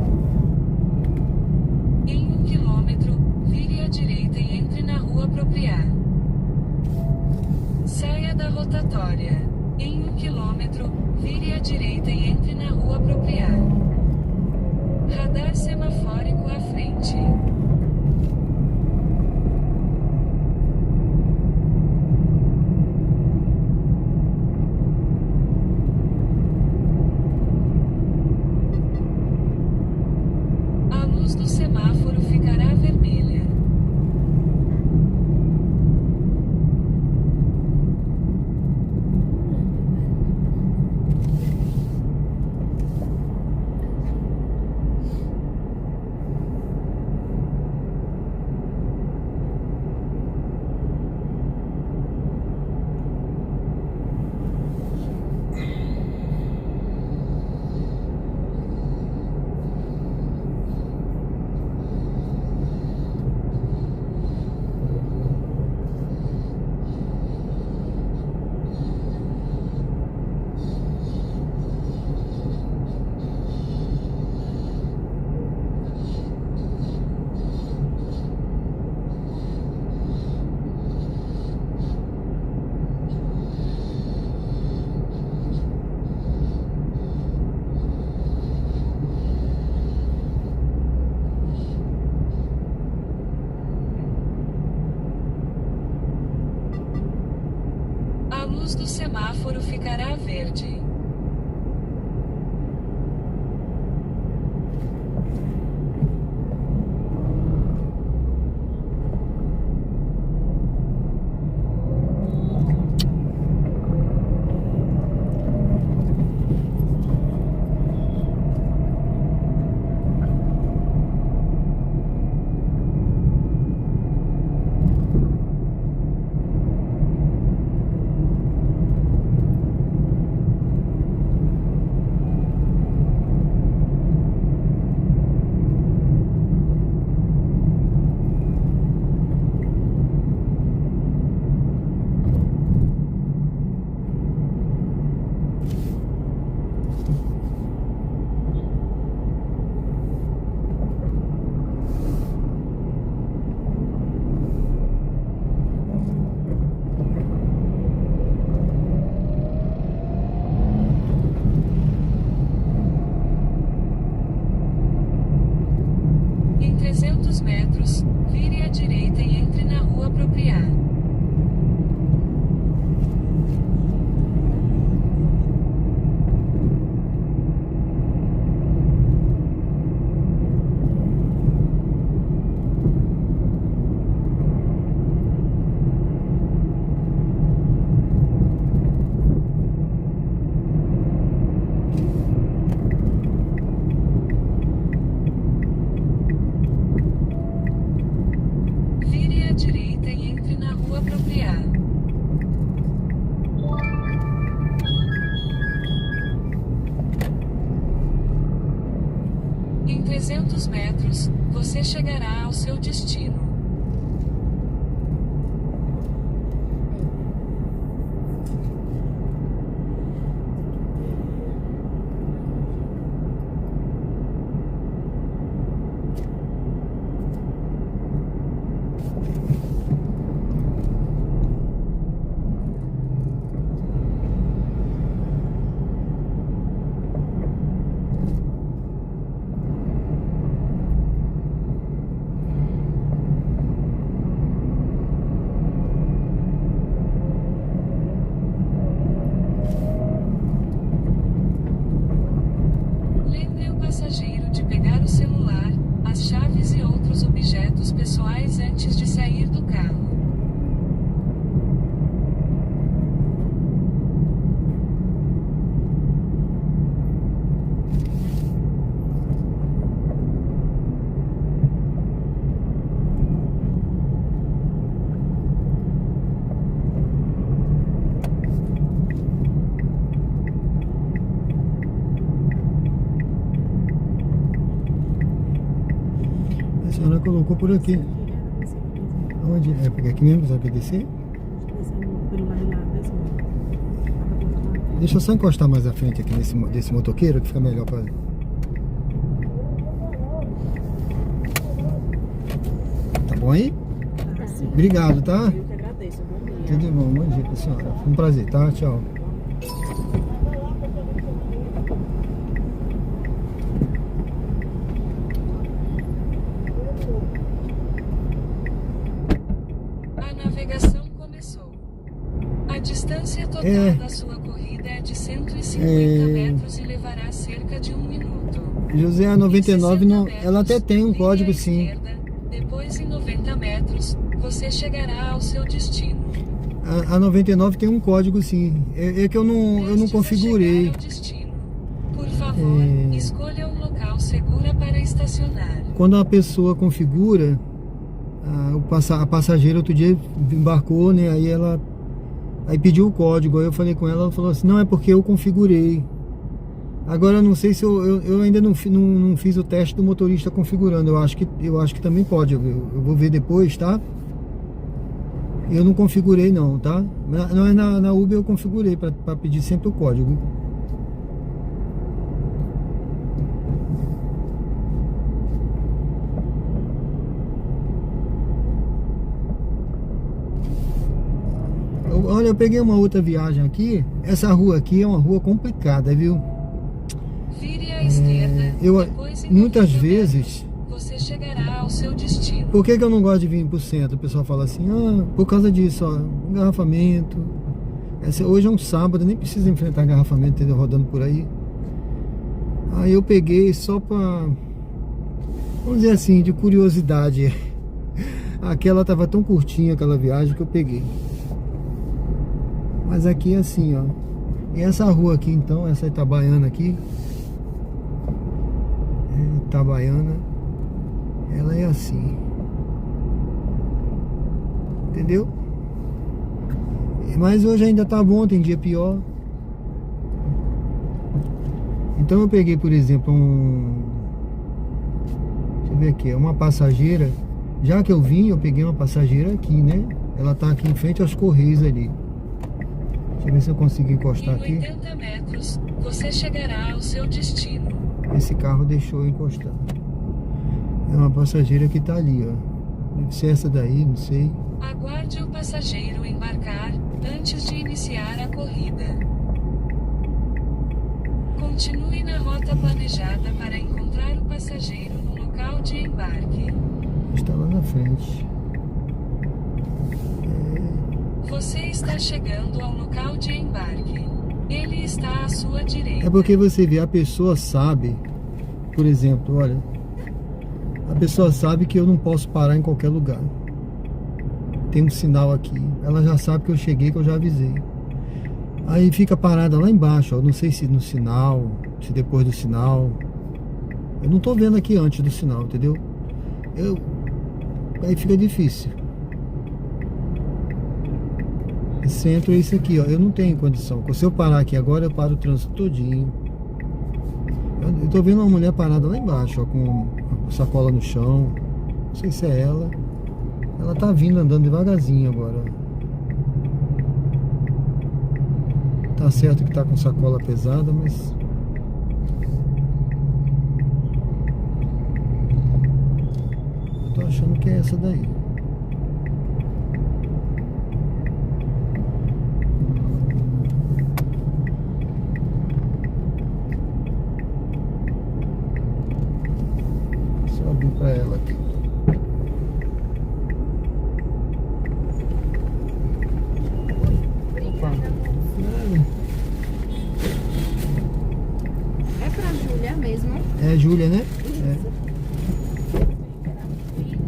Em 1 quilômetro, vire à direita e entre na rua apropriada. Saia da rotatória. Em 1 quilômetro, vire à direita e entre na rua apropriada. Radar semafórico à frente. do semáforo ficará verde. Em 300 metros, vire à direita e entre na rua apropriada. Vire à direita e entre na rua apropriada. Em 300 metros, você chegará ao seu destino. Lembre o passageiro de pegar o celular, as chaves e outros objetos pessoais antes de sair do carro. A senhora colocou por aqui. Onde? É porque aqui mesmo, sabe que descer? Pelo lado de lá, desce. Deixa eu só encostar mais à frente aqui desse motoqueiro, que fica melhor para. Tá bom aí? Tá, sim. Obrigado, tá? Eu que agradeço. Bom dia. Tudo bom, bom dia pra senhora. Foi um prazer, tá? Tchau. A navegação começou. A distância total da sua corrida é de 150 metros e levará cerca de 1 minuto. José, a 99, não, ela até tem um vire código à sim. esquerda, depois em 90 metros, você chegará ao seu destino. A 99 tem um código sim. É que eu não Prestes a configurei. chegar ao destino. Por favor, escolha um local seguro para estacionar. Quando a pessoa configura, a passageira outro dia embarcou, né? Aí pediu o código. Aí eu falei com ela falou assim: não, é porque eu configurei. Agora eu não sei se eu ainda não fiz o teste do motorista configurando. Eu acho que também pode. Eu vou ver depois, tá? Eu não configurei não, tá? Na Uber eu configurei para pedir sempre o código. Olha, eu peguei uma outra viagem aqui. Essa rua aqui é uma rua complicada, viu? Vire à esquerda. Depois, em muitas 90 vezes... metros, você chegará ao seu destino. Por que eu não gosto de vir pro centro? O pessoal fala assim, por causa disso, ó, engarrafamento. Hoje é um sábado, nem precisa enfrentar engarrafamento, entendeu? Rodando por aí. Aí eu peguei só pra, vamos dizer assim, de curiosidade. Aquela tava tão curtinha, aquela viagem, que eu peguei. Mas aqui é assim, ó. E essa rua aqui então, essa Itabaiana aqui, Itabaiana, ela é assim, entendeu? Mas hoje ainda tá bom, tem dia pior. Então eu peguei, por exemplo, deixa eu ver aqui, uma passageira. Já que eu vim, eu peguei uma passageira aqui, né? Ela tá aqui em frente aos Correios ali. Deixa eu ver se eu consigo encostar aqui. Em 80 metros, você chegará ao seu destino. Esse carro deixou eu encostar. É uma passageira que tá ali, ó. Deve ser essa daí, não sei. Aguarde o passageiro embarcar antes de iniciar a corrida. Continue na rota planejada para encontrar o passageiro no local de embarque. Está lá na frente. Você está chegando ao local de embarque. Ele está à sua direita. É porque você vê, a pessoa sabe, por exemplo, olha, a pessoa sabe que eu não posso parar em qualquer lugar. Tem um sinal aqui. Ela já sabe que eu cheguei, que eu já avisei. Aí fica parada lá embaixo, ó. Não sei se no sinal, se depois do sinal. Eu não tô vendo aqui antes do sinal, entendeu? Aí fica difícil. Esse centro é isso aqui, ó. Eu não tenho condição. Se eu parar aqui agora, eu paro o trânsito todinho. Eu tô vendo uma mulher parada lá embaixo, ó, com sacola no chão. Não sei se é ela. Ela tá vindo andando devagarzinho agora. Tá certo que tá com sacola pesada, mas... eu tô achando que é essa daí. Só abrir pra ela aqui. É pra Júlia mesmo? É Júlia, né?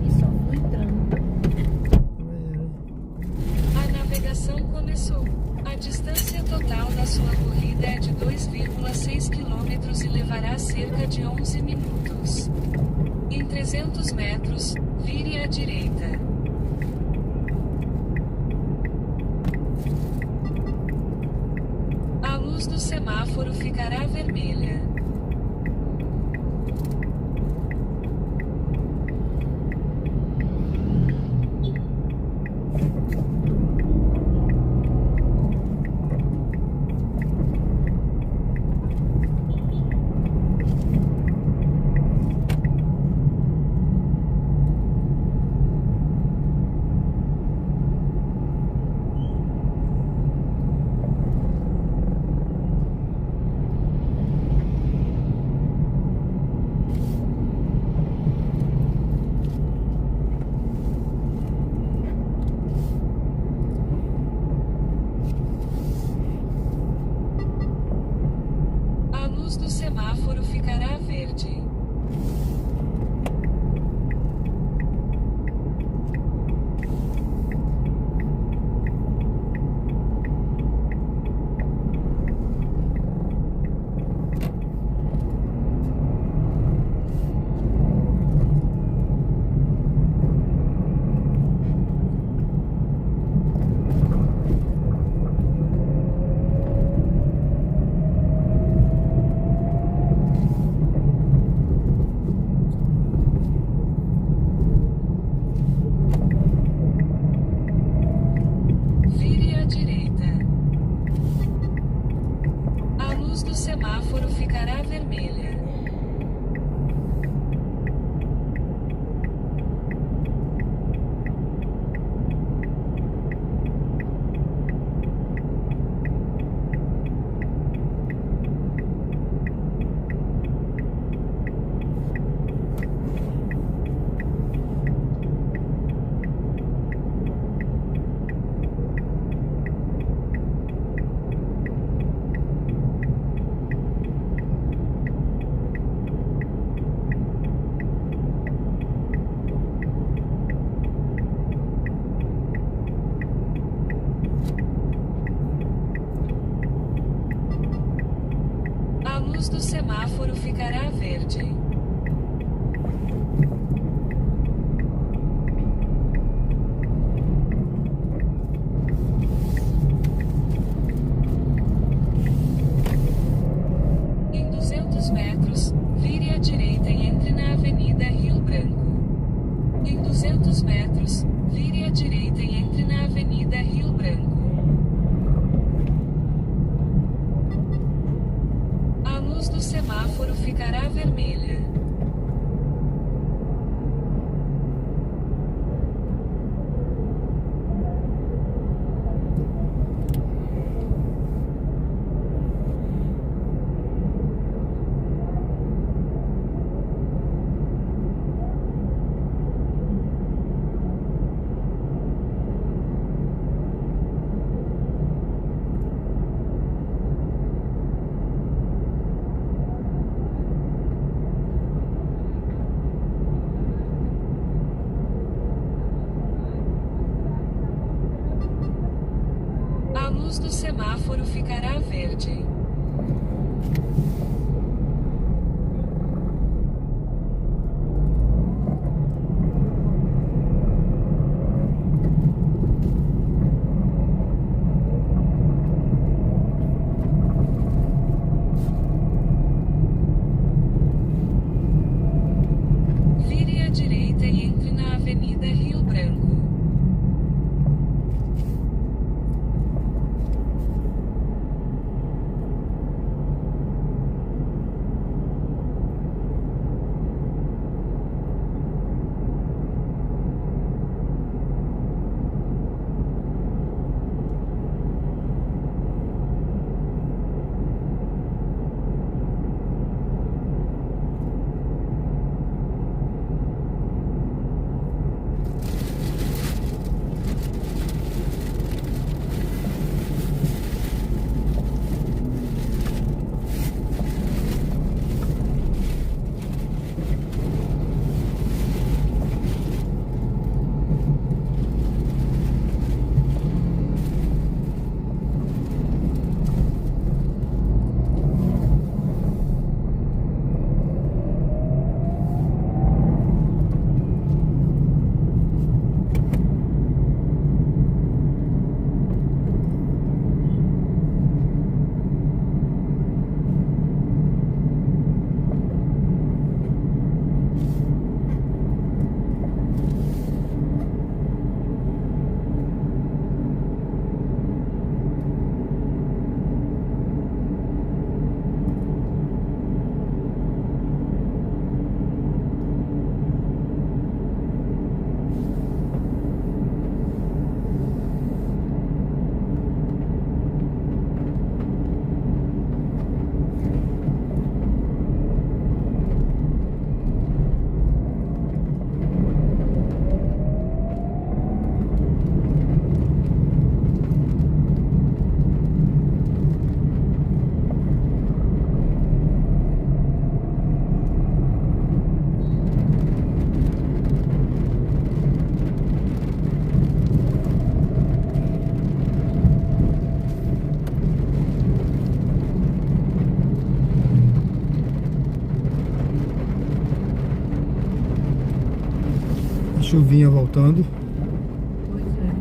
E só fui entrando. A navegação começou. A distância total da sua corrida é de 2,6 km e levará cerca de 11 minutos. Em 300 metros, vire à direita. A luz do semáforo ficará vermelha. A luz do semáforo ficará verde. Vire à direita. A luz do semáforo ficará vermelha. luz do semáforo ficará verde. Em 200 metros, vire à direita e entre na Avenida Rio Branco. Em 200 metros, vire à direita e entre na Avenida Rio Branco. A luz do semáforo ficará vermelha. A luz do semáforo ficará verde. Vire à direita e entre na Avenida Rio Branco. Chuvinha voltando. Pois é.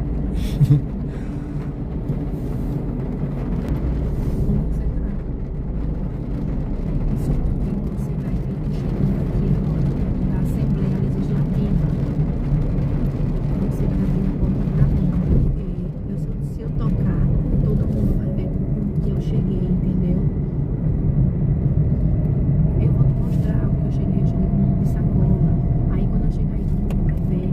Como você tá? Isso porque você vai ver que chegando aqui agora da Assembleia Legislativa. Você vai abrir a porta pra mim, porque se eu tocar, todo mundo vai ver que eu cheguei, entendeu? Eu vou te mostrar o que eu cheguei com um monte de sacola. Aí quando eu chegar aí, todo mundo vai ver.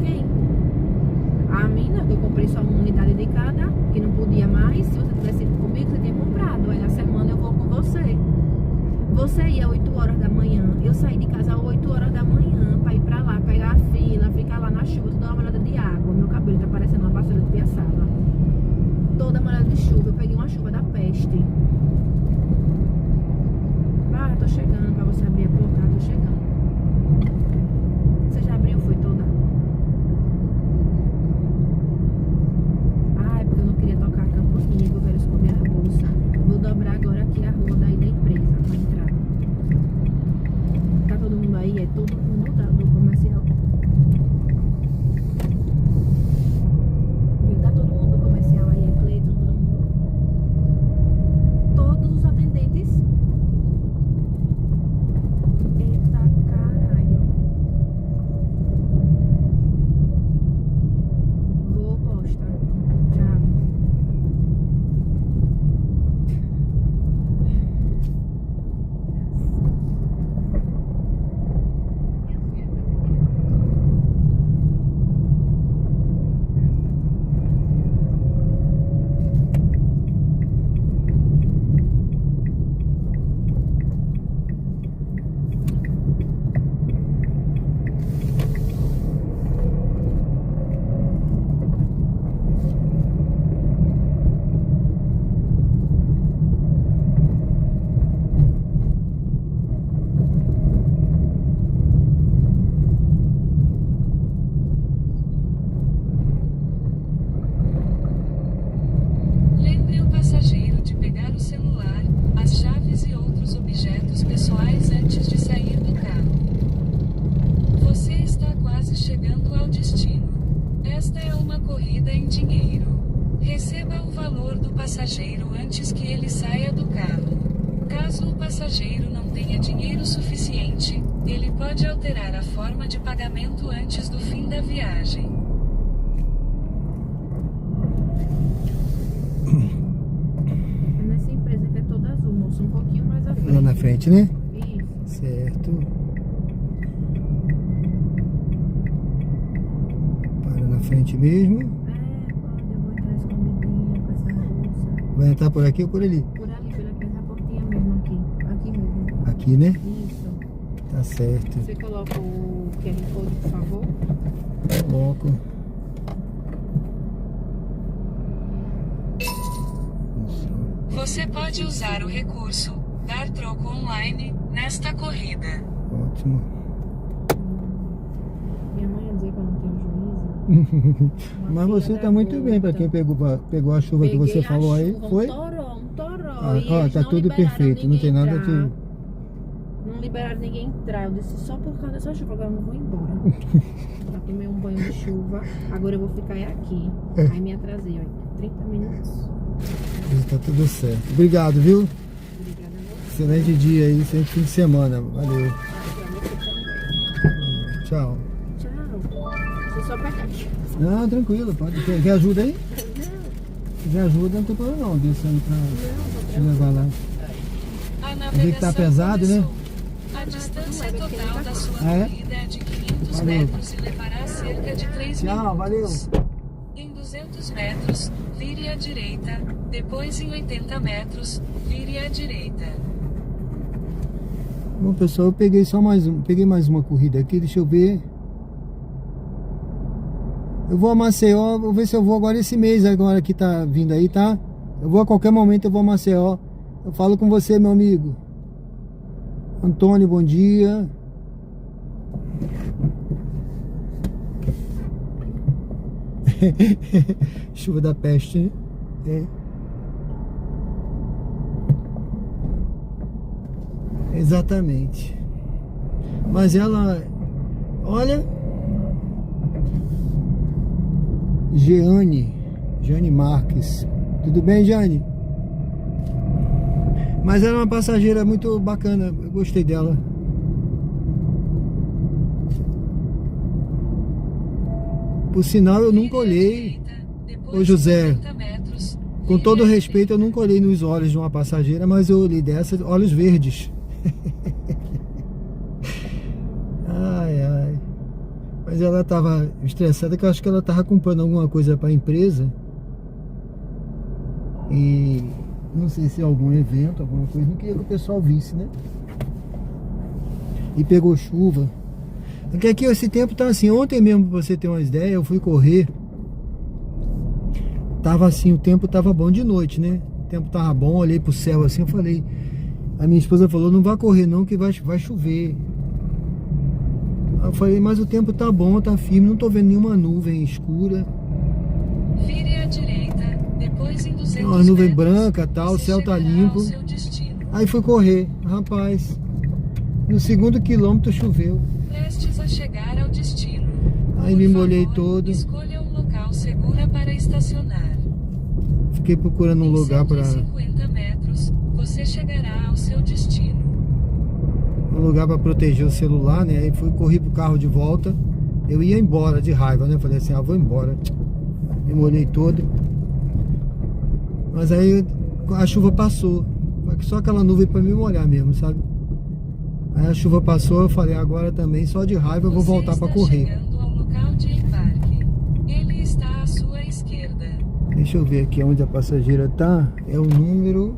fiquei. A mina, eu comprei só uma unidade de cada, que não podia mais. Se você tivesse ido comigo, você tinha comprado. Aí na semana eu vou com você. Você ia às 8 horas da manhã. Eu saí de casa às 8 horas da manhã pra ir pra lá, pegar a fila, ficar lá na chuva, toda molhada de água. Meu cabelo tá parecendo uma vassoura de piaçaba. Toda molhada de chuva. Eu peguei uma chuva da peste. Ah, tô chegando. Pra você abrir a porta, tô chegando. Você já abriu? Foi toda? Ah, é porque eu não queria tocar a campainha, que eu quero esconder a bolsa. Vou dobrar agora aqui a rua daí da empresa pra entrar. Tá todo mundo aí? É todo mundo do comercial. Viu? Tá todo mundo do comercial aí, é Cleiton, todo mundo. Todos os atendentes. Eita caralho. Vou, Costa. Tchau. Lembre o passageiro de pegar o celular, as chaves e outros objetos pessoais antes de sair do carro. Você está quase chegando ao destino. Esta é uma corrida em dinheiro. Receba o valor do passageiro antes que ele saia do carro. Caso o passageiro não tenha dinheiro suficiente, ele pode alterar a forma de pagamento antes do fim da viagem. É nessa empresa que é toda azul, moço, um pouquinho mais à frente. Lá na frente, né? Isso. Certo. Para na frente mesmo. É, pode, eu vou entrar escondidinha com essa bolsa. Vai entrar por aqui ou por ali? Por ali, pela portinha mesmo aqui. Aqui mesmo. Aqui, né? Isso. Tá certo. Você coloca o QR Code, por favor. Coloco. Você pode usar o recurso dar troco online nesta corrida. Ótimo. Minha mãe ia dizer que eu não tenho juízo. Mas você tá muito bem para quem pegou a chuva que você falou aí. Foi? Um toró. Ah, E ó, eles tá não tudo liberaram perfeito, não ninguém tem nada entrar. de. Não liberaram ninguém entrar. Eu disse só por causa dessa chuva, agora eu não vou embora. Já tomei um banho de chuva, agora eu vou ficar aqui. Aí me atrasei, ó. 30 minutos. Tá tudo certo. Obrigado, viu? Obrigada a você. Excelente dia aí, excelente fim de semana. Valeu. Pra você também. Tchau. Tchau. Deixa eu só pegar aqui. Não, tranquilo, pode. Quer ajuda aí? Se quiser ajuda, não tem problema não. Deixa aí pra te levar lá. A Eu vi que tá navegação pesado, né? começou. A distância total da sua Ah, é? corrida é de 500 Valeu. metros e levará cerca de 3 Tchau, valeu. minutos. Em 200 metros, vire à direita. Depois, em 80 metros, vire à direita. Bom, pessoal, eu peguei só peguei mais uma corrida aqui, deixa eu ver. Eu vou a Maceió, vou ver se eu vou agora esse mês, agora que tá vindo aí, tá? Eu vou a qualquer momento, eu vou a Maceió. Eu falo com você, meu amigo. Antônio, bom dia. Chuva da peste, né? Exatamente. Mas ela, olha, Jeane Marques. Tudo bem, Jeane? Mas ela é uma passageira muito bacana, eu gostei dela. Por sinal, eu nunca olhei. Ô José, com todo respeito, eu nunca olhei nos olhos de uma passageira, mas eu olhei dessa, olhos verdes. Ai, ai. Mas ela tava estressada, que eu acho que ela tava comprando alguma coisa pra empresa. E não sei se é algum evento, alguma coisa, não queria que o pessoal visse, né? E pegou chuva. Porque aqui esse tempo tá assim, ontem mesmo, pra você ter uma ideia, eu fui correr. Tava assim, o tempo tava bom de noite, né? O tempo tava bom, olhei pro céu assim, eu falei... A minha esposa falou, não vai correr não, que vai chover. Eu falei, mas o tempo tá bom, tá firme, não tô vendo nenhuma nuvem escura. Vire à direita, depois em 200 Uma nuvem metros, branca, tal, o você céu tá chegará limpo. ao seu destino. Aí fui correr, rapaz. No segundo quilômetro choveu. Prestes a chegar ao destino. Aí Por me molhei favor, todo. Escolha um local seguro para estacionar. Fiquei procurando um Em lugar pra... 150 metros, você chegará ao seu destino. Um lugar pra proteger o celular, né? Aí corri pro carro de volta. Eu ia embora de raiva, né? Falei assim, vou embora. Me molhei todo. Mas aí a chuva passou. Só aquela nuvem pra me molhar mesmo, sabe? Aí a chuva passou, eu falei, agora também, só de raiva eu vou voltar pra correr. Você está chegando ao local de embarque. Ele está à sua esquerda. Deixa eu ver aqui onde a passageira tá. É o número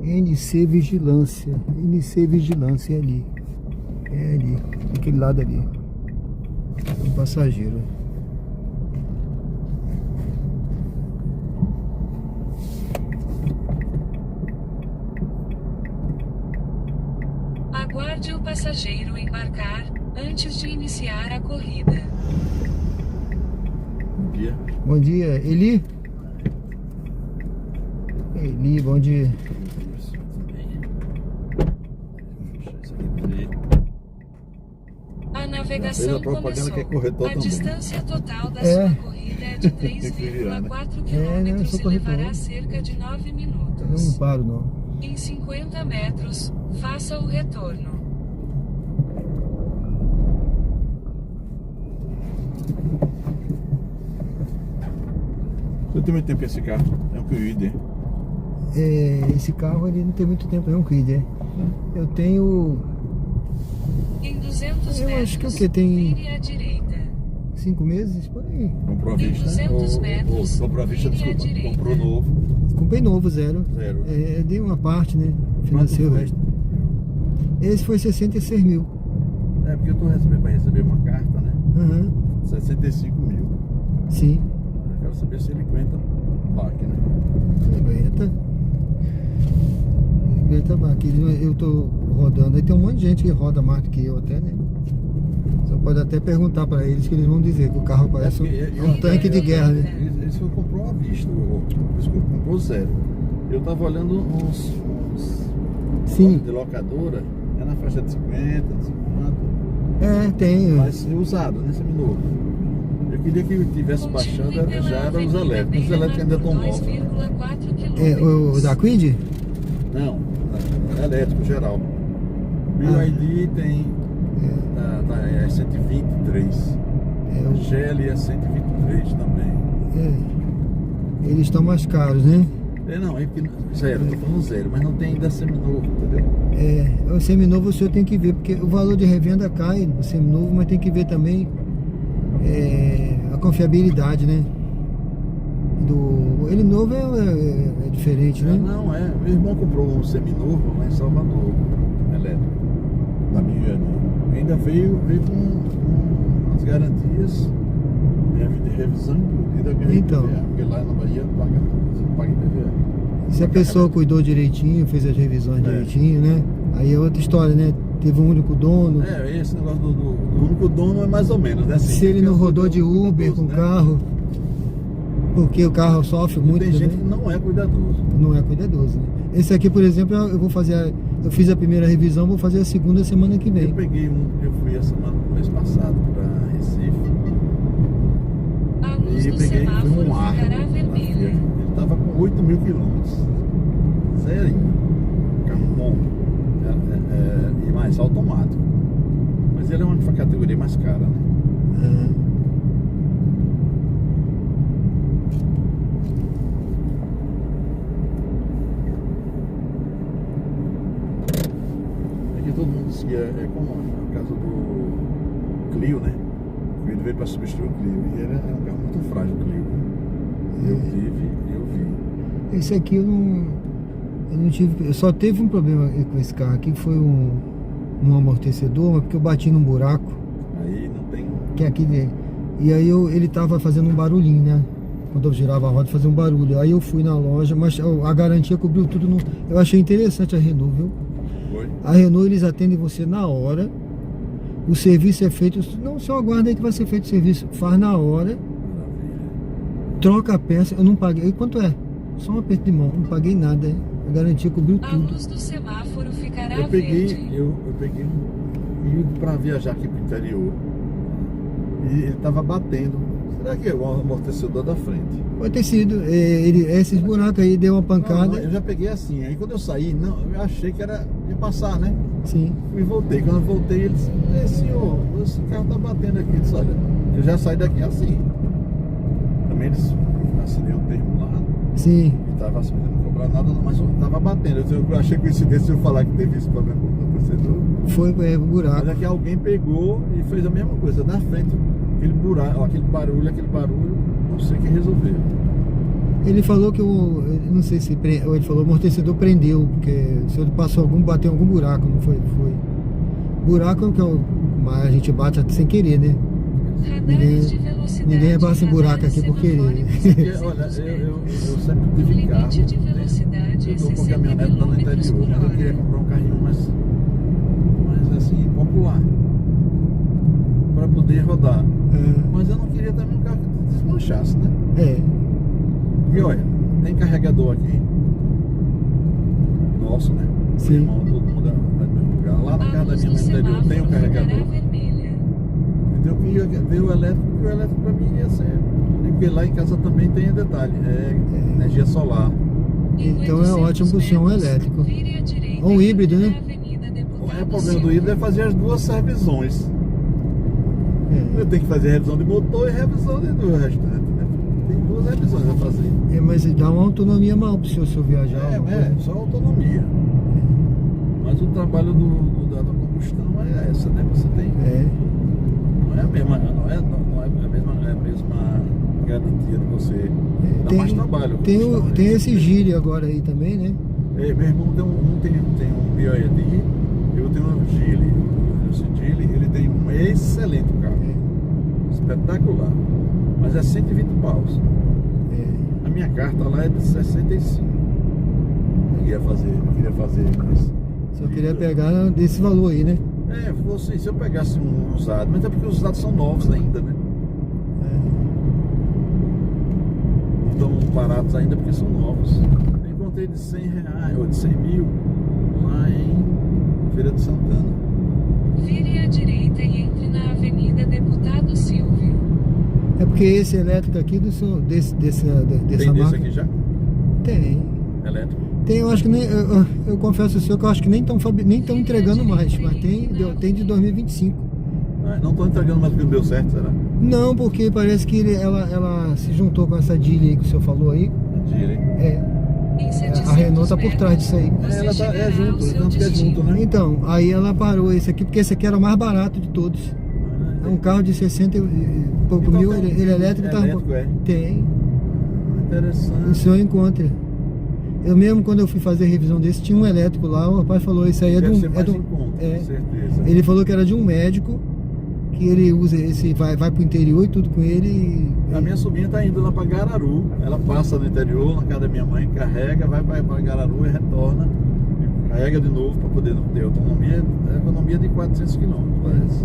NC Vigilância. NC Vigilância é ali. É ali, aquele lado ali. O passageiro. Aguarde o passageiro embarcar antes de iniciar a corrida. Bom dia. Bom dia, Eli? Eli, bom dia. A navegação começou. A distância total da É. sua corrida é de 3,4 quilômetros e levará cerca de 9 Eu não minutos. paro, não. Em 50 metros, faça o retorno. Eu tenho muito tempo com esse carro. É um Kwid. Esse carro ele não tem muito tempo, é um Kwid, é. Eu tenho Em 200 Eu metros, acho que o que tem- vire à direita. 5 meses, por aí. Comprou à Em vista? 200 metros, Comprou à vista, vire à desculpa. direita. Comprou novo. Comprei novo, zero. Zero. Dei uma parte, né? Financei o foi? resto. Esse foi 66 mil. É, porque eu tô recebendo para receber uma carta, né? Aham, 65 mil. sim. Eu quero saber se ele aguenta baque, né? Aguenta aqui. Eu tô rodando. Aí tem um monte de gente que roda mais do que eu até, né? Você pode até perguntar pra eles que eles vão dizer que o carro parece um tanque de guerra, né? Esse foi comprou à vista. Desculpa, comprou zero. Eu tava olhando uns Sim. de locadora, é na faixa de 50, de 50. Tem. Mas usado, né? Seminovo. Eu queria que tivesse baixando, já era os elétricos. Os elétricos ainda estão novos. 2,4 quilômetros. O da Quid? Não, elétrico geral. BYD tem é 123. O GL é 123 também. Eles estão mais caros, né? Não, é porque zero, eu tô falando zero, mas não tem ainda seminovo, entendeu? O seminovo o senhor tem que ver, porque o valor de revenda cai no seminovo, mas tem que ver também a confiabilidade, né? Ele novo é diferente, né? Não, meu irmão comprou um seminovo lá em Salvador, elétrico, da minha ainda veio com as garantias, de revisão incluída, Então. porque lá na Bahia você paga IPVA. Se a pessoa cuidou direitinho, fez as revisões direitinho, né? Aí é outra história, né? Teve um único dono. Esse negócio do único dono é mais ou menos, né? Assim, Se ele não rodou de Uber com o carro, porque o carro sofre muito. Tem também. gente que não é cuidadoso. Não é cuidadoso, né? Esse aqui, por exemplo, eu fiz a primeira revisão, vou fazer a segunda semana que vem. Eu peguei eu fui no mês passado para Recife. A luz E do peguei, semáforo foi um ar. ficará vermelha. Ele tava com 8 mil quilômetros. Zerinho. Carro bom. E mais automático. Mas ele é uma categoria mais cara, né? Aqui todo mundo diz que é como a casa do Clio, né? Ele veio para substituir o Clio. E era um carro muito frágil, o Clio. Eu vi. Esse aqui eu não tive. Só teve um problema com esse carro aqui, que foi um amortecedor, mas porque eu bati num buraco. Aí não tem. Que é aqui. E aí ele tava fazendo um barulhinho, né? Quando eu girava a roda, fazia um barulho. Aí eu fui na loja, mas a garantia cobriu tudo. Eu achei interessante a Renault, viu? Foi? A Renault, eles atendem você na hora. O serviço é feito. Não, só aguarda aí que vai ser feito o serviço. Faz na hora. Maravilha. Troca a peça. Eu não paguei. Quanto é? Só um aperto de mão. Não paguei nada. A garantia cobriu A tudo. luz do semáforo ficará Eu peguei verde. para viajar aqui pro interior. E ele tava batendo. Será que é o amortecedor da frente? Pode ter sido. Esses buracos aí deu uma pancada. Não, eu já peguei assim. Aí quando eu saí, eu achei que ia passar, né? Sim. E voltei. Quando eu voltei, ele disse: senhor, esse carro tá batendo aqui. Eu disse: olha, eu já saí daqui assim. Também eles assinei um termo lá. Sim. E tava assim, não cobrar nada, não, mas eu tava batendo. Eu achei coincidência eu falar que teve esse problema com o amortecedor. Foi o buraco. Mas é que alguém pegou e fez a mesma coisa. Na frente, aquele buraco, aquele barulho, não sei quem resolveu. Ele falou que não sei se ele falou o amortecedor prendeu, porque se ele bateu em algum buraco, não foi? Buraco é o que mas a gente bate sem querer, né? Radares de velocidade. Ninguém passa em buraco aqui por querer. Olha, eu sempre tive carro. Limite de velocidade Eu tô com 60 caminhonete lá no km interior. por Mas eu queria hora. comprar um carrinho mais assim, popular. Para poder rodar. Mas eu não queria também um carro que desmanchasse, né? Porque olha, tem carregador aqui. Nosso, né? Sim. Irmão, todo mundo vai no mesmo lugar. Lá na casa da minha mãe no interior tem um carregador. Então eu queria ver o elétrico, porque o elétrico para mim ia ser. Porque lá em casa também tem detalhe, energia solar. Então é ótimo pro senhor um elétrico. Ou um híbrido, né? O problema do híbrido é fazer as duas revisões. Eu tenho que fazer revisão de motor e revisão do restante, né? Tem duas revisões a fazer. Mas dá uma autonomia maior pro senhor se eu viajar. Só autonomia. Mas o trabalho da combustão é essa, né? Você tem. Não é a mesma garantia de você. Dá mais trabalho. Tem esse Gire agora aí também, né? Meu irmão tem um BYD, eu tenho um Geely. Esse Geely, ele tem um excelente carro. Espetacular. Mas é 120 paus. A minha carta lá é de 65. Eu queria fazer mas só queria pegar desse valor aí, né? Se eu pegasse um usado, mas é porque os usados são novos ainda, né? Estão baratos ainda porque são novos. Eu encontrei de 100 reais, ou de 100 mil, lá em Feira de Santana. Vire à direita e entre na Avenida Deputado Silvio. É porque esse elétrico aqui dessa Tem marca. desse aqui já? Tem. Elétrico? Tem, eu acho que nem. Eu confesso ao senhor que eu acho que nem estão entregando mais, mas tem de 2025. Não estão entregando mais porque não deu certo, será? Não, porque parece que ela se juntou com essa Geely aí que o senhor falou aí. Geely. A Renault tá por trás disso aí. Ela é junto, tanto que é junto, né? Então, aí ela parou esse aqui, porque esse aqui era o mais barato de todos. É um carro de 60 e pouco Então mil, tem ele é elétrico. elétrico, Tem. Interessante. O senhor encontra. Eu mesmo, quando eu fui fazer a revisão desse, tinha um elétrico lá, o rapaz falou, isso aí é de Deve um... ser mais em conta, com certeza. Ele falou que era de um médico, que ele usa esse, vai pro interior e tudo com ele. A minha sobrinha tá indo lá pra Gararu. Ela passa no interior, na casa da minha mãe, carrega, vai pra Gararu e retorna. E carrega de novo pra poder ter autonomia. É economia de 400 km, parece.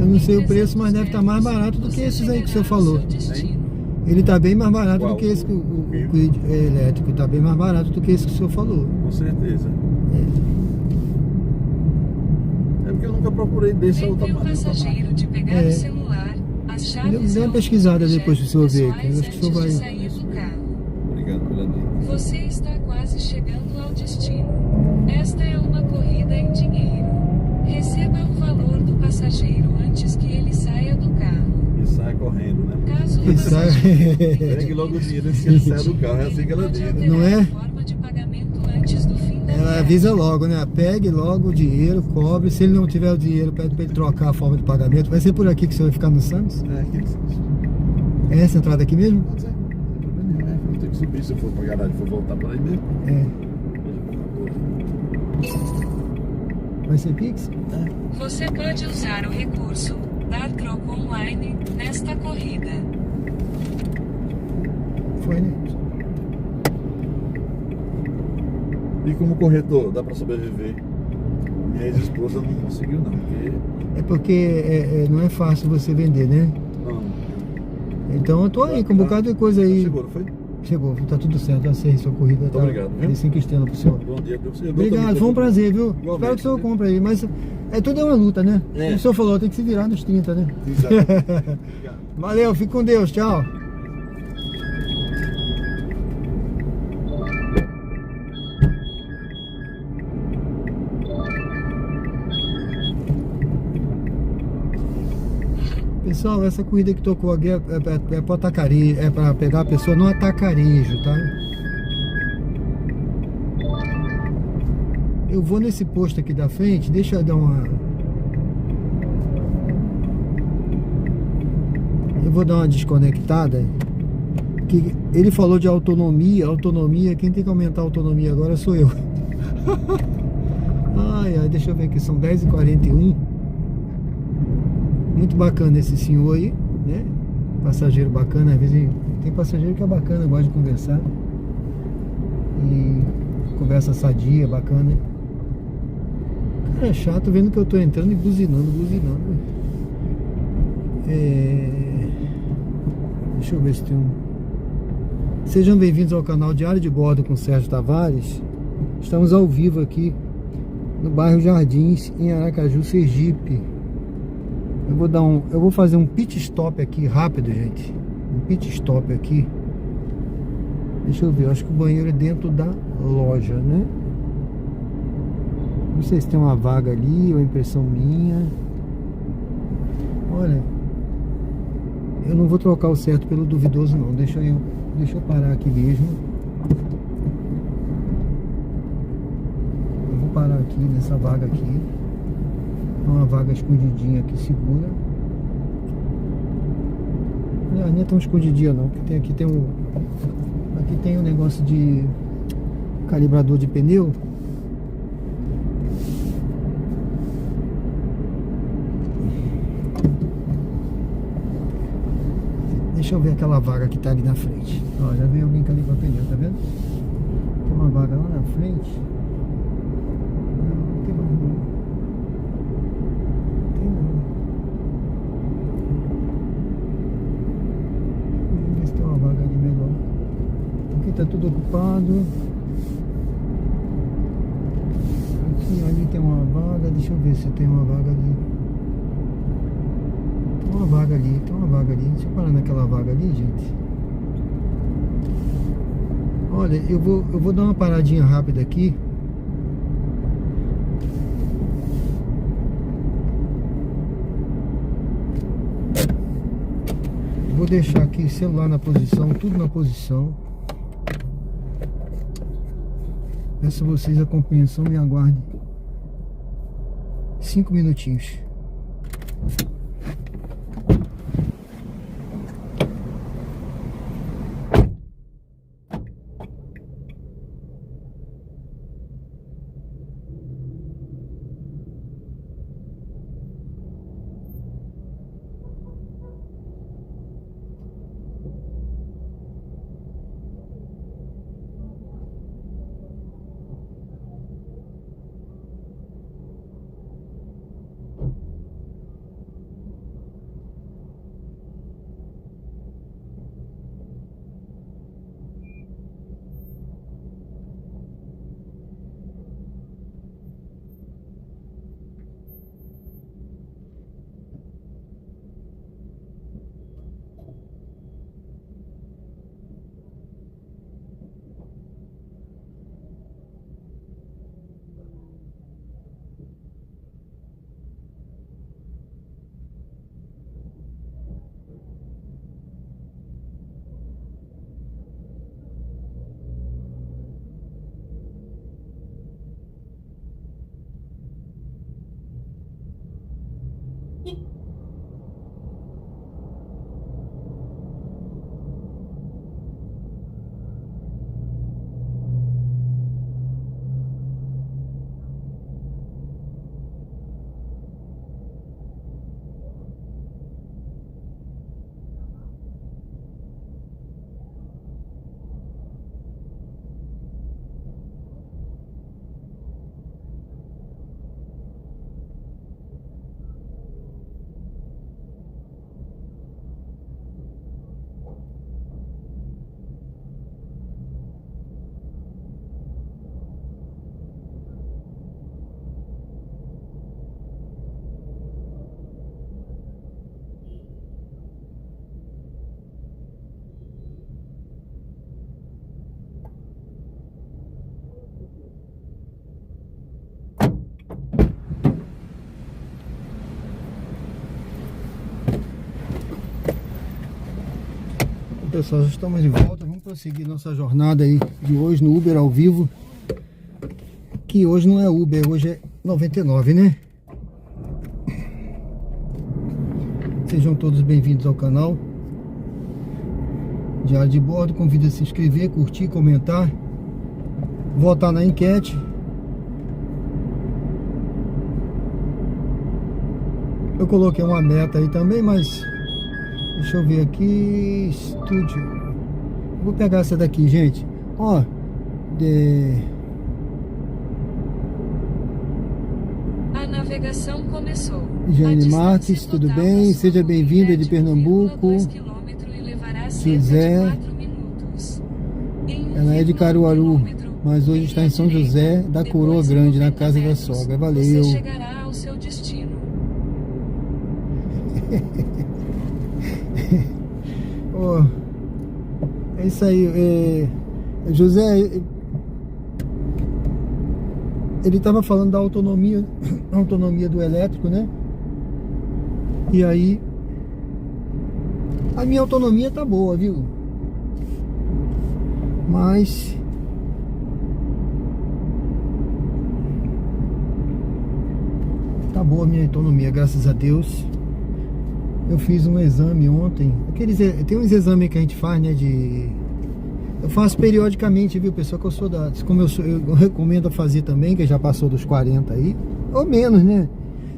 Eu não sei o preço, mas deve estar mais barato do que esses aí que o senhor falou. Ele tá bem mais barato do que esse o Kwid elétrico, tá bem mais barato do que esse que o senhor falou. Com certeza. É porque eu nunca procurei desse outra Lembre o passageiro de pegar o celular, as chaves Dê uma pesquisada depois pro senhor ver, que eu acho que o senhor vai... sair do carro. Obrigado pela dica. Você está quase chegando ao destino. Esta é uma corrida em dinheiro. Receba o valor do passageiro antes que ele saia do carro. E sai correndo, né? Caso o Pegue logo o dinheiro antes que ele saia do carro. É assim que ela diz, né? Não é? forma de pagamento antes do fim da Ela avisa logo, né? Pegue logo o dinheiro, cobre. Se ele não tiver o dinheiro, pede pra ele trocar a forma de pagamento. Vai ser por aqui que você vai ficar no Santos? É, aqui que você É essa entrada aqui mesmo? pode ser. Não tem problema nenhum, é. Eu tenho que subir se eu for pra garagem, for voltar por aí mesmo. É. Vai ser Pix? Você pode usar o recurso Dar Troco Online nesta corrida. Foi, né? E como corretor, dá pra sobreviver? Minha ex-esposa não conseguiu não, porque É porque não é fácil você vender, né? não. Então eu tô aí com um bocado de coisa aí. Chegou, não foi? Chegou, tá tudo certo. Eu sei, sua corrida tá. obrigado, viu? Tem 5 estrelas pro senhor. Bom dia, Deus. Obrigado, foi um prazer, viu? Espero que o senhor viu? compre aí. Mas tudo é uma luta, né? É. Como o senhor falou, tem que se virar nos 30, né? Exatamente. Obrigado. Valeu, fique com Deus, tchau. Pessoal, essa corrida que tocou aqui é para atacarejo, é para pegar a pessoa no atacarejo, tá? Eu vou nesse posto aqui da frente, deixa eu dar uma... Eu vou dar uma desconectada. Que ele falou de autonomia, quem tem que aumentar a autonomia agora sou eu. Ai, deixa eu ver aqui, são 10h41. Muito bacana esse senhor aí, né? Passageiro bacana, às vezes tem passageiro que é bacana, gosta de conversar. E conversa sadia, bacana. Cara, é chato vendo que eu tô entrando e buzinando. Deixa eu ver se tem um... Sejam bem-vindos ao canal Diário de Bordo com Sérgio Tavares. Estamos ao vivo aqui no bairro Jardins, em Aracaju, Sergipe. Eu vou fazer um pit stop aqui rápido, gente. Um pit stop aqui. Deixa eu ver, eu acho que o banheiro é dentro da loja, né? Não sei se tem uma vaga ali ou é impressão minha. Olha, eu não vou trocar o certo pelo duvidoso não. Deixa eu parar aqui mesmo. Eu vou parar aqui nessa vaga aqui. Uma vaga escondidinha aqui, segura. Não é tão escondidinha não, porque aqui tem um negócio de calibrador de pneu. Deixa eu ver aquela vaga que tá ali na frente. Ó, já veio alguém calibrar pneu, tá vendo? Tem uma vaga lá na frente. Não tem mais não. Aqui tá tudo ocupado. Aqui, ali tem uma vaga. Deixa eu ver se tem uma vaga ali. Tem uma vaga ali. Deixa eu parar naquela vaga ali, gente. Olha, eu vou dar uma paradinha rápida aqui. Vou deixar aqui o celular na posição, tudo na posição. Peço a vocês a compreensão, me aguardem 5 minutinhos. Pessoal, já estamos de volta. Vamos prosseguir nossa jornada aí de hoje no Uber ao vivo. Que hoje não é Uber, hoje é 99, né? Sejam todos bem-vindos ao canal Diário de Bordo. Convido a se inscrever, curtir, comentar, votar na enquete. Eu coloquei uma meta aí também, mas deixa eu ver aqui. Estúdio. Vou pegar essa daqui, gente. Ó, A navegação começou. Jane Marques, tudo bem? Seja bem-vinda de Pernambuco. José. Ela é de Caruaru, mas hoje está em São José da Coroa Grande, na casa da sogra. Valeu. Você chegará ao seu destino. Oh, é isso aí. José, ele estava falando da autonomia do elétrico, né? E aí a minha autonomia tá boa, viu? Mas tá boa a minha autonomia, graças a Deus. Eu fiz um exame ontem. Tem uns exames que a gente faz, né? Eu faço periodicamente, viu, pessoal? Que eu sou como eu recomendo fazer também, que já passou dos 40 aí, ou menos, né?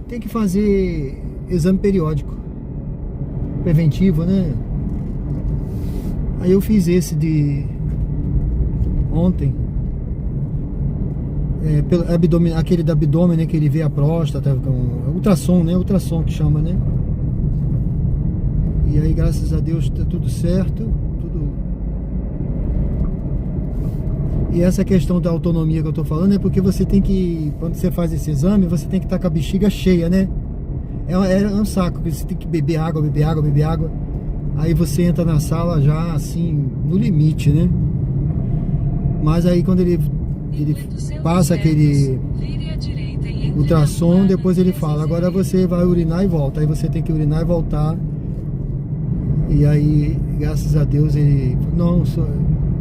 Tem que fazer exame periódico, preventivo, né? Aí eu fiz esse de ontem, pelo abdômen, aquele do abdômen, né? Que ele vê a próstata, com ultrassom, né? Ultrassom que chama, né? E aí, graças a Deus, tá tudo certo, tudo. E essa questão da autonomia que eu tô falando é porque você tem que, quando você faz esse exame, você tem que estar com a bexiga cheia, né? É um saco, você tem que beber água, beber água, beber água. Aí você entra na sala já assim, no limite, né? Mas aí quando ele passa aquele ultrassom, depois ele fala, agora você vai urinar e volta. Aí você tem que urinar e voltar. E aí, graças a Deus, ele... Não,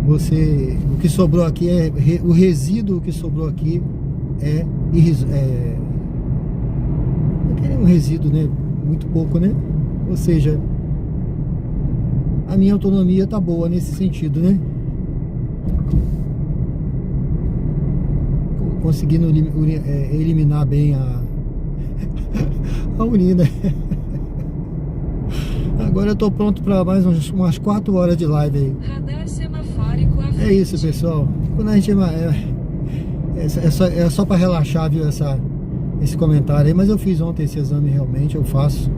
você... O que sobrou aqui o resíduo que sobrou aqui é um resíduo, né? Muito pouco, né? Ou seja, a minha autonomia tá boa nesse sentido, né? Conseguindo eliminar bem a urina. Agora eu tô pronto para mais umas 4 horas de live aí. Radar semafórico à frente. É isso, pessoal. Quando a gente é só para relaxar, viu, esse comentário aí. Mas eu fiz ontem esse exame, realmente eu faço.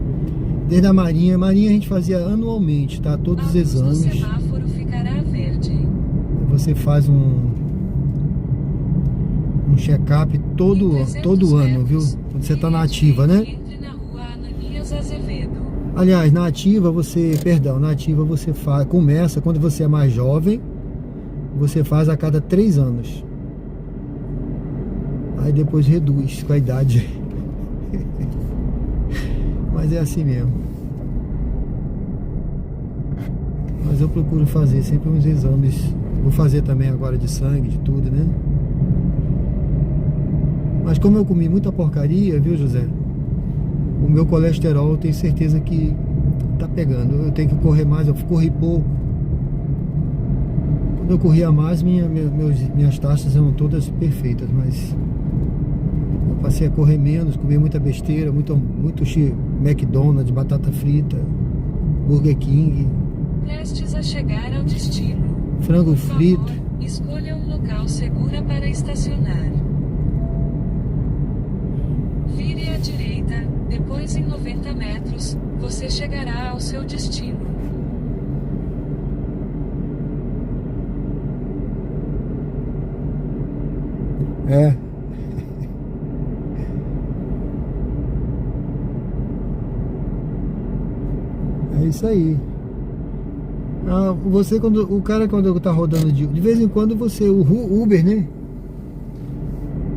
Desde a Marinha a gente fazia anualmente, tá? Todos os exames. O semáforo ficará verde. Você faz um check-up todo ano, viu? Quando você tá na ativa, né? Entre na rua Ananias Azevedo. Aliás, na ativa você começa quando você é mais jovem, você faz a cada 3 anos. Aí depois reduz com a idade. Mas é assim mesmo. Mas eu procuro fazer sempre uns exames. Vou fazer também agora de sangue, de tudo, né? Mas como eu comi muita porcaria, viu, José? O meu colesterol, eu tenho certeza que tá pegando. Eu tenho que correr mais, eu corri pouco. Quando eu corria mais, minhas taxas eram todas perfeitas, mas eu passei a correr menos, comer muita besteira, muito McDonald's, batata frita, Burger King. Prestes a chegar ao destino. Frango Por frito. favor, escolha um local seguro para estacionar. Vire à direita, depois em 90 metros, você chegará ao seu destino. É isso aí. Você quando tá rodando de vez em quando o Uber, né?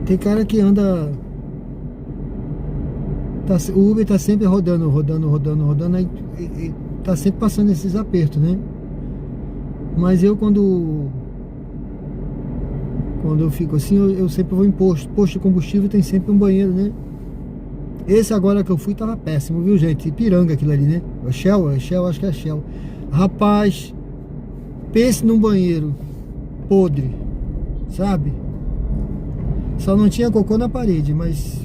Tem cara que anda o Uber tá sempre rodando aí, e tá sempre passando esses apertos, né? Mas eu quando eu fico assim, eu sempre vou em posto. Posto de combustível tem sempre um banheiro, né? Esse agora que eu fui tava péssimo, viu, gente? Ipiranga aquilo ali, né? É Shell, acho que é Shell. Rapaz, pense num banheiro podre, sabe? Só não tinha cocô na parede, mas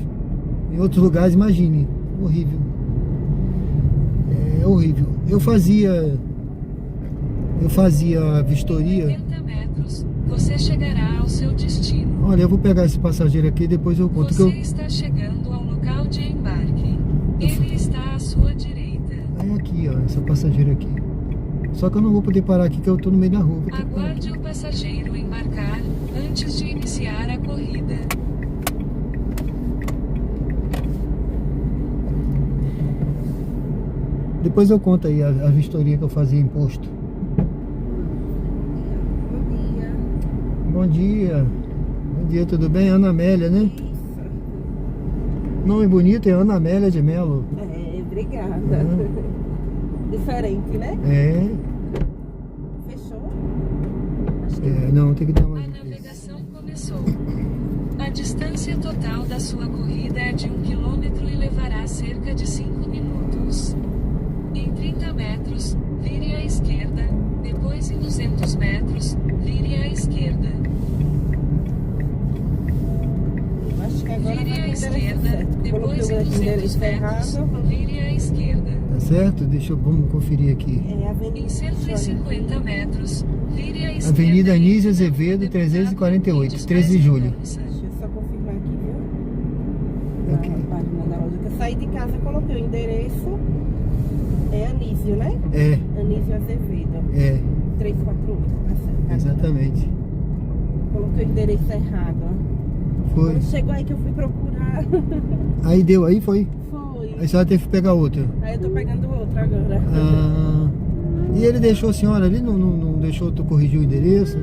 em outros lugares, imagine, horrível. É horrível. Eu fazia vistoria. 80 metros, você chegará ao seu destino. Olha, eu vou pegar esse passageiro aqui e depois eu conto. Você está chegando ao local de embarque. Ele está à sua direita. É aqui, ó, essa passageira aqui. Só que eu não vou poder parar aqui, que eu tô no meio da rua. Vou ter que parar aqui. Aguarde o passageiro embarcar antes de iniciar a corrida. Depois eu conto aí a vistoria que eu fazia em posto. Bom dia. Bom dia, tudo bem? Ana Amélia, né? Nome bonito é Ana Amélia de Melo. É, obrigada. Diferente, né? É. Fechou? Não, tem que dar uma. A navegação começou. A distância total da sua corrida é de 1 km e levará cerca de 5 minutos. Em 30 metros, vire à esquerda, depois em 200 metros, vire à esquerda. Eu acho que agora Vire vai à pro esquerda, certo. depois em Coloquei o 200 endereço metros, errado. vire à esquerda. Tá certo? Vamos conferir aqui. É Avenida Em 150 metros, vire à esquerda. Avenida e Anísio então, Azevedo, deputado 348, Euclides 13 de julho. Mendonça. Deixa eu só confirmar aqui, viu? Ok. Na página da loja. Que eu saí de casa, coloquei o endereço. É Anísio, né? É, Anísio Azevedo. é, 348, tá certo. exatamente. Coloquei o endereço errado. Foi. Quando chegou aí que eu fui procurar. Aí deu, aí foi. Foi. Aí a senhora teve que pegar outra. Aí eu tô pegando outro agora. Ah, e ele deixou a senhora ali, não deixou tu corrigir o endereço?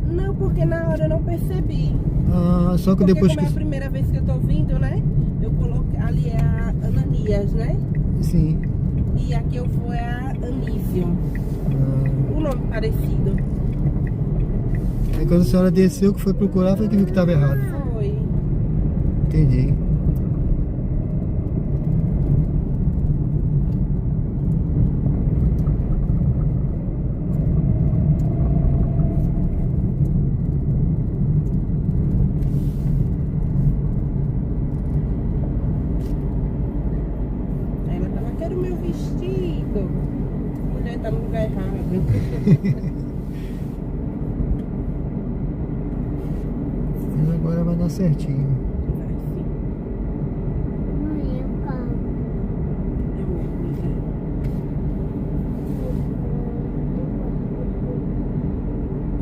Não, porque na hora eu não percebi. Ah, só que Porque depois como que. é a primeira vez que eu tô vindo, né? Eu coloquei. Ali é a Ananias, né? Sim. E aqui eu vou é a Anísio. Ah, Um nome parecido. aí quando a senhora desceu, que foi procurar, foi que viu que estava errado. Foi. Entendi. Aí ela tava, quero meu vestido. A mulher tá no lugar errado. Mas agora vai dar certinho.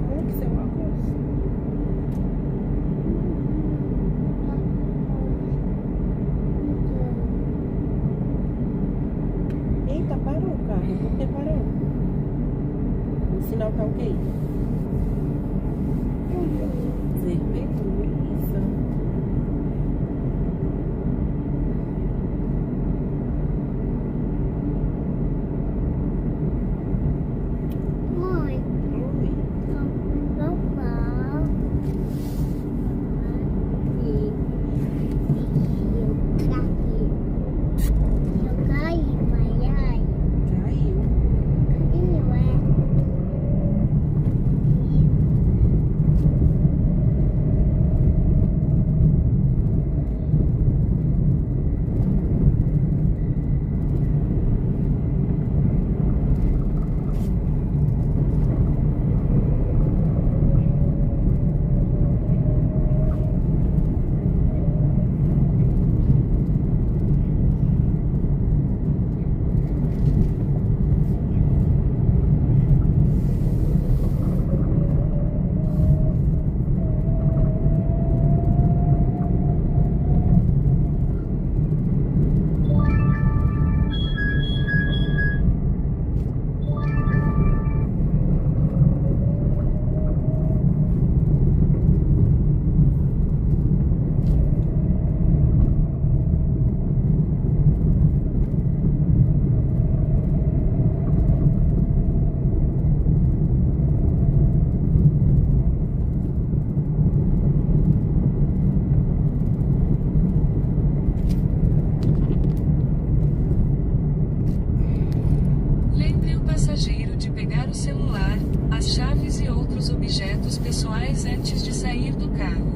Como que seu óculos? Eita, parou o carro. Por que parou? O sinal tá ok? Vermelho, isso. Mãe, Oi. não fala. Eu caí, mãe. Ai, Caiu. caiu, é. passageiro de pegar o celular, as chaves e outros objetos pessoais antes de sair do carro.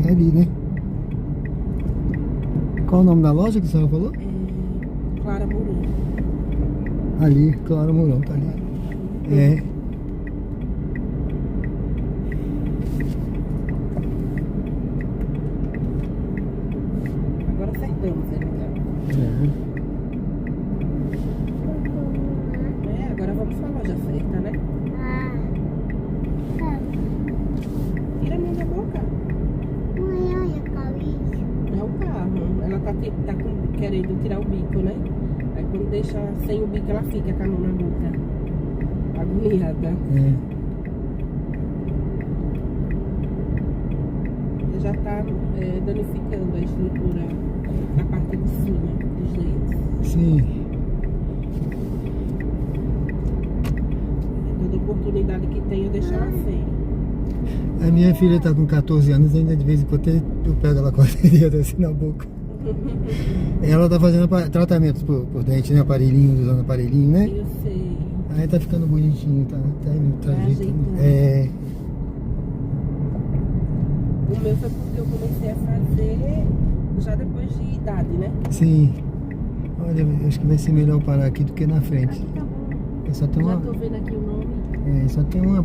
É ali, né? Qual o nome da loja que a senhora falou? Clara Mourão. Ali, Clara Mourão, tá ali. É. Agora acertamos, agora vamos pra loja certa, né? Tira a mão da boca. É o carro. Ela tá querendo tirar o bico, né? Aí quando deixa sem o bico, ela fica com a mão na boca. Agoniada. Já tá danificando a estrutura da parte de cima dos dentes. Sim. Toda oportunidade que tem, eu deixo ela sem. A minha filha tá com 14 anos, ainda de vez em quando eu pego ela com a dedo assim na boca. Ela tá fazendo tratamentos por dente, né? Aparelhinho, usando aparelhinho, né? Eu sei. Aí tá ficando bonitinho, tá ajeitando. É. O meu foi porque eu comecei a fazer já depois de idade, né? Sim. Olha, eu acho que vai ser melhor parar aqui do que na frente. Aqui tá bom. Só tem Já uma. tô vendo aqui o nome. Só tem uma.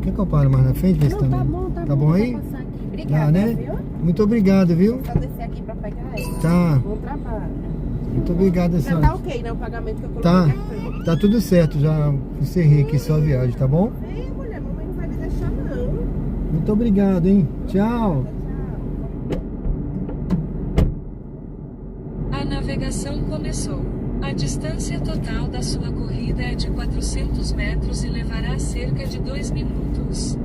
Quer que eu pare mais na frente? Ver se Não, também. tá bom aí? Vou passar aqui. Obrigada, né? viu? Muito obrigado, viu? Vou só descer aqui pra pegar ela. Tá. Bom trabalho. Muito obrigado, Já senhora. tá ok, né? O pagamento que eu coloquei. Tá. no cartão. Tá tudo certo, já encerrei aqui sua viagem, tá bom? Ei, mulher, mamãe não vai me deixar, não. Muito obrigado, hein? Tchau. Tchau. A navegação começou. A distância total da sua corrida é de 400 metros e levará cerca de 2 minutos.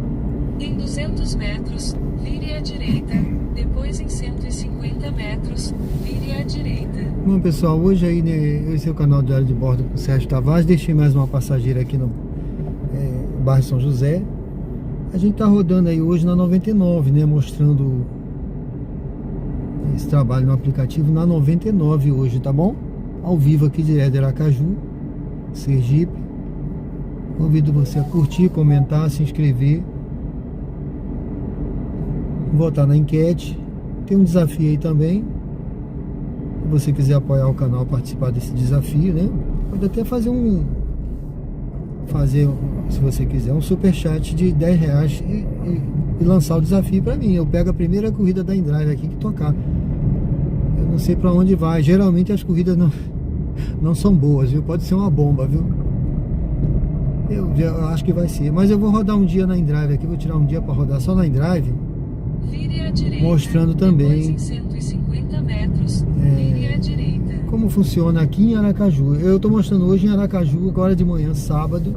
Em 200 metros, vire à direita, depois em 150 metros, vire à direita. Bom, pessoal, hoje aí, né, esse é o canal Diário de Bordo com o Sérgio Tavares. Deixei mais uma passageira aqui no bairro São José. A gente tá rodando aí hoje na 99, né, mostrando esse trabalho no aplicativo na 99 hoje, tá bom? Ao vivo aqui direto de Aracaju, Sergipe. Convido você a curtir, comentar, se inscrever, votar na enquete. Tem um desafio aí também. Se você quiser apoiar o canal, participar desse desafio, né? Pode até fazer se você quiser, um superchat de R$10 e lançar o desafio pra mim. Eu pego a primeira corrida da InDrive aqui que tocar. Eu não sei pra onde vai. Geralmente as corridas não são boas, viu? Pode ser uma bomba, viu? Eu acho que vai ser. Mas eu vou rodar um dia na InDrive aqui. Vou tirar um dia pra rodar só na InDrive. Vire à direita, Mostrando também depois em 150 metros, vire à direita. como funciona aqui em Aracaju. Eu tô mostrando hoje em Aracaju, agora de manhã, sábado,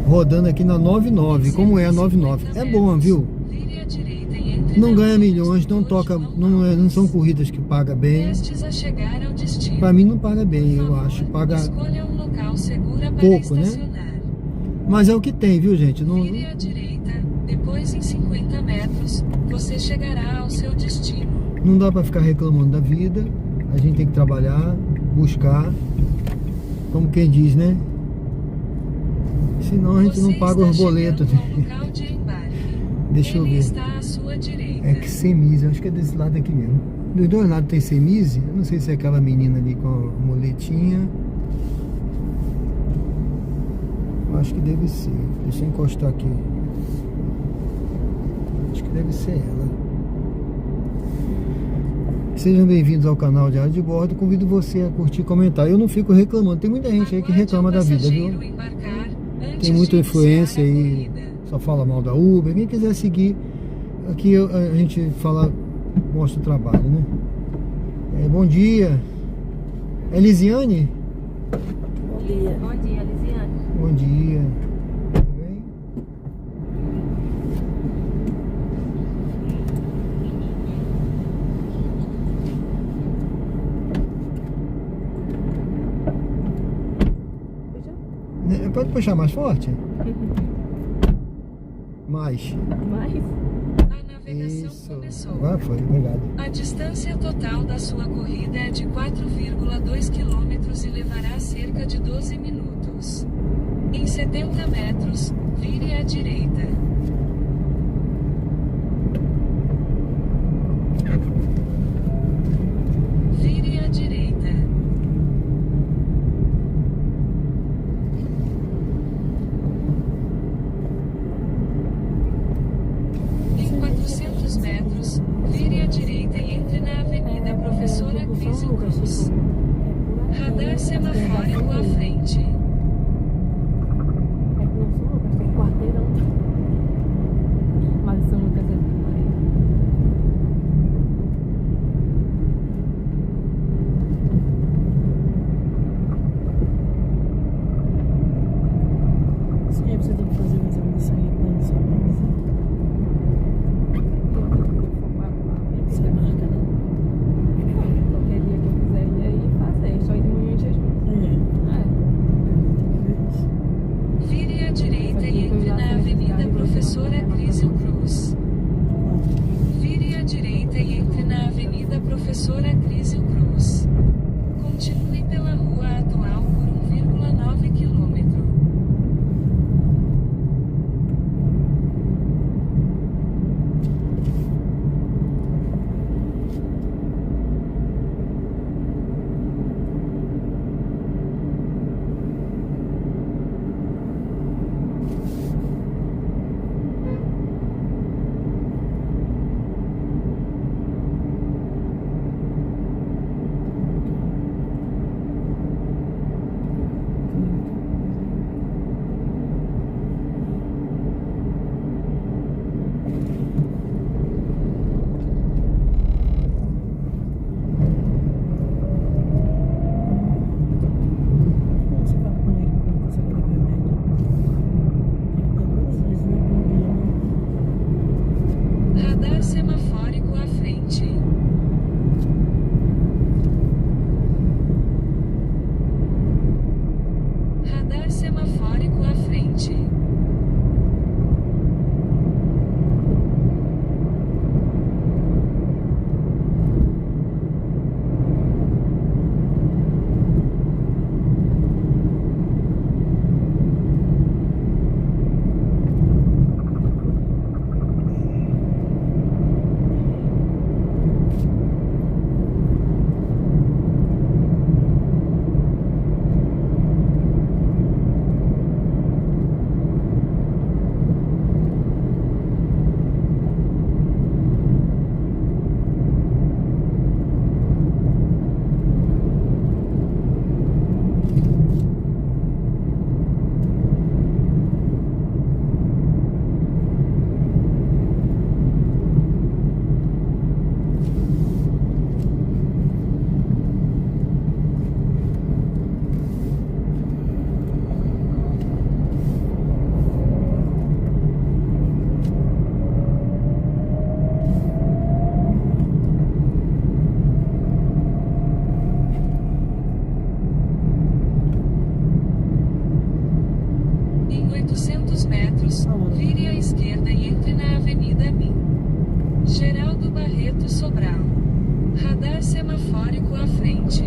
rodando aqui na 99. Como é a 99? É bom, viu? Vire à direita e entre Não na ganha rua milhões, não hoje toca, vão não são corridas que paga bem. prestes a chegar ao destino. Pra mim não paga bem, Por eu favor, acho. Paga escolha um local seguro para pouco, né? estacionar. Mas é o que tem, viu, gente? Não, Vire à direita, depois em 50 metros, você chegará ao seu destino. não dá pra ficar reclamando da vida. A gente tem que trabalhar, buscar, como quem diz, né? Senão a gente Você não paga os está boletos. chegando ao local de embarque. Deixa eu Ele ver. está à sua direita. É que Semise, eu acho que é desse lado aqui mesmo. Dos dois lados tem Semise. Eu não sei se é aquela menina ali com a muletinha. Eu acho que deve ser. Deixa eu encostar aqui. Acho que deve ser ela. Sejam bem-vindos ao canal Diário de Bordo. Convido você a curtir e comentar. Eu não fico reclamando. Tem muita gente aí que reclama da vida, viu? Tem muita influência aí. Só fala mal da Uber. Quem quiser seguir, aqui a gente fala, mostra o trabalho, né? Bom dia. É Lisiane? Bom dia. Bom dia, Lisiane. Bom dia. Tudo bem? puxar mais forte? Mais. Mas A navegação Isso. começou. Agora foi, obrigado. A distância total da sua corrida é de 4,2 km e levará cerca de 12 minutos. Em 70 metros, vire à direita. Vire à direita. Em 400 metros, vire à direita e entre na Avenida Professora Crísio Cruz. Radar semafórico à frente. é que não sou Lucas, tem quarteirão. Mas São Lucas é Maria. Sim, você tem que fazer mais uma missão com ele só pra avisar. Você marca, né? Qualquer dia que eu quiser ir aí fazer, só ir de manhã em jejum. Tem que ver isso. Vire à direita e entre na Avenida Professora Crísio Cruz. Vire à direita e entre na Avenida Professora Crísio Cruz. Continue pela rua atual por 1,9 km. Como você fala com ele pra você poder ver o médico? Duas vezes, né? Radar semafórico à frente. Radar semafórico à frente. Em 800 metros, vire à esquerda e entre na Avenida Min. Geraldo Barreto Sobral. Radar semafórico à frente.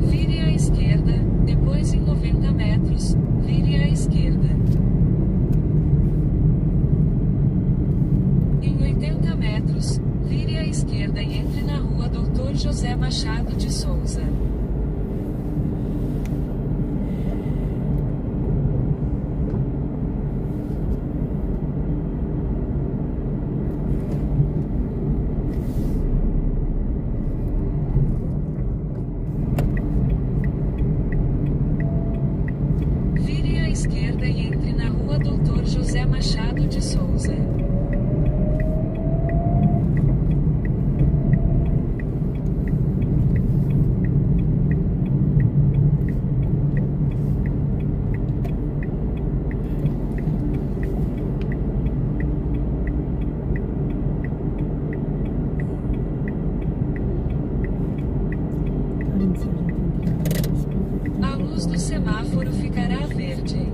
Vire à esquerda, depois em 90 metros, vire à esquerda. Em 80 metros, vire à esquerda e entre na rua Dr. José Machado de Souza. Machado de Souza. A luz do semáforo ficará verde.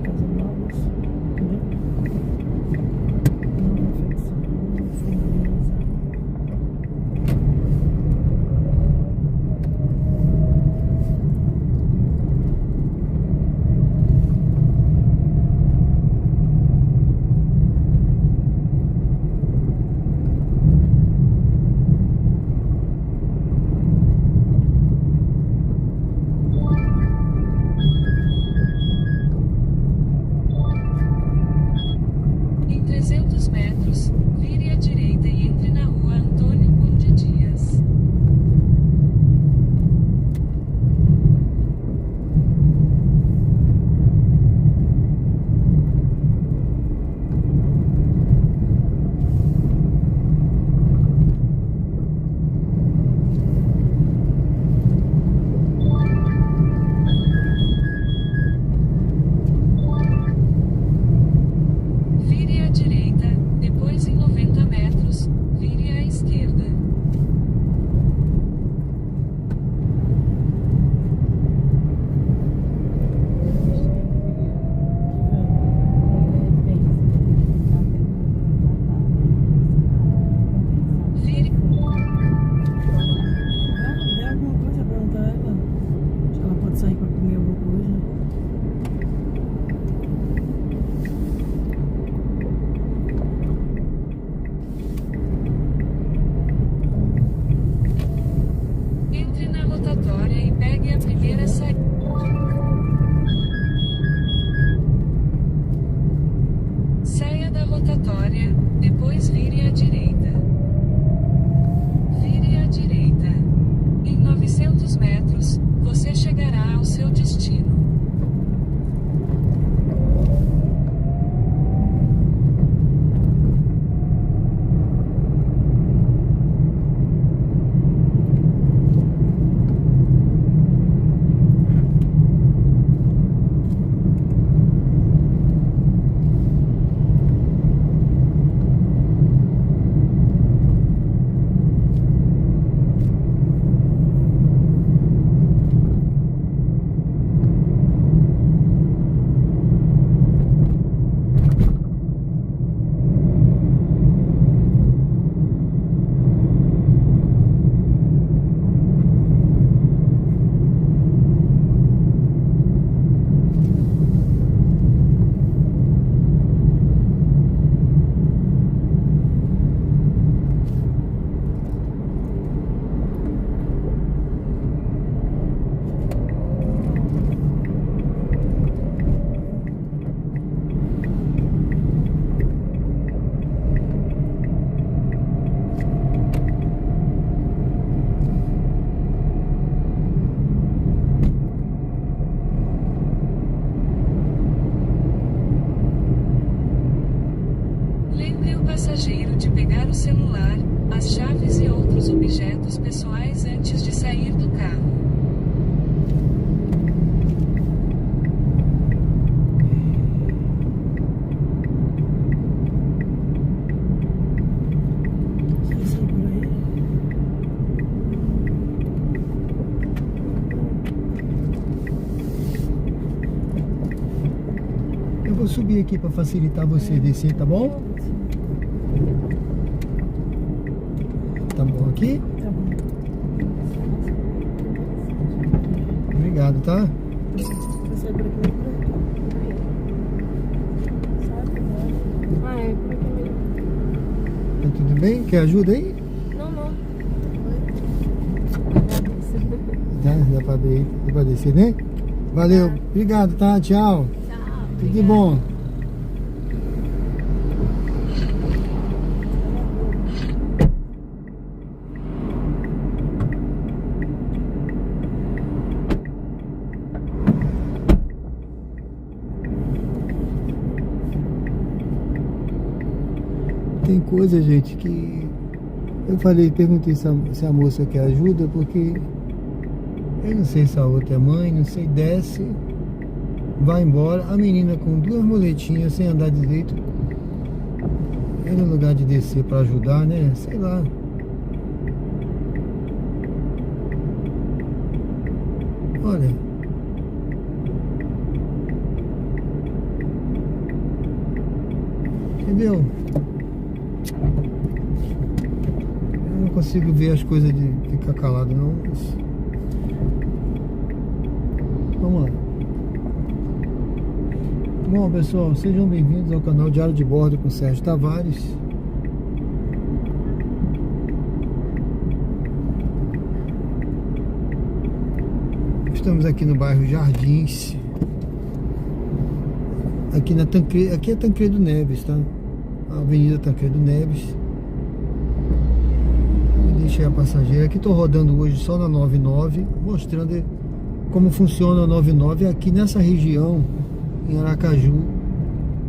Em 300 metros, vire à direita e entre na rua Antônio Conde Dias. Vire à direita, depois em 90 metros, vire à esquerda. Vire. Tem alguma coisa pra perguntar a ela? Acho que ela pode sair pra comer alguma coisa. Entre na rotatória e pegue a primeira saída. Saia da rotatória, depois vire à direita. Vire à direita. Em 900 metros, você chegará ao seu destino. Lembre o passageiro de pegar o celular, as chaves e outros objetos pessoais antes de sair do carro. Sai por aí. Eu vou subir aqui para facilitar você descer, tá bom? Tá bom aqui? Tá bom. Obrigado, tá? Vai sair por aqui. Ah, é por aqui mesmo. Tá tudo bem? Quer ajuda aí? Não, não. Dá pra descer, né? Valeu. Obrigado, tá? Tchau. Tudo de bom. Tem coisa, gente, que eu perguntei se a moça quer ajuda, porque eu não sei se a outra é mãe, não sei, desce, vai embora, a menina com 2 muletinhas, sem andar direito, e no lugar de descer para ajudar, né, sei lá. Olha, entendeu? Eu não consigo ver as coisas de ficar calado não, mas... Vamos lá. Bom, pessoal, sejam bem-vindos ao canal Diário de Bordo com Sérgio Tavares. Estamos aqui no bairro Jardins. Aqui é Tancredo Neves, tá? A Avenida Tancredo Neves. Deixei a passageira. Aqui estou rodando hoje só na 99, mostrando como funciona a 99 aqui nessa região, em Aracaju,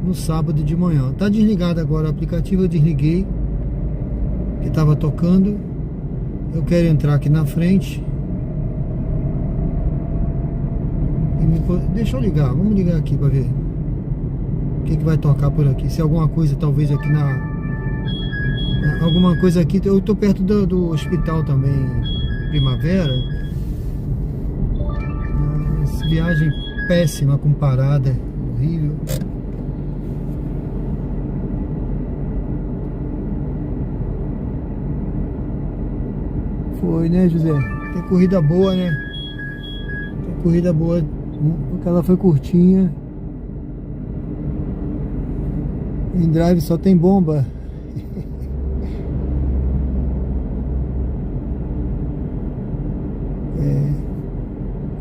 no sábado de manhã. Tá desligado agora o aplicativo, eu desliguei, que estava tocando. Eu quero entrar aqui na frente. Deixa eu ligar, vamos ligar aqui para ver o que vai tocar por aqui. Se alguma coisa, talvez aqui alguma coisa aqui. Eu tô perto do hospital também, Primavera. Mas, viagem péssima, com parada, horrível. Foi, né, José? Tem corrida boa, né? Tem corrida boa, porque ela foi curtinha. Em drive só tem bomba.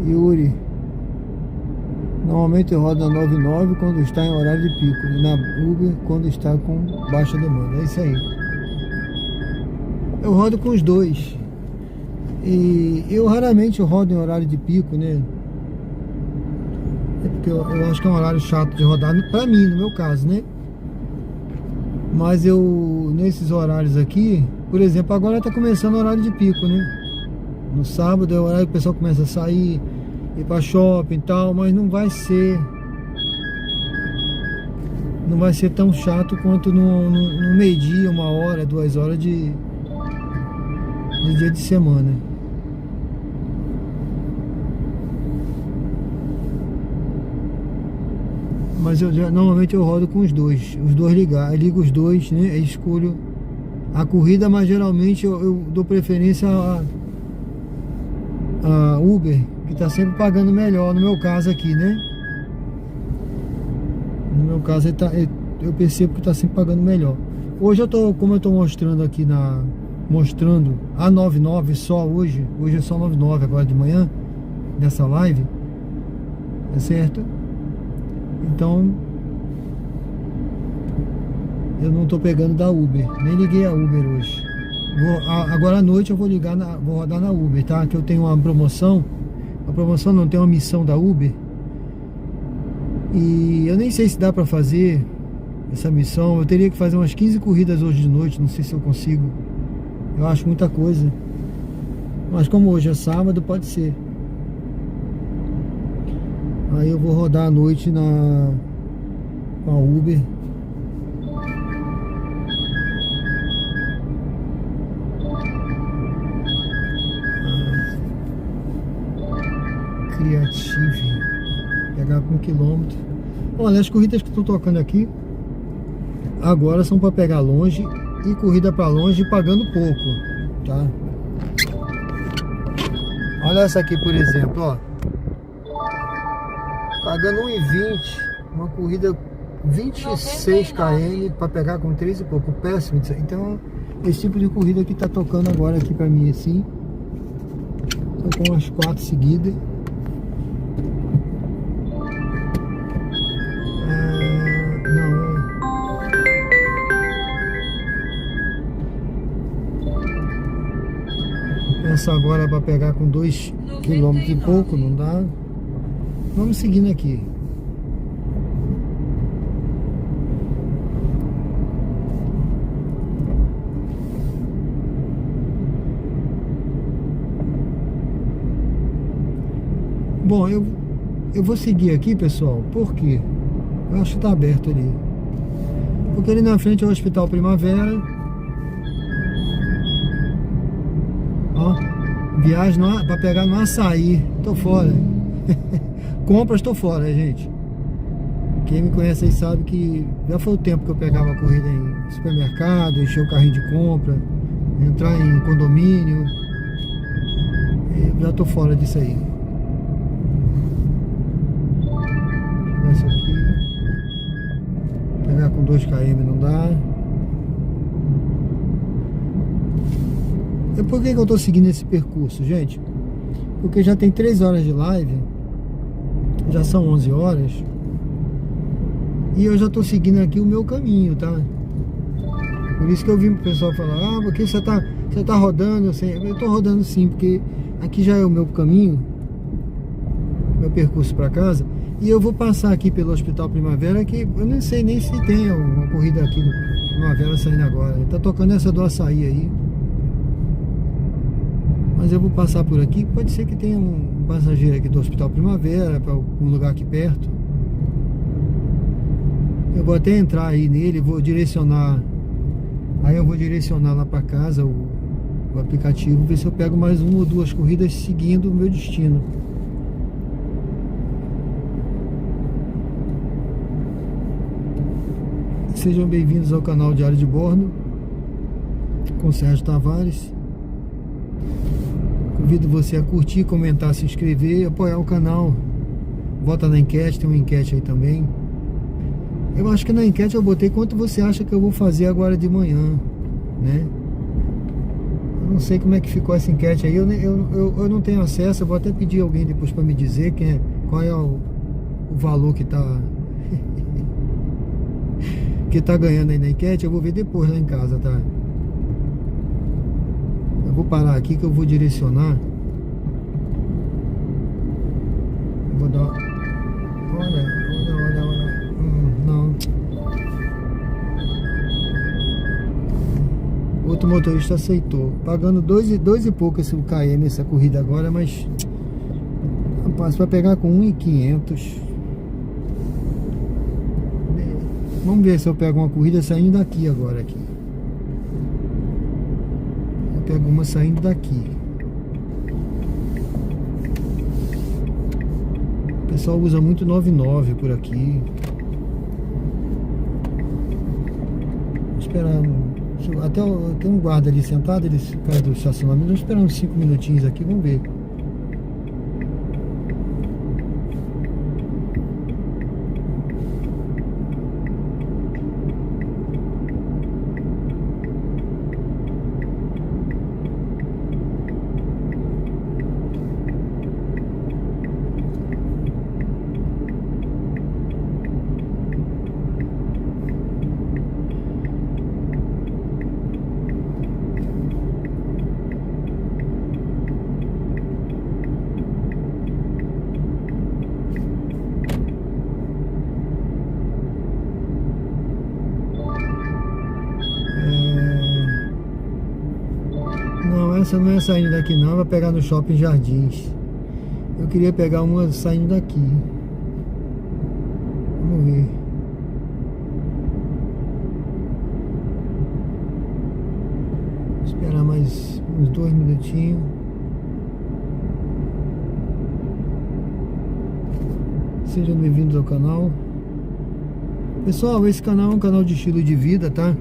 Yuri, normalmente eu rodo na 99 quando está em horário de pico, e na Uber quando está com baixa demanda. É isso aí. Eu rodo com os dois. E eu raramente rodo em horário de pico, né? É porque eu acho que é um horário chato de rodar, pra mim, no meu caso, né? Mas nesses horários aqui, por exemplo, agora tá começando o horário de pico, né? No sábado é o horário que o pessoal começa a sair, ir pra shopping e tal, mas não vai ser tão chato quanto no meio-dia, 1 hora, 2 horas de dia de semana. Mas normalmente eu rodo com os dois ligados, eu ligo os dois, né? Eu escolho a corrida, mas geralmente eu dou preferência a Uber, que tá sempre pagando melhor, no meu caso aqui, né? No meu caso eu percebo que tá sempre pagando melhor. Hoje como eu tô mostrando aqui mostrando a 99 só hoje é só 99 agora de manhã, nessa live, tá certo? Então eu não tô pegando da Uber, nem liguei a Uber hoje. Agora à noite eu vou rodar na Uber, tá? Que eu tenho uma promoção. A promoção não tem uma missão da Uber. E eu nem sei se dá pra fazer essa missão. Eu teria que fazer umas 15 corridas hoje de noite. Não sei se eu consigo. Eu acho muita coisa. Mas como hoje é sábado, pode ser. Aí eu vou rodar à noite com a Uber. Creative. Pegar com 1 quilômetro. Olha, as corridas que estão tocando aqui agora são para pegar longe e corrida para longe pagando pouco, tá? Olha essa aqui, por exemplo, ó. Pagando 1,20, uma corrida 26 km para pegar com 3 e pouco, péssimo. Então, esse tipo de corrida que tá tocando agora aqui para mim assim. Tô com umas 4 seguidas. Essa agora é para pegar com 2 km e pouco, não dá. Vamos seguindo aqui. Bom, eu vou seguir aqui, pessoal, por quê? Eu acho que tá aberto ali. Porque ali na frente é o Hospital Primavera. Ó, viagem pra pegar no Açaí. Tô fora. Compras, tô fora, gente. Quem me conhece aí sabe que já foi o tempo que eu pegava a corrida em supermercado, encher o carrinho de compra, entrar em condomínio. Eu já tô fora disso aí. Essa aqui. Pegar com 2 km não dá. E por que eu tô seguindo esse percurso, gente? Porque já tem 3 horas de live. Já são 11 horas. E eu já tô seguindo aqui o meu caminho, tá? Por isso que eu vi o pessoal falar: ah, porque você tá rodando. Eu tô rodando sim, porque aqui já é o meu caminho, meu percurso para casa. E eu vou passar aqui pelo Hospital Primavera, que eu não sei nem se tem uma corrida aqui do Primavera saindo agora. Tá tocando essa do Açaí aí. Mas eu vou passar por aqui. Pode ser que tenha um passageiro aqui do Hospital Primavera, para um lugar aqui perto. Eu vou até entrar aí nele, vou direcionar. Aí eu vou direcionar lá para casa o aplicativo, ver se eu pego mais 1 ou 2 corridas seguindo o meu destino. Sejam bem-vindos ao canal Diário de Bordo com Sérgio Tavares. Convido você a curtir, comentar, se inscrever, apoiar o canal. Vota na enquete, tem uma enquete aí também. Eu acho que na enquete eu botei quanto você acha que eu vou fazer agora de manhã, né? Eu não sei como é que ficou essa enquete aí, eu não tenho acesso. Eu vou até pedir alguém depois para me dizer qual é o valor que tá que tá ganhando aí na enquete. Eu vou ver depois lá em casa, tá? Eu vou parar aqui que eu vou direcionar. Eu vou dar... Olha. Não. Outro motorista aceitou. Pagando 2 e pouco esse km, essa corrida agora, mas... Rapaz, vai pegar com 1.500. Vamos ver se eu pego uma corrida saindo daqui agora aqui. Eu pego uma saindo daqui. O pessoal usa muito 99 por aqui. Vou esperar. Até tem um guarda ali sentado, ele cai do estacionamento. Vamos esperar uns 5 minutinhos aqui, vamos ver. Essa não é saindo daqui não, vai pegar no Shopping Jardins. Eu queria pegar uma saindo daqui. Vamos ver. Vou esperar mais uns 2 minutinhos. Sejam bem-vindos ao canal. Pessoal, esse canal é um canal de estilo de vida, tá?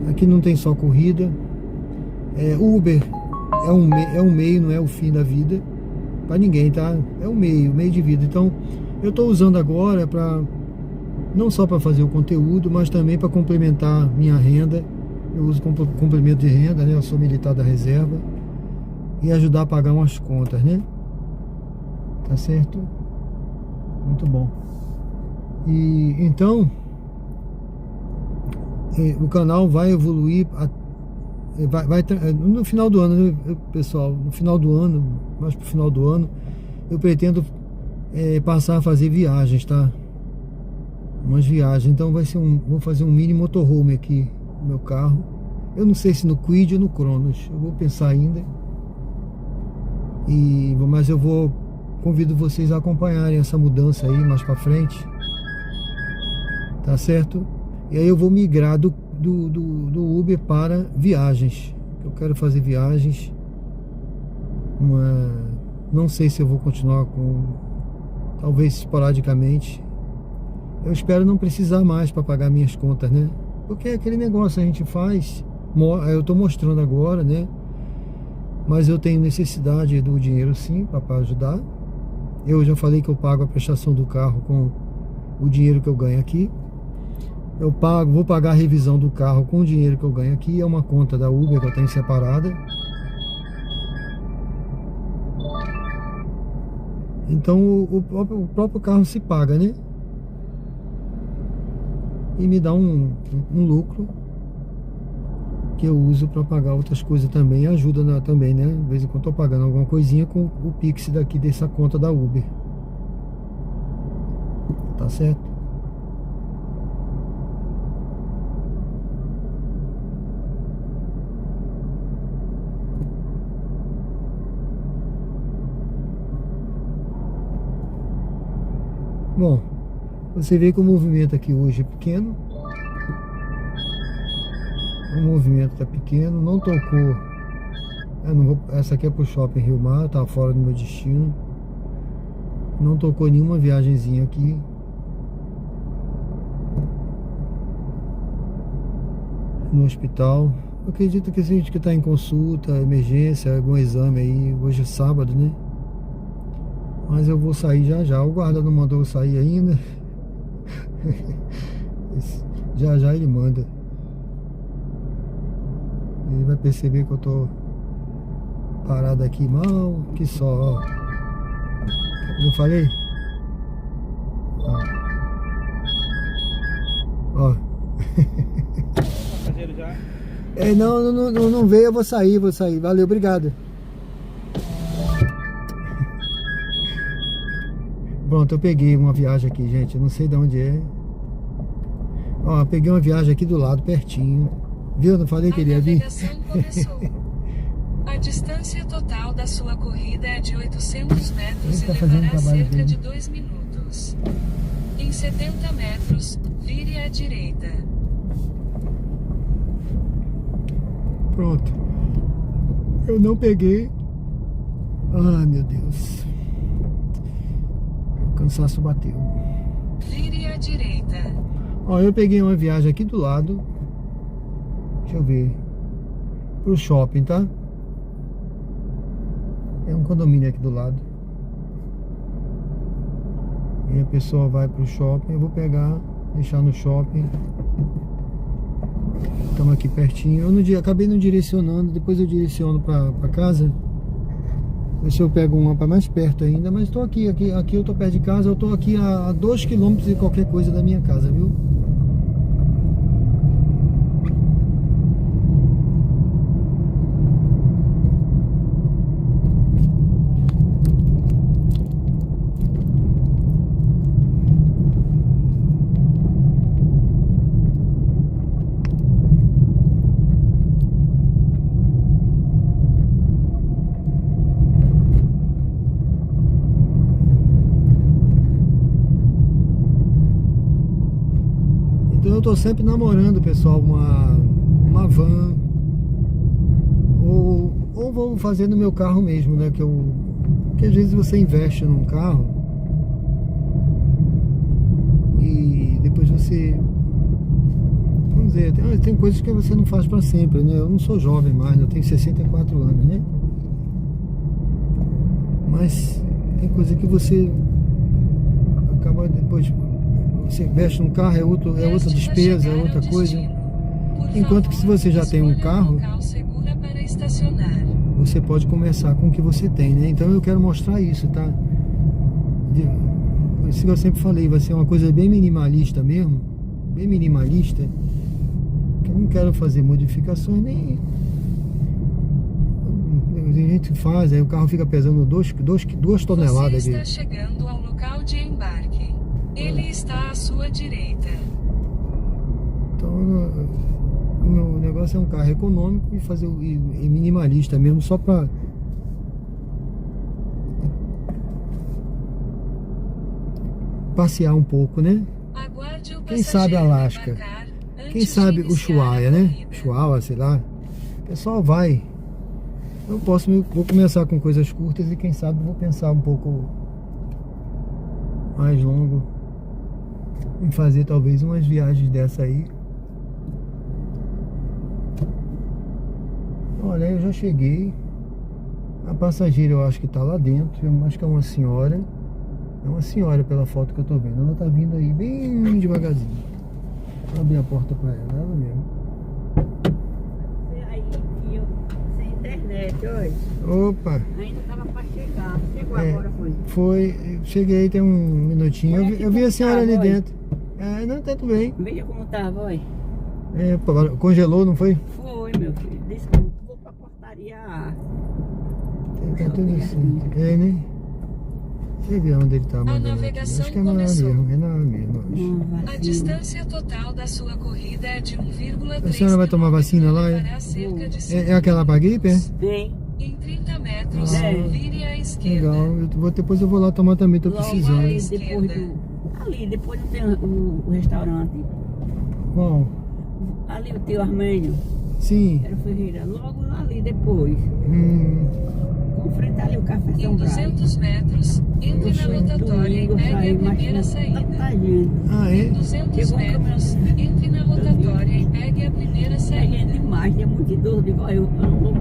Aqui não tem só corrida. Uber é um meio, não é o fim da vida para ninguém, tá? É um meio de vida. Então eu tô usando agora para não só para fazer o conteúdo, mas também para complementar minha renda. Eu uso complemento de renda, né? Eu sou militar da reserva e ajudar a pagar umas contas, né? Tá certo? Muito bom. E então o canal vai evoluir no final do ano, né, pessoal? No final do ano, mais pro final do ano, eu pretendo passar a fazer viagens, tá? Umas viagens. Então vou fazer um mini motorhome aqui no meu carro. Eu não sei se no Kwid ou no Cronos. Eu vou pensar ainda. Mas eu vou convido vocês a acompanharem essa mudança aí mais pra frente, tá certo? E aí eu vou migrar do Uber para viagens. Eu quero fazer viagens, não sei se eu vou continuar com, talvez esporadicamente. Eu espero não precisar mais para pagar minhas contas, né? Porque aquele negócio a gente faz, eu tô mostrando agora, né? Mas eu tenho necessidade do dinheiro sim, para ajudar. Eu já falei que eu pago a prestação do carro com o dinheiro que eu ganho aqui. Vou pagar a revisão do carro com o dinheiro que eu ganho aqui. É uma conta da Uber que eu tenho separada. Então o próprio carro se paga, né? E me dá um lucro que eu uso para pagar outras coisas também. Ajuda também, né? De vez em quando eu tô pagando alguma coisinha com o Pix daqui dessa conta da Uber. Tá certo? Bom, você vê que o movimento aqui hoje é pequeno. O movimento está pequeno, não tocou. Essa aqui é pro Shopping Rio Mar, tá fora do meu destino. Não tocou nenhuma viagenzinha aqui. No hospital. Eu acredito que a gente que está em consulta, emergência, algum exame aí. Hoje é sábado, né? Mas eu vou sair já já. O guarda não mandou eu sair ainda. Já já ele manda. Ele vai perceber que eu tô parado aqui mal. Que só, ó. Eu falei? Ó. Passageiro já? Não veio, eu vou sair. Valeu, obrigado. Pronto, eu peguei uma viagem aqui, gente. Eu não sei de onde é. Ó, peguei uma viagem aqui do lado, pertinho. Viu? Eu não falei que ele ia vir? A navegação começou. A distância total da sua corrida é de 800 metros Ele tá e fazendo levará o trabalho cerca dele. de 2 minutos. Em 70 metros, vire à direita. Pronto. Eu não peguei. Ai, meu Deus. O cansaço bateu. Vire à direita. Ó, eu peguei uma viagem aqui do lado. Deixa eu ver. Pro shopping, tá? É um condomínio aqui do lado. E a pessoa vai pro shopping. Eu vou pegar, deixar no shopping. Estamos aqui pertinho. Eu acabei não direcionando. Depois eu direciono pra casa. Ver se eu pego uma para mais perto ainda. Mas estou aqui eu tô perto de casa. Eu tô aqui a 2 km de qualquer coisa da minha casa, viu? Eu tô sempre namorando, pessoal, uma van ou vou fazer no meu carro mesmo, né? Que às vezes você investe num carro e depois você, vamos dizer, tem coisas que você não faz para sempre, né? Eu não sou jovem mais, né? Eu tenho 64 anos, né? Mas tem coisa que você acaba depois. Você investe num carro, é outra despesa, é outra coisa. Enquanto que se você já tem um carro, você pode começar com o que você tem, né? Então eu quero mostrar isso, tá? Isso que eu sempre falei, vai ser uma coisa bem minimalista mesmo. Bem minimalista. Que eu não quero fazer modificações nem... A gente faz, aí o carro fica pesando 2 toneladas. Você está chegando ao local de embarque. Ele está à sua direita. Então, o meu negócio é um carro econômico e minimalista mesmo, só para passear um pouco, né? Aguarde o Quem sabe Alasca? embarcar antes Quem de sabe iniciar a Ushuaia, né? corrida. Ushuaia, sei lá. O pessoal vai. Eu vou começar com coisas curtas e quem sabe vou pensar um pouco mais longo em fazer talvez umas viagens dessa aí. Olha, eu já cheguei. A passageira eu acho que tá lá dentro. Eu acho que é uma senhora. É uma senhora pela foto que eu tô vendo. Ela tá vindo aí bem devagarzinho. Vou abrir a porta pra ela mesmo. Aí, eu sem internet hoje. Opa! Ainda tava pra chegar. Chegou É. agora, foi. Foi, cheguei tem um minutinho. Eu vi a senhora ali dentro. É, não, tá tudo bem. Veja como tava, olha. É, pô, agora congelou, não foi? Foi, meu filho. Desculpa, vou pra portaria A. Tá tudo assim. É, né? Deixa eu ver onde ele tá mandando aqui. navegação Acho que é na começou. mesmo, é na mesmo. A distância total da sua corrida é de 1,3 A senhora vai tomar vacina lá, é? levará cerca de É aquela pra gripe, é? Vem. Em 30 metros, Ah, vire à esquerda. Legal, depois eu vou lá tomar também, tô Logo precisando. ali, depois do... Ali, depois tem o restaurante. Qual? Ali o tio Armênio. Sim. Era Ferreira. Logo ali depois. Com frente ali o Café Em São Brás. 200 metros, entre na rotatória e pegue a primeira saída. Tanta gente. Ah, Em é? 200 Chegou um metros, entre na rotatória e pegue a primeira É gente saída. demais, tinha muito idoso. Digo, ó, eu não vou.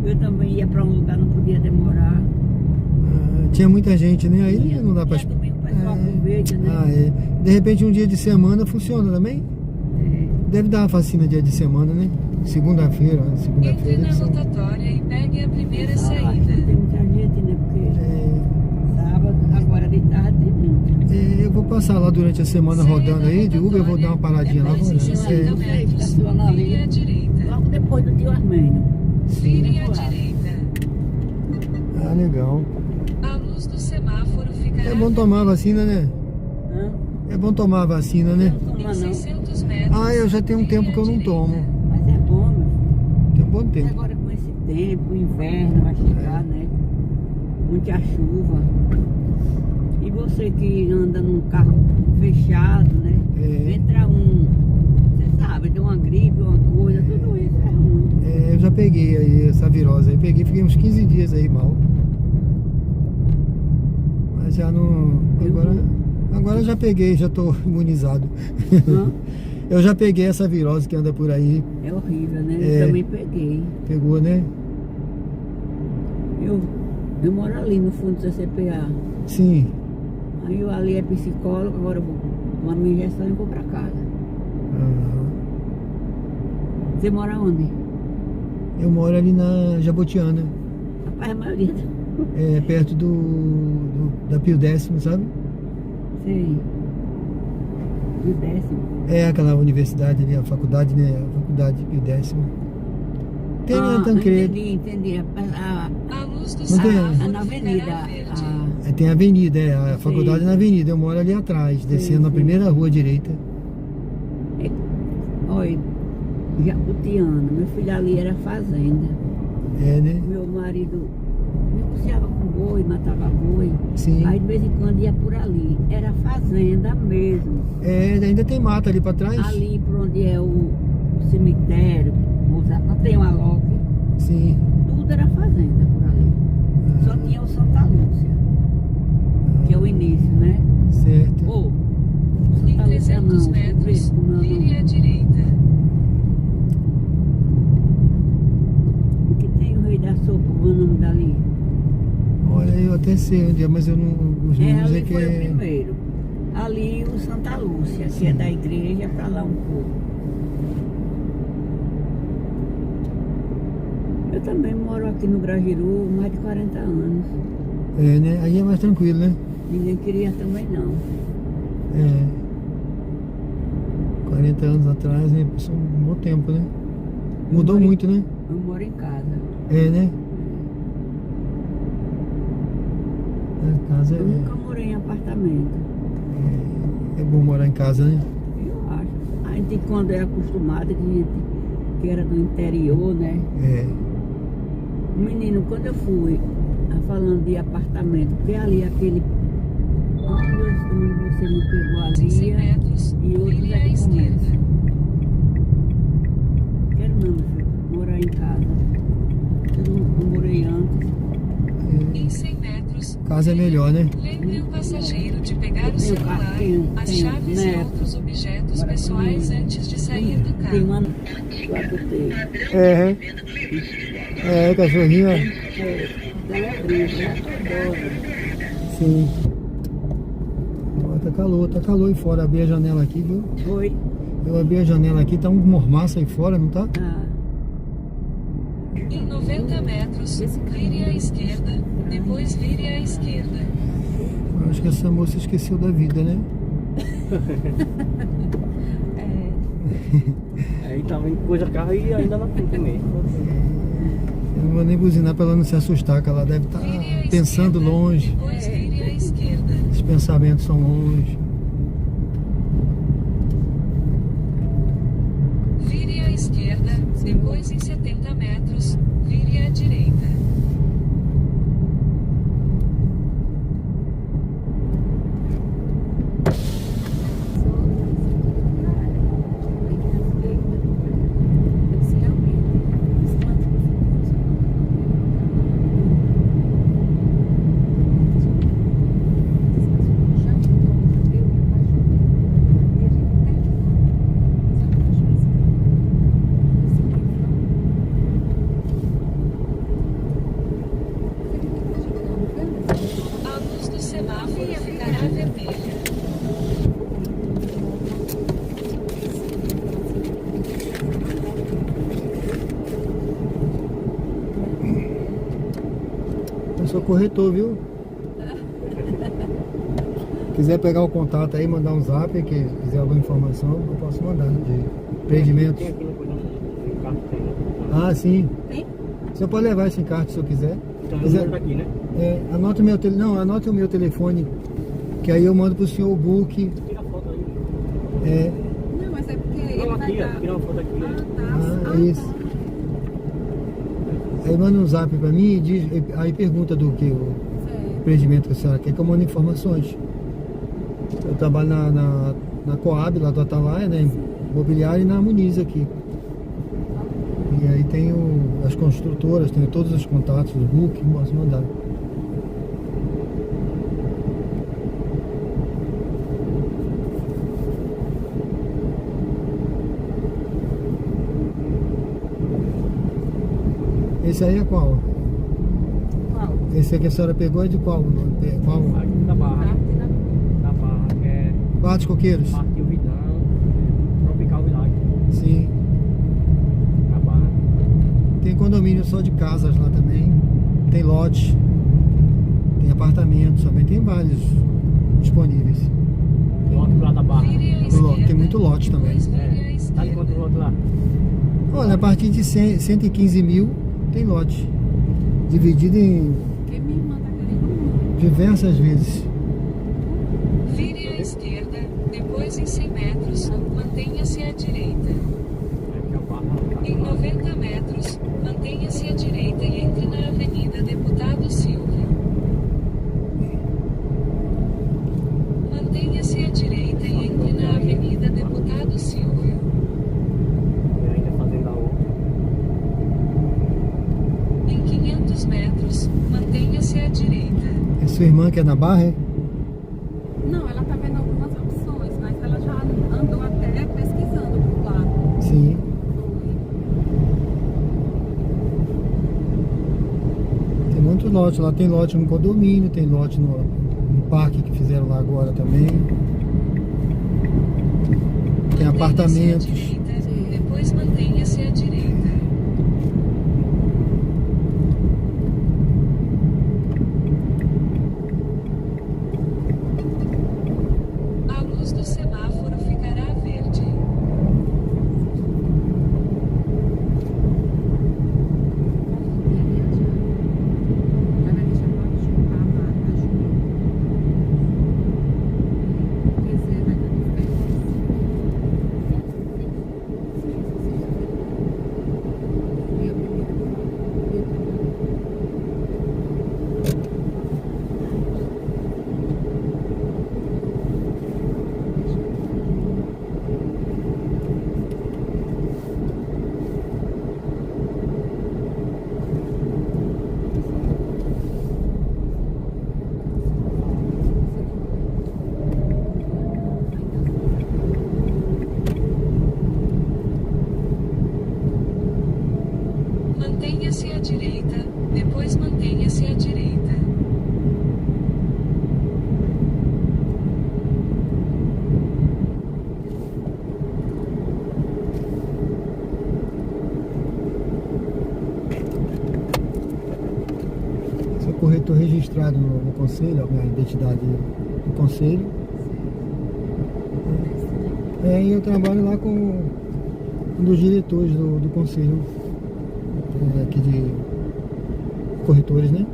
Eu também ia pra um lugar, não podia demorar. Ah, tinha muita gente, né? Aí não dá pra... E domingo o pessoal aproveita, né? Ah, é. De repente um dia de semana funciona também? Deve dar uma vacina dia de semana, né? Segunda-feira, Entre segunda-feira. na deve ser. rotatória e pegue a primeira Acho que saída. tem muita gente, né? Porque É, sábado, agora de tarde tem muito. eu vou passar lá durante a semana rodando aí, de Uber, eu vou dar uma paradinha lá. Depois em 60 É, metros, vire à direita. Logo depois do tio Armênio. Vire à direita. ah, legal. A luz do semáforo ficará É bom tomar a vacina, né? Hã? É bom tomar a vacina, né? Não toma em não. 600 metros. Ah, eu já tenho um vire tempo à que eu não direita. tomo. Mas é bom, meu filho. Tem um bom E tempo. agora com esse tempo, o inverno vai chegar, né? Muita chuva. E você que anda num carro fechado, né? É. Entra você sabe, de uma gripe, uma coisa, tudo isso é ruim. É, eu já peguei aí essa virose aí. Peguei, fiquei uns 15 dias aí mal. Mas já não... Agora eu já peguei, já tô imunizado. Hã? Eu já peguei essa virose que anda por aí. É horrível, né? É. Eu também peguei. Pegou, né? Eu moro ali no fundo do CCPA. Sim. Aí eu ali é psicólogo, agora eu vou tomar minha injeção e vou pra casa. Ah, Você mora onde? eu moro ali na Jabotiana. Rapaz, a maioria. É perto da Pio Décimo, sabe? Sei. Do 10º. É aquela universidade ali, a faculdade, né? A faculdade Pio Décimo. Tem a Tancredo. Entendi. A luz do Não tem- semáforo Na ficará avenida. verde. Tem a avenida, a faculdade Sim. na avenida. Eu moro ali atrás, descendo na sim. primeira rua direita. Olha, Jabutiana. Meu filho ali era fazenda. É, né? Meu marido negociava com boi, matava boi. Sim. Aí de vez em quando ia por ali. Era fazenda mesmo. É, ainda tem mata ali pra trás? Ali por onde é o cemitério, não tem uma loja, Sim. tudo era fazenda por ali. Só tinha o Santa Lúcia, que é o início, né? Certo. Ou Em Santa Lúcia 300 não, metros, não. vire à direita. O que tem o Rei da Sopa, o nome dali? Olha, eu até sei onde é, mas eu não... Os nomes Ali é que foi o é... primeiro. Ali o Santa Lúcia, que é da igreja, pra lá um pouco. Eu também moro aqui no Grajiru há mais de 40 anos. É, né? Aí é mais tranquilo, né? Ninguém queria também não. É. 40 anos atrás, né? Passou um bom tempo, né? Mudou moro em- muito, né? Eu moro em casa. É, né? A casa Eu nunca morei em apartamento. é bom morar em casa, né? Eu acho. A gente quando é acostumado, que era do interior, né? É. Menino, quando eu fui, falando de apartamento, porque ali aquele Onde você me pegou Em 100 ali metros, e outros vire à aqui esquerda. começa. Quero não, meu filho, morar em casa. Eu não morei antes. Em 100 metros, Casa é melhor, né? lembre o passageiro de pegar o Tem celular, cartinho, as tem chaves e neto. outros objetos pessoais antes de sair do Tem carro. uma lá que eu tenho. Cachorrinho, é. Sim. Ó, tá calor aí fora. Abri a janela aqui, viu? Foi. Eu abri a janela aqui, tá um mormaço aí fora, não tá? Ah, Em 90 metros, vire à esquerda, depois vire à esquerda. Eu acho que essa moça esqueceu da vida, né? Aí tá vendo coisa carro e ainda na frente também. Eu não vou nem buzinar pra ela não se assustar, que ela deve estar Vire à pensando esquerda, longe. Depois vire à esquerda. Os pensamentos são longe. Vire à esquerda, depois em 70 metros, vire à direita. A luz do semáforo ficará vermelha. Eu sou corretor, viu? Quiser pegar o contato aí, mandar um zap, que quiser alguma informação, eu posso mandar. De empreendimentos. Tem aqui no carro que tem, né? Ah, sim. Tem? O senhor pode levar esse encarte se eu quiser. Então o Quiser- número tá aqui, né? Anote o meu telefone, que aí eu mando pro senhor o book. Tira a foto aí. Não, mas é porque ele Não, vai aqui, ó. dar... Tira uma foto aqui. É isso. Aí manda um zap pra mim e diz, aí pergunta do que o empreendimento que a senhora quer, que eu mando informações. Eu trabalho na Coab, lá do Atalaia, né? Imobiliária, e na Muniz aqui. E aí tenho as construtoras, tenho todos os contatos do book, posso mandar. Esse aí é qual? Qual? Esse aqui a senhora pegou é de qual? Qual? Aqui da Barra. Da Barra, que é Barra dos Coqueiros? Parque Vidão, Tropical Village. Sim. Da Barra. Tem condomínio só de casas lá também. Tem lote. Tem apartamentos também. Tem vários disponíveis. Lote lá da Barra. Vire à Tem esquerda, muito lote também. depois vire à Tá de esquerda. quanto lote lá? Olha, a partir de 115 mil tem lote. Dividido em Porque minha irmã tá querendo diversas vezes. Vire à esquerda, depois em 100 metros, mantenha-se à direita. Aqui é a Barra. Em 90 metros, mantenha-se à direita e entre na Avenida Deputado Silvio. Mantenha-se à direita e entre na Avenida Deputado Silvio. E ainda fazendo a outra. Em 500 metros, mantenha-se à direita. É sua irmã que é na Barra, é? Não, ela tá vendo algumas opções, mas ela já andou até pesquisando por lá. Sim. Tem muito lote. Lá tem lote no condomínio, tem lote no parque que fizeram lá agora também. Tem Mantenha-se à apartamentos. direita, depois mantenha-se à direita. A luz do semáforo ficará verde. Vai deixar pra juntar a Júlia. Quer dizer, vai dar férias. estou registrado no conselho, a minha identidade do conselho. E eu trabalho lá com um dos diretores do conselho aqui de corretores, né?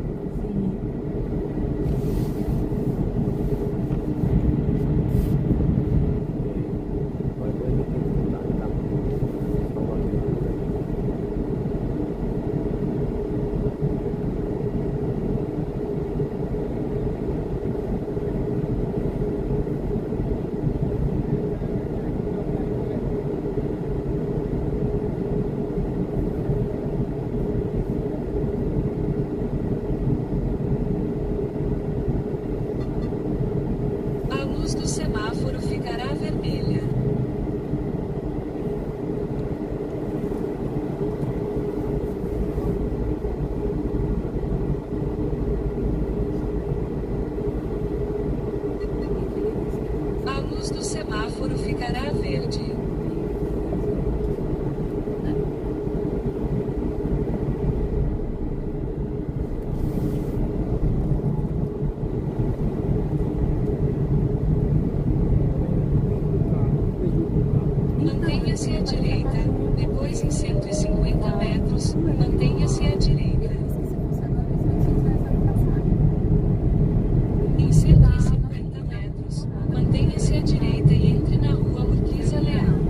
A luz do semáforo ficará vermelha. A luz do semáforo ficará verde. Mantenha-se à direita, depois em 150 metros, mantenha-se à direita. Em 150 metros, mantenha-se à direita e entre na rua Urquiza Leal.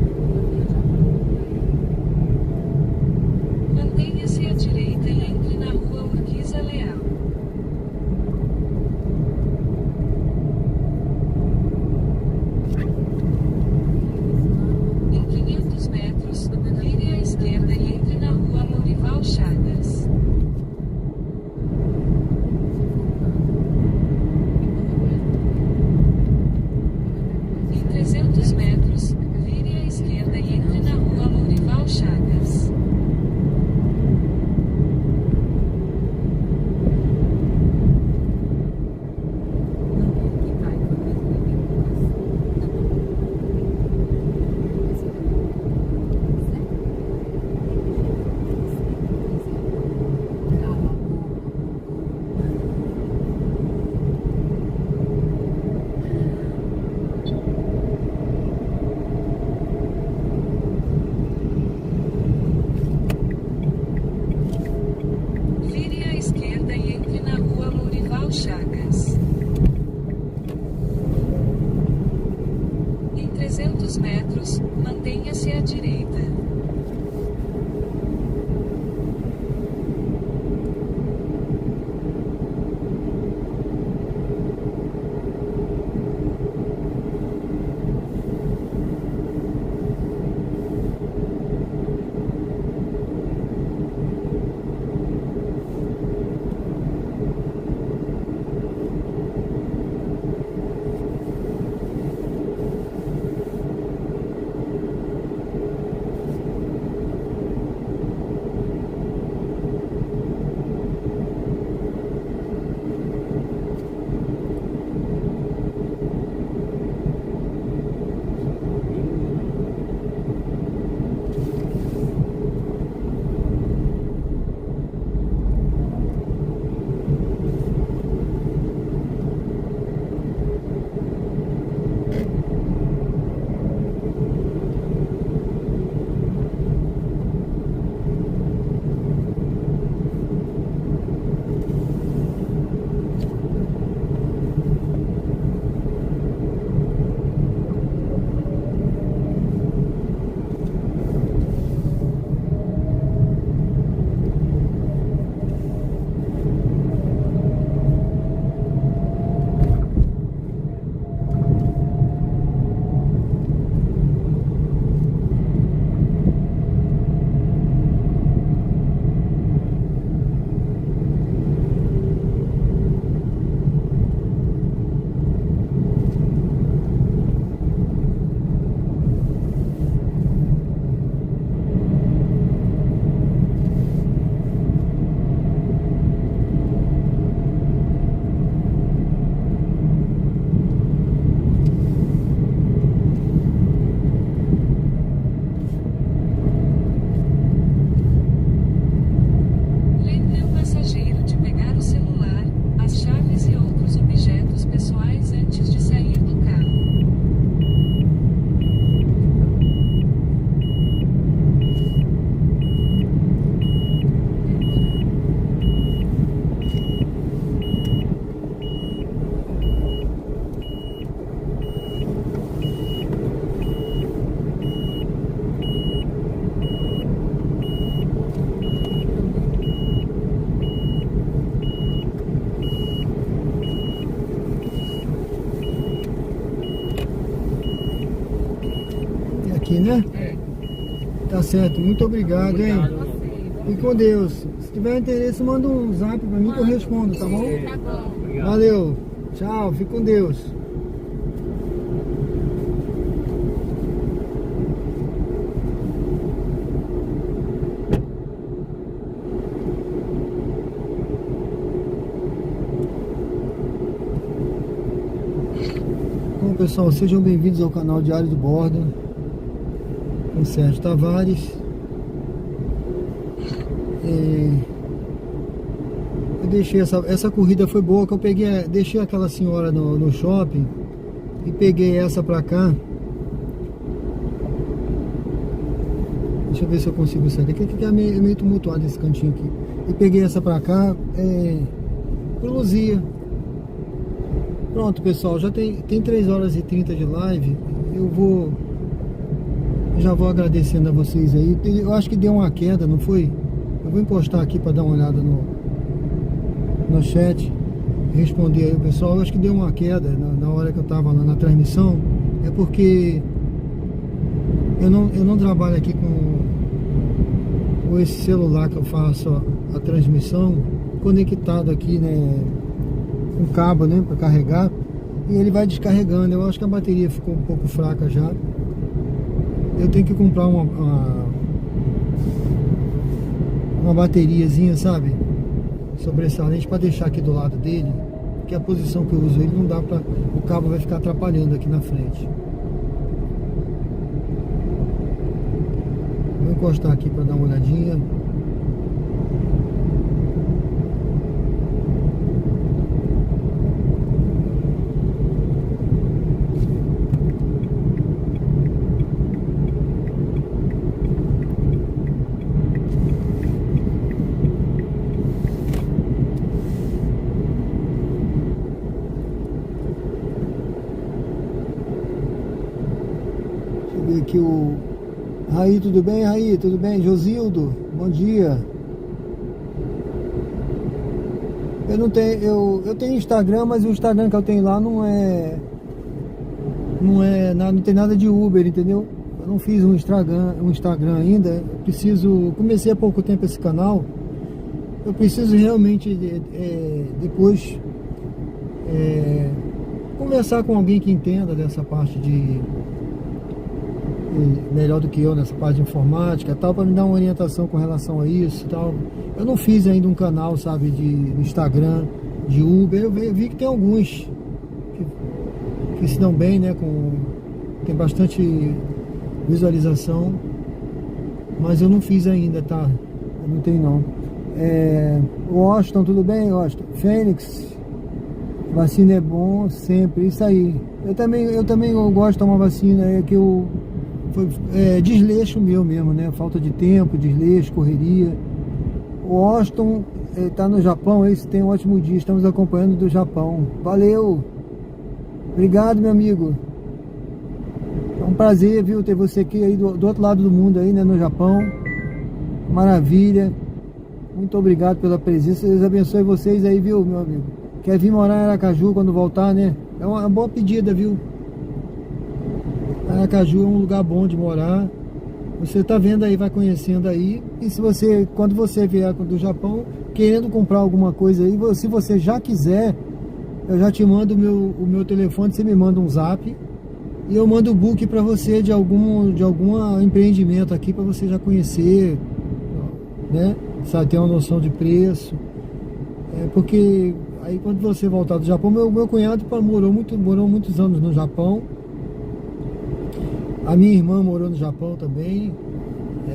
aqui, né? É. Tá certo, muito obrigado, hein? Obrigado. E com Deus. Se tiver interesse, manda um zap pra mim que eu respondo, tá bom? Tá bom. Obrigado. Valeu. Tchau, fique com Deus. Bom, pessoal, sejam bem-vindos ao canal Diário de Bordo com Sérgio Tavares. Eu deixei essa corrida foi boa, que eu peguei, deixei aquela senhora no shopping e peguei essa pra cá. Deixa eu ver se eu consigo sair daqui, que é meio tumultuado esse cantinho aqui. E peguei essa pra cá, pro Luzia. Pronto, pessoal, já tem 3 horas e 30 de live. Já vou agradecendo a vocês aí. Eu acho que deu uma queda, não foi? Eu vou postar aqui para dar uma olhada no chat, responder aí o pessoal. Eu acho que deu uma queda na hora que eu tava lá na transmissão. É porque eu não trabalho aqui com esse celular que eu faço a transmissão conectado aqui, né, com cabo, né, para carregar, e ele vai descarregando. Eu acho que a bateria ficou um pouco fraca já. Eu tenho que comprar uma bateriazinha, sabe, sobressalente, para deixar aqui do lado dele, porque a posição que eu uso ele não dá para, o cabo vai ficar atrapalhando aqui na frente. Vou encostar aqui para dar uma olhadinha. Aqui o Raí, tudo bem, Raí? Tudo bem? Josildo, bom dia. Eu tenho Instagram, mas o Instagram que eu tenho lá não tem nada de Uber, entendeu? Eu não fiz um Instagram ainda. Comecei há pouco tempo esse canal. Eu preciso realmente depois conversar com alguém que entenda dessa parte melhor do que eu nessa parte de informática e tal, para me dar uma orientação com relação a isso e tal. Eu não fiz ainda um canal, sabe, de Instagram, de Uber. Eu vi que tem alguns que se dão bem, né, tem bastante visualização, mas eu não fiz ainda, tá? Eu não tenho não. Washington, tudo bem, Washington? Fênix, vacina é bom sempre, isso aí. Eu também gosto de tomar vacina, foi desleixo meu mesmo, né? Falta de tempo, desleixo, correria. O Washington está no Japão, esse tem um ótimo dia, estamos acompanhando do Japão. Valeu! Obrigado, meu amigo. É um prazer, viu, ter você aqui aí do outro lado do mundo aí, né, no Japão. Maravilha. Muito obrigado pela presença. Deus abençoe vocês aí, viu, meu amigo. Quer vir morar em Aracaju quando voltar, né? É uma boa pedida, viu? Aracaju é um lugar bom de morar. Você tá vendo aí, vai conhecendo aí. E quando você vier do Japão, querendo comprar alguma coisa aí, se você já quiser, eu já te mando o meu telefone, você me manda um zap e eu mando o book para você de algum empreendimento aqui, para você já conhecer, né? Sabe, ter uma noção de preço. Porque aí quando você voltar do Japão, meu cunhado morou muitos anos no Japão. A minha irmã morou no Japão também.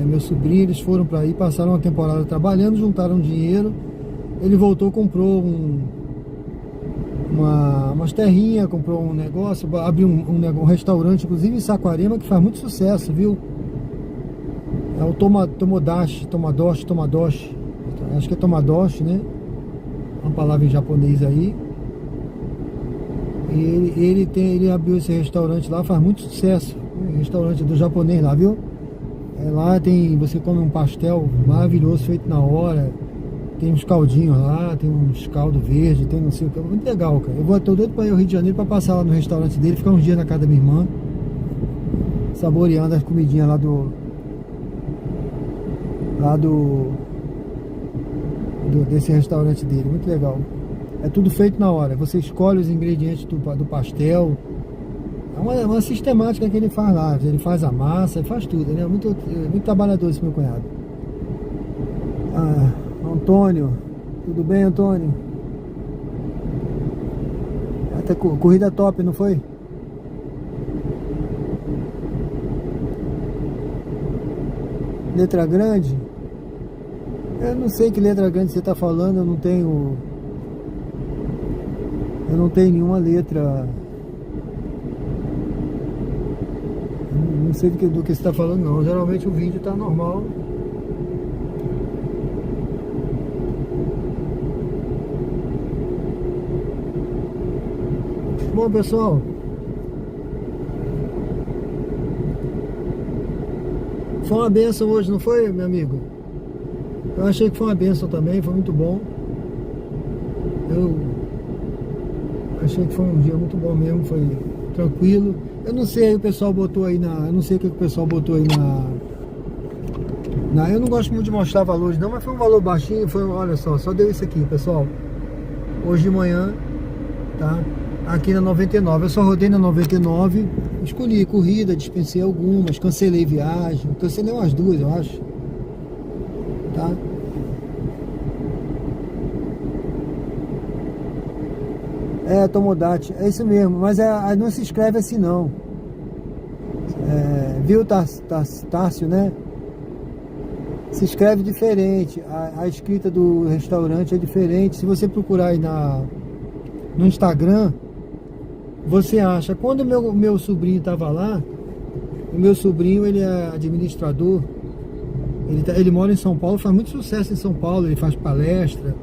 Meu sobrinho, eles foram para aí, passaram uma temporada trabalhando, juntaram dinheiro. Ele voltou, comprou umas terrinhas, comprou um negócio, abriu um restaurante, inclusive em Saquarema, que faz muito sucesso, viu? É o Tomadoshi, acho que é Tomadoshi, né? Uma palavra em japonês aí. E ele abriu esse restaurante lá, faz muito sucesso. Restaurante do japonês lá, viu? Lá você come um pastel maravilhoso, feito na hora. Tem uns caldinhos lá, tem uns caldo verde, tem não sei o que. Muito legal, cara. Tô doido para ir ao Rio de Janeiro para passar lá no restaurante dele, ficar uns dias na casa da minha irmã. saboreando as comidinhas desse restaurante dele, muito legal. É tudo feito na hora, você escolhe os ingredientes do pastel. É uma sistemática que ele faz lá, ele faz a massa, ele faz tudo, né? Muito trabalhador esse meu cunhado. Antônio, tudo bem, Antônio? Até corrida top, não foi? Letra grande? Eu não sei que letra grande você está falando, eu não tenho nenhuma letra. Não sei do que você está falando não. Geralmente o vídeo está normal. Bom, pessoal, foi uma benção hoje, não foi, meu amigo? Eu achei que foi uma benção também, foi muito bom. Eu achei que foi um dia muito bom mesmo, foi tranquilo. Eu não sei, o pessoal botou aí eu não sei o que o pessoal botou aí eu não gosto muito de mostrar valores não, mas foi um valor baixinho, olha só deu isso aqui, pessoal. Hoje de manhã, tá? Aqui na 99, eu só rodei na 99, escolhi corrida, dispensei algumas, cancelei viagem, cancelei umas duas, eu acho, tá? Tomodate, é isso mesmo, mas não se escreve assim não, viu, Tárcio, né? Se escreve diferente, a escrita do restaurante é diferente. Se você procurar aí no Instagram, você acha. Quando o meu sobrinho estava lá, o meu sobrinho, ele é administrador, ele mora em São Paulo, faz muito sucesso em São Paulo, ele faz palestra.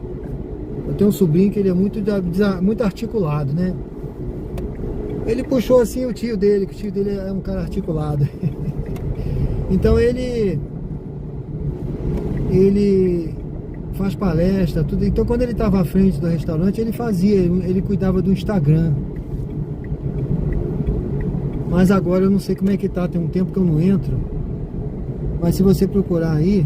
Eu tenho um sobrinho que ele é muito articulado, né? Ele puxou assim o tio dele, que o tio dele é um cara articulado. Então ele faz palestra, tudo. Então quando ele estava à frente do restaurante, ele cuidava do Instagram. Mas agora eu não sei como é que tá, tem um tempo que eu não entro. Mas se você procurar aí,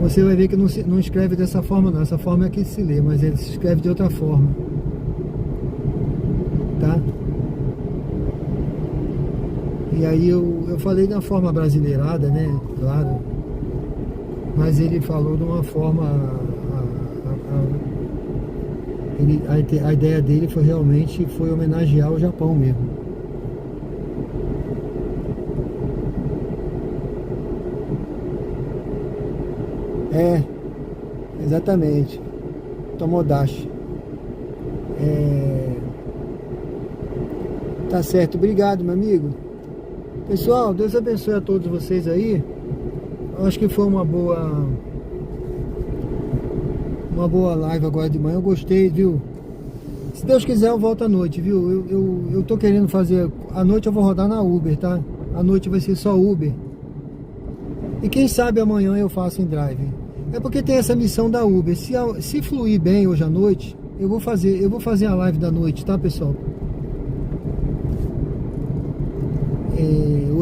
você vai ver que não escreve dessa forma não. Essa forma é que se lê, mas ele se escreve de outra forma, tá? E aí eu falei de uma forma brasileirada, né? Claro. Mas ele falou de uma forma... A ideia dele foi homenagear o Japão mesmo. Exatamente. Tomodachi. Tá certo, obrigado, meu amigo. Pessoal, Deus abençoe a todos vocês aí. Eu acho que foi uma boa live agora de manhã. Eu gostei, viu? Se Deus quiser eu volto à noite, viu? Eu tô querendo fazer... À noite eu vou rodar na Uber, tá? À noite vai ser só Uber. E quem sabe amanhã eu faço em drive. É porque tem essa missão da Uber. Se fluir bem hoje à noite, eu vou fazer a live da noite, tá, pessoal?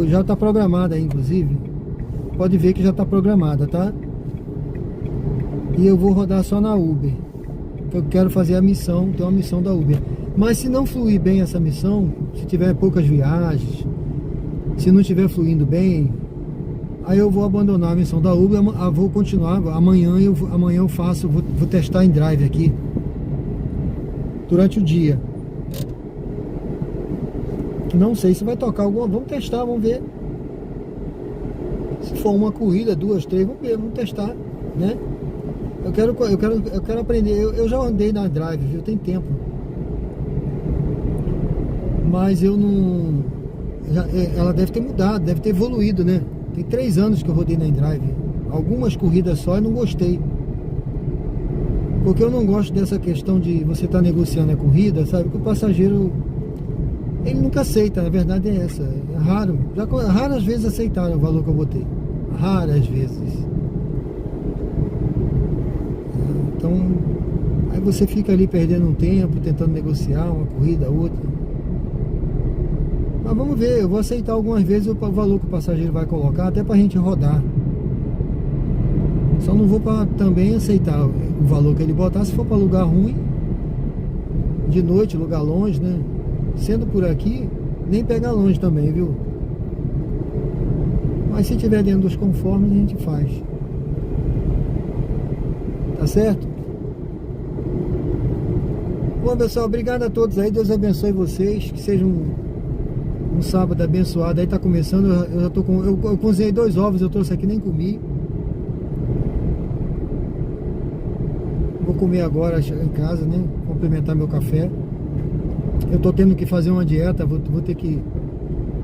Já tá programada aí, inclusive. Pode ver que já tá programada, tá? E eu vou rodar só na Uber. Eu quero fazer a missão, tem uma missão da Uber. Mas se não fluir bem essa missão, se tiver poucas viagens, se não estiver fluindo bem, aí eu vou abandonar a missão da Uber, vou continuar. Amanhã eu faço, vou testar em drive aqui durante o dia. Não sei se vai tocar alguma, vamos testar, vamos ver. Se for uma corrida, 2, 3, vamos ver, vamos testar, né? Eu quero aprender. Eu já andei na drive, viu? Tem tempo. Mas eu não... Ela deve ter mudado, deve ter evoluído, né? Tem 3 anos que eu rodei na drive. Algumas corridas só e não gostei. Porque eu não gosto dessa questão de você estar negociando a corrida, sabe? Que o passageiro, ele nunca aceita, a verdade é essa. É raro. Raras vezes aceitaram o valor que eu botei. Raras vezes. Então, aí você fica ali perdendo um tempo, tentando negociar uma corrida, outra. Mas vamos ver, eu vou aceitar algumas vezes o valor que o passageiro vai colocar, até pra gente rodar. Só não vou pra também aceitar o valor que ele botar se for pra lugar ruim, de noite, lugar longe, né? Sendo por aqui, nem pegar longe também, viu? Mas se tiver dentro dos conformes, a gente faz. Tá certo? Bom, pessoal, obrigado a todos aí. Deus abençoe vocês. Que seja um sábado abençoado. Aí tá começando. Eu já tô com. Eu cozinhei 2 ovos, eu trouxe aqui, nem comi. Vou comer agora em casa, né? Complementar meu café. Eu tô tendo que fazer uma dieta. Vou ter que.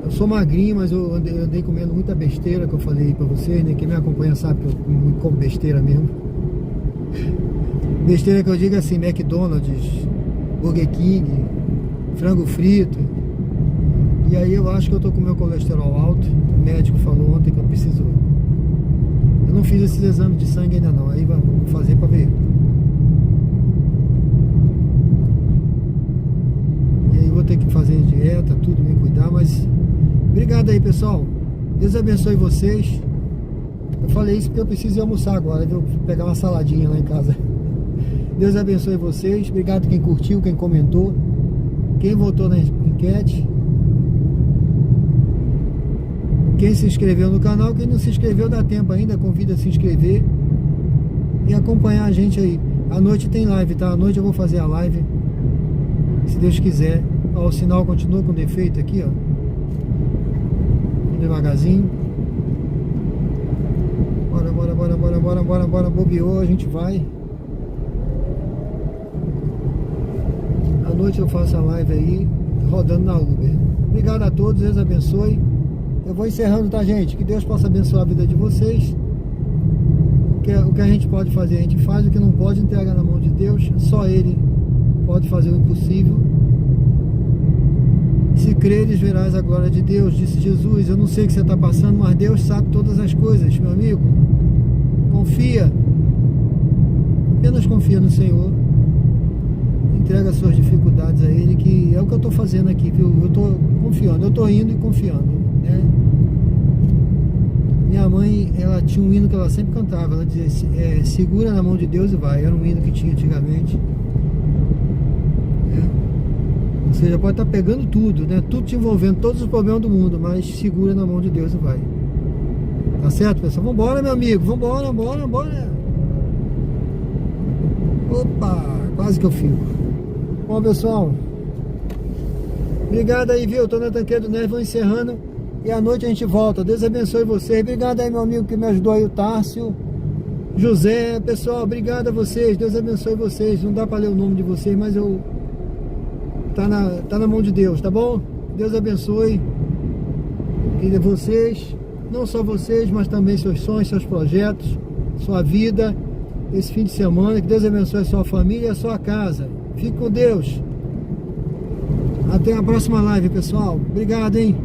Eu sou magrinho, mas eu andei comendo muita besteira, que eu falei pra vocês, né? Quem me acompanha sabe que eu como besteira mesmo. Besteira que eu digo assim, McDonald's, Burger King, frango frito. E aí eu acho que eu tô com meu colesterol alto. O médico falou ontem que eu preciso. Eu não fiz esses exames de sangue ainda não. Aí vamos fazer pra ver. E aí vou ter que fazer dieta, tudo, me cuidar, mas obrigado aí, pessoal. Deus abençoe vocês. Eu falei isso porque eu preciso ir almoçar agora, viu? Pegar uma saladinha lá em casa. Deus abençoe vocês. Obrigado quem curtiu, quem comentou, quem votou na enquete, quem se inscreveu no canal. Quem não se inscreveu, dá tempo ainda. Convido a se inscrever e acompanhar a gente aí. À noite tem live, tá? À noite eu vou fazer a live, se Deus quiser. Ó, o sinal continua com defeito aqui, ó. Devagarzinho. Bora, bobeou, a gente vai. À noite eu faço a live aí, rodando na Uber. Obrigado a todos, Deus abençoe. Eu vou encerrando, tá, gente? Que Deus possa abençoar a vida de vocês. O que a gente pode fazer, a gente faz. O que não pode, entrega na mão de Deus. Só Ele pode fazer o impossível. Se creres, verás a glória de Deus, disse Jesus. Eu não sei o que você está passando, mas Deus sabe todas as coisas, meu amigo. Confia. Apenas confia no Senhor. Entrega as suas dificuldades a Ele, que é o que eu estou fazendo aqui, viu? Eu estou confiando, eu estou indo e confiando, né? Minha mãe, ela tinha um hino que ela sempre cantava. Ela dizia, segura na mão de Deus e vai. Era um hino que tinha antigamente. Você já pode estar pegando tudo, né? Tudo te envolvendo, todos os problemas do mundo, mas segura na mão de Deus e vai. Tá certo, pessoal? Vambora, meu amigo. Vambora. Opa, quase que eu fico. Bom, pessoal, obrigado aí, viu? Eu tô na Tanqueira do Neves, vou encerrando. E à noite a gente volta. Deus abençoe vocês. Obrigado aí, meu amigo que me ajudou aí, o Tárcio, José. Pessoal, obrigado a vocês. Deus abençoe vocês. Não dá pra ler o nome de vocês, mas eu... Tá na mão de Deus, tá bom? Deus abençoe vocês, não só vocês, mas também seus sonhos, seus projetos, sua vida, esse fim de semana. Que Deus abençoe a sua família e a sua casa. Fique com Deus. Até a próxima live, pessoal. Obrigado, hein?